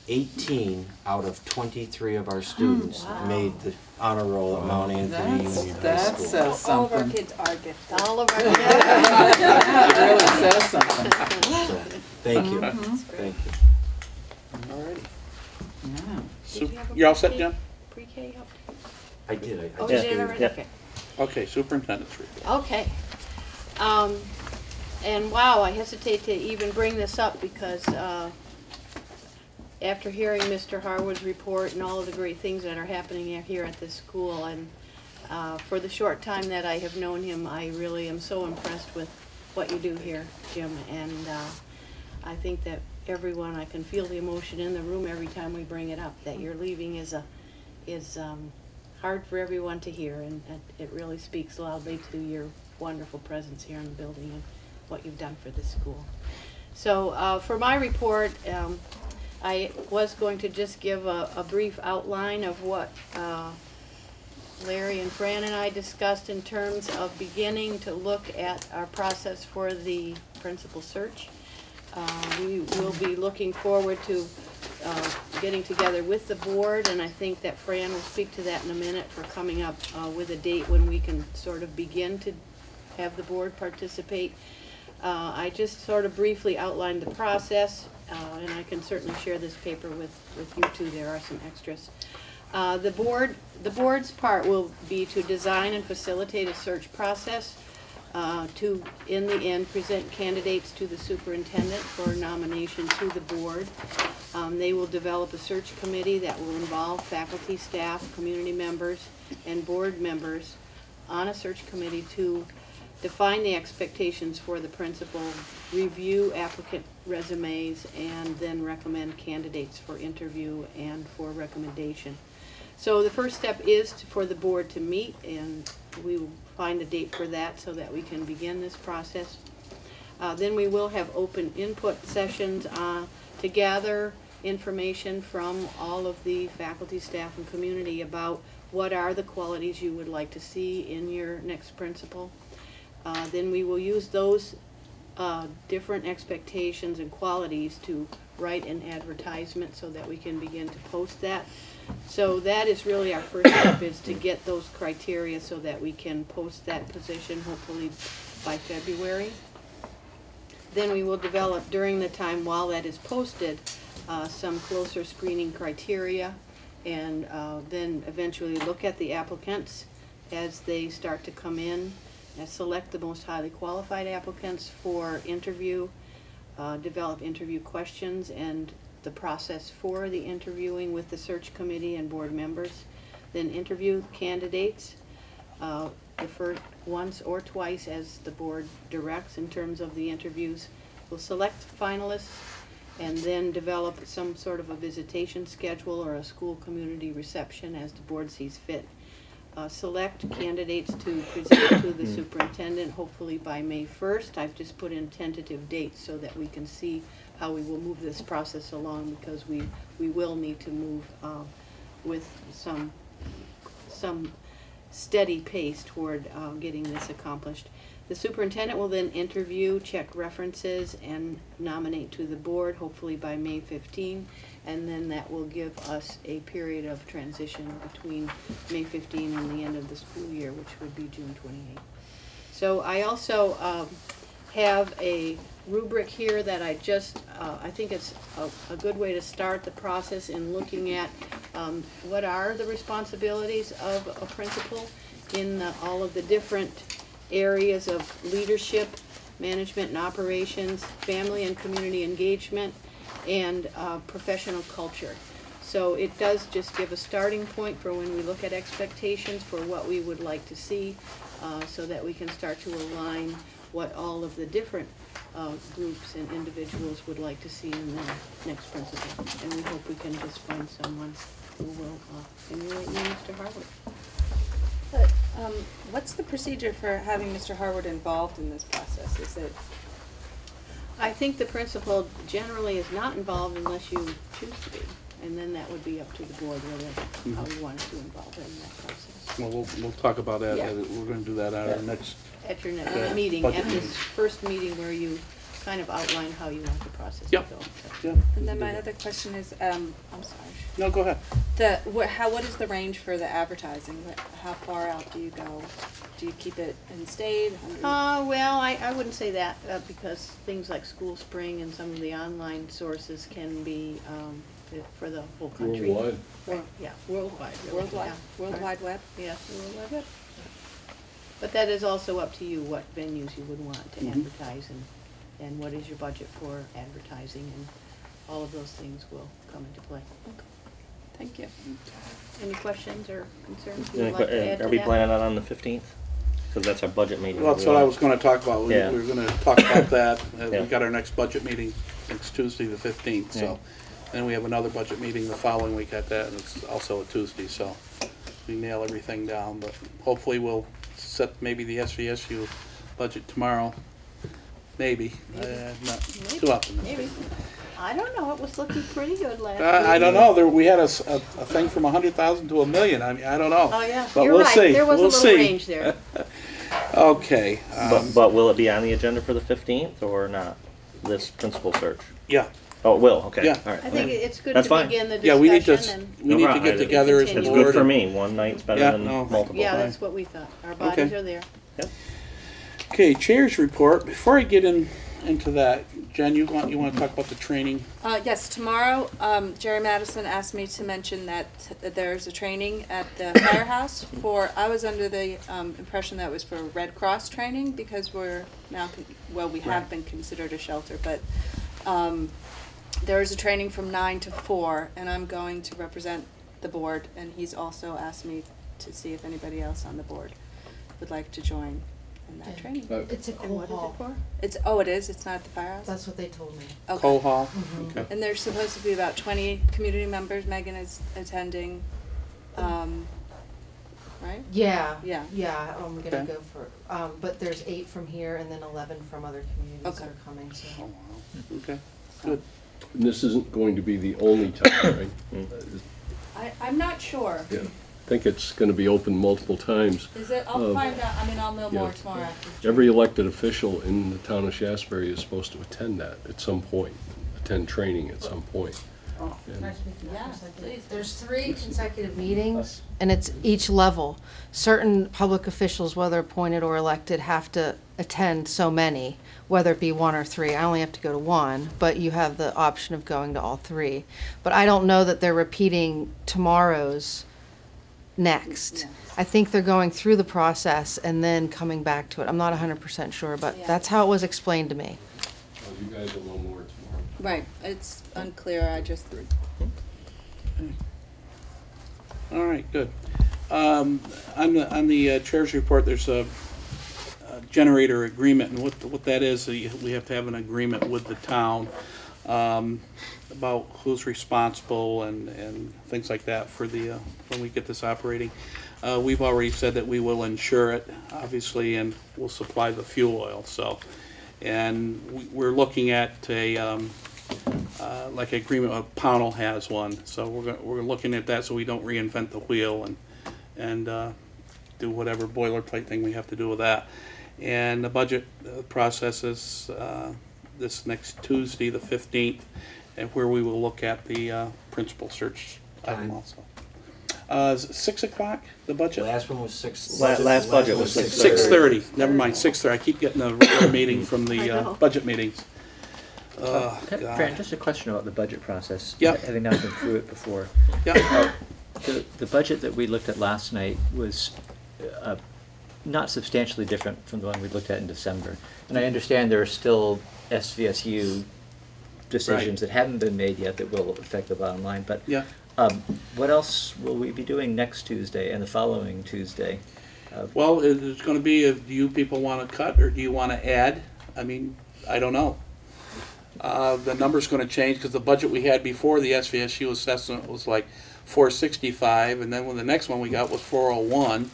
18 out of 23 of our students made the honor roll at Mount Anthony Union High That School. says something. All of our kids are gifted. All of our It really says something. So, thank you. Mhm. Thank you. Alrighty. Yeah. Soup- You're all set, Jim? Pre-K up? I did. I Oh, you just did gave- already? Yeah. Okay. Okay, superintendent's report. Okay. And wow, I hesitate to even bring this up because after hearing Mr. Harwood's report and all of the great things that are happening here at this school, and for the short time that I have known him, I really am so impressed with what you do here, Jim. And I think that everyone, I can feel the emotion in the room every time we bring it up, that you're leaving is hard for everyone to hear, and it really speaks loudly to your wonderful presence here in the building and what you've done for this school. So for my report, I was going to just give a brief outline of what Larry and Fran and I discussed in terms of beginning to look at our process for the principal search. We will be looking forward to getting together with the board, and I think that Fran will speak to that in a minute, for coming up with a date when we can sort of begin to have the board participate. I just sort of briefly outlined the process. and I can certainly share this paper with you too. There are some extras. The board's part will be to design and facilitate a search process to, in the end, present candidates to the superintendent for nomination to the board. They will develop a search committee that will involve faculty, staff, community members, and board members on a search committee to define the expectations for the principal, review applicant resumes, and then recommend candidates for interview and for recommendation. So the first step is for the board to meet, and we will find a date for that so that we can begin this process. Then we will have open input sessions to gather information from all of the faculty, staff, and community about what are the qualities you would like to see in your next principal. Then we will use those different expectations and qualities to write an advertisement so that we can begin to post that. So that is really our first step, is to get those criteria so that we can post that position hopefully by February. Then we will develop, during the time while that is posted, some closer screening criteria, and then eventually look at the applicants as they start to come in, and select the most highly qualified applicants for interview, develop interview questions and the process for the interviewing with the search committee and board members, then interview candidates, once or twice as the board directs in terms of the interviews. We'll select finalists and then develop some sort of a visitation schedule or a school community reception as the board sees fit. Select candidates to present to the superintendent, hopefully by May 1st. I've just put in tentative dates so that we can see how we will move this process along, because we will need to move with some steady pace toward getting this accomplished. The superintendent will then interview, check references, and nominate to the board, hopefully by May 15, and then that will give us a period of transition between May 15 and the end of the school year, which would be June 28. So I also have a rubric here that I just, I think it's a good way to start the process in looking at what are the responsibilities of a principal in all of the different areas of leadership, management and operations, family and community engagement, and professional culture. So it does just give a starting point for when we look at expectations for what we would like to see, so that we can start to align what all of the different groups and individuals would like to see in the next principal. And we hope we can just find someone who will emulate Mr. Harwood. But, what's the procedure for having Mr. Harwood involved in this process? Is it? I think the principal generally is not involved unless you choose to be, and then that would be up to the board whether how you wanted to involve it in that process. Well, we'll talk about that. Yeah. We're going to do that at our next. At your next meeting, at this first meeting where you kind of outline how you want the process to go. Yeah. And then my other question is, I'm sorry. No, go ahead. What is the range for the advertising? How far out do you go? Do you keep it in state? Well, I wouldn't say that because things like School Spring and some of the online sources can be for the whole country. Worldwide. Yeah, worldwide. Really. Worldwide. Yeah. World Wide Web. Yes, World Wide Web. But that is also up to you what venues you would want to advertise and what is your budget for advertising, and all of those things will come into play. Okay. Thank you. Any questions or concerns you would like to add to Are we that? planning on the 15th? Because that's our budget meeting. Well, that's what I was going to talk about. We Yeah. were going to talk about that. Yeah. We got our next budget meeting next Tuesday, the 15th. So, then we have another budget meeting the following week at that, and it's also a Tuesday. So, we nail everything down. But hopefully, we'll set maybe the SVSU budget tomorrow. Maybe. Not too optimistic. Maybe. I don't know. It was looking pretty good last week. I don't know. We had a thing from 100,000 to $1 million. I mean, I don't know. Oh yeah, But you're we'll right. see. There was We'll a little see. range there. Okay. But will it be on the agenda for the 15th or not? This principal search? Yeah. Oh, it will, okay. Yeah. All right. I think it's good That's to fine. begin the Yeah, discussion. we need to and we need to problem. get together as a It's board. good for and- me. One night's better Yeah, than no. multiple. Yeah, Fine. that's what we thought. Our bodies Okay. are there. Yep. Okay, chair's report. Before I get in into that, Jen, you want to talk about the training? Yes, tomorrow, Jerry Madison asked me to mention that there's a training at the firehouse I was under the impression that was for Red Cross training, because we're now, we have been considered a shelter, but there is a training from 9 to 4, and I'm going to represent the board, and he's also asked me to see if anybody else on the board would like to join in that training. It's a And cool what is it hall. for? It's it's not at the firehouse? That's what they told me. Okay. Cole Hall? Okay. And there's supposed to be about 20 community members. Megan is attending, right? Yeah. Yeah. Yeah, I'm gonna Okay. go for, but there's 8 from here and then 11 from other communities that Okay. are coming, so. Oh, wow. Okay, good. And this isn't going to be the only time, right? I'm not sure. Yeah. I think it's going to be open multiple times. Is it? I'll find out. I mean, I'll know more Yeah. tomorrow after. Every elected official in the town of Shaftsbury is supposed to attend that at some point, attend training at some point. Oh. And Yeah, please. There's 3 consecutive meetings, and it's each level. Certain public officials, whether appointed or elected, have to attend so many, whether it be 1 or 3. I only have to go to 1, but you have the option of going to all 3. But I don't know that they're repeating tomorrow's next. I think they're going through the process and then coming back to it. I'm not 100% sure, but Yeah. that's how it was explained to me. oh, you guys will know more tomorrow. Right. It's unclear. I just. All right, good. On the chair's report, there's a generator agreement, and what that is, we have to have an agreement with the town about who's responsible and things like that for the when we get this operating. We've already said that we will insure it, obviously, and we'll supply the fuel oil. So, and we're looking at a like agreement. Pownell has one, so we're looking at that so we don't reinvent the wheel and do whatever boilerplate thing we have to do with that. And the budget process is this next Tuesday, the 15th, and where we will look at the principal search item also. Is it 6 o'clock, the budget? Last one was 6. Last budget was 6:30. Never mind, 6:30. I keep getting the regular meeting from the budget meetings. Oh, God. Fran, just a question about the budget process. Yeah. Having not been through it before. Yeah. The budget that we looked at last night was not substantially different from the one we looked at in December. And I understand there are still SVSU decisions that haven't been made yet that will affect the bottom line. But Yeah. what else will we be doing next Tuesday and the following Tuesday? Well, it's going to be, do you people want to cut or do you want to add? I mean, I don't know. The number's going to change because the budget we had before the SVSU assessment was like 465, and then when the next one we got was 401.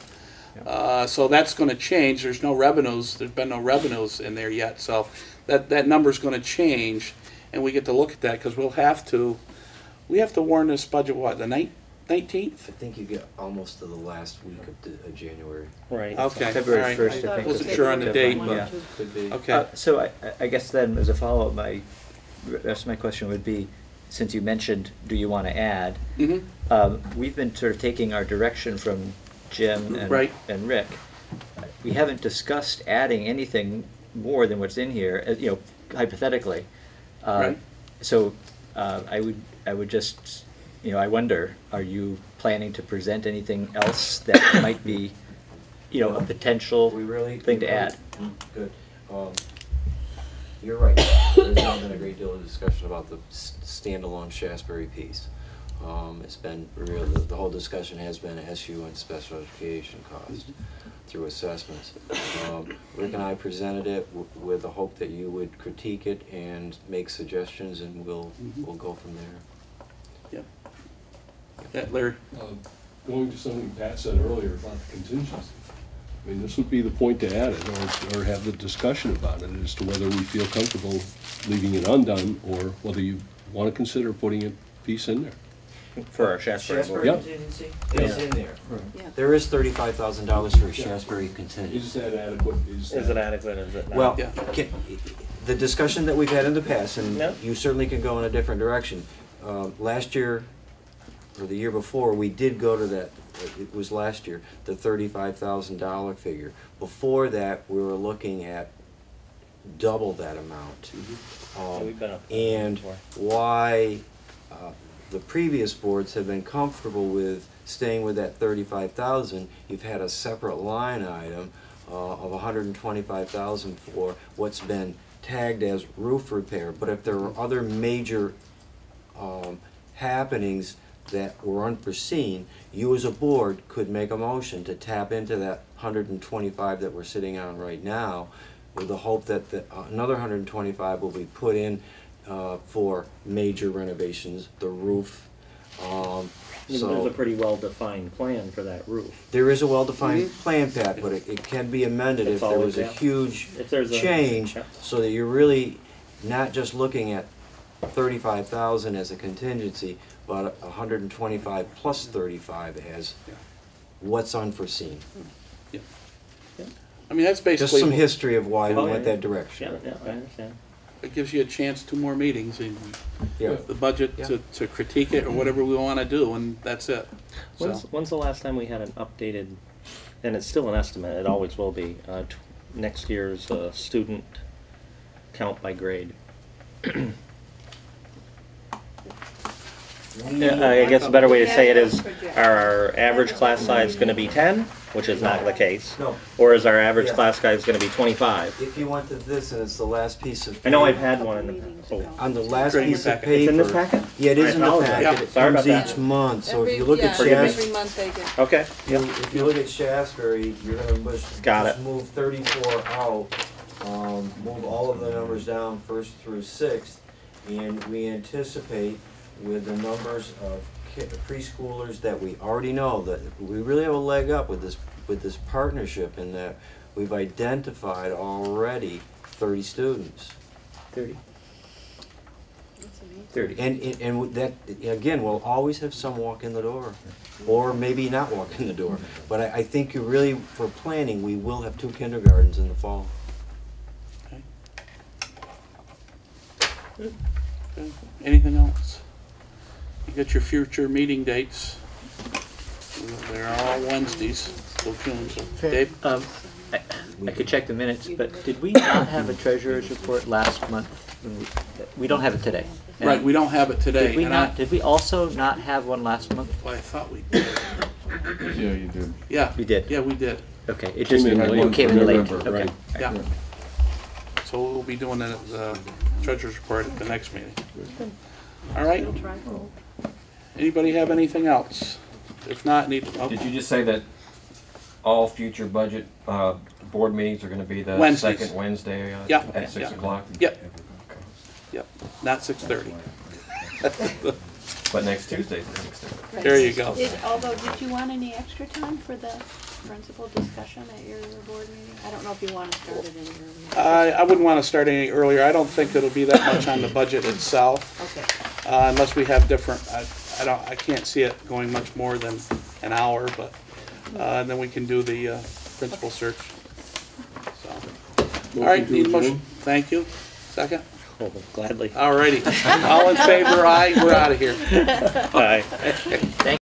So that's going to change. There's no revenues. There's been no revenues in there yet. So that number's going to change, and we get to look at that because we have to warn this budget, what, the 19th? I think you get almost to the last week of January. Right. Okay. February all right. 1st, I I think. wasn't is sure on the date, deadline. but Yeah. Could be. okay. So I guess then, as a follow-up, my rest of my question would be, since you mentioned, do you want to add? Mm-hmm. We've been sort of taking our direction from Jim Right. and Rick. We haven't discussed adding anything more than what's in here, hypothetically. Right. So I would just, I wonder, are you planning to present anything else that might be, a potential thing to add? Good. You're right. There's not been a great deal of discussion about the standalone Shaftsbury piece. It's been real. The whole discussion has been SU and special education cost through assessments. Rick and I presented it with the hope that you would critique it and make suggestions, and we'll go from there. Yeah, Larry. Going to something Pat said earlier about the contingency. I mean, this would be the point to add it, or have the discussion about it as to whether we feel comfortable leaving it undone, or whether you want to consider putting a piece in there. For our Shaftsbury board. Yeah. Contingency is in there. Yeah. There is $35,000 for Shaftsbury contingency. Is that adequate? Is it adequate? Is it not? Well, Yeah. the discussion that we've had in the past, and Yeah. you certainly can go in a different direction. Last year, or the year before, we did go to that, it was last year, the $35,000 figure. Before that, we were looking at double that amount. We've been up And before. why the previous boards have been comfortable with staying with that 35,000, you've had a separate line item of 125,000 for what's been tagged as roof repair. But if there were other major happenings that were unforeseen, you as a board could make a motion to tap into that 125 that we're sitting on right now, with the hope that another 125 will be put in for major renovations, the roof. There's So a pretty well-defined plan for that roof. there is a well-defined plan, Pat, but it can be amended It's if there was a always, yeah. huge If there's a- change, yeah. so that you're really not just looking at 35,000 as a contingency, but 125 plus 35 as what's unforeseen. I mean, that's Just basically, some history of why we Oh, went yeah. that direction. Yeah, I understand. it gives you a chance, 2 more meetings, and Yeah. the budget Yeah. to critique it or whatever we want to do, and that's it. So, When's the last time we had an updated, and it's still an estimate, it always will be, next year's student count by grade? I guess a better way to say it is, are our average class size going to be 10, which is not the case? No. Or is our average Yeah. class size going to be 25? If you went to this, and it's the last piece of I paper. know I've had one in the, oh, On the last Great. piece of Packet. paper. It's in this packet? Yeah, it is in the I apologize. packet. Yeah. It Sorry comes about that. each month, so if Every- you look yeah, at Forgive me. every month they get. okay, If you look at Shaftsbury, you're gonna Got just it. move 34 out, move all of the numbers down first through sixth, and we anticipate with the numbers of preschoolers that we already know, that we really have a leg up with this partnership, in that we've identified already 30 students. 30. That's amazing. 30. And that, again, we'll always have some walk in the door, or maybe not walk in the door. But I think you really, for planning, we will have 2 kindergartens in the fall. Okay. Anything else? You got your future meeting dates. They're all Wednesdays till June, so Dave? I could check the minutes, but did we not have a treasurer's report last month? We don't have it today. And Right, we don't have it today. Did we and not, did we also not have one last month? I thought we did. Yeah, you did. Yeah. We did. Yeah, we did. Okay, it just Came in late came in for late. November, Okay. right. Yeah. So we'll be doing the treasurer's report at the next meeting. All right. Anybody have anything else? If not, Did you just say that all future budget board meetings are going to be the Wednesdays. second Wednesday Yeah. at 6 Yeah. o'clock? Yep. Yep. Not 6:30. But next Tuesday at 6:30. There you go. Although, did you want any extra time for the principal discussion at your board meeting? I don't know if you want to start it any earlier. I wouldn't want to start any earlier. I don't think it'll be that much on the budget itself. Okay. Unless we have different, I can't see it going much more than an hour, but, and then we can do the principal search. So, all right, need a motion. Thank you. Second? Oh, gladly. All righty. All in favor, aye. We're out of here. Bye. Thank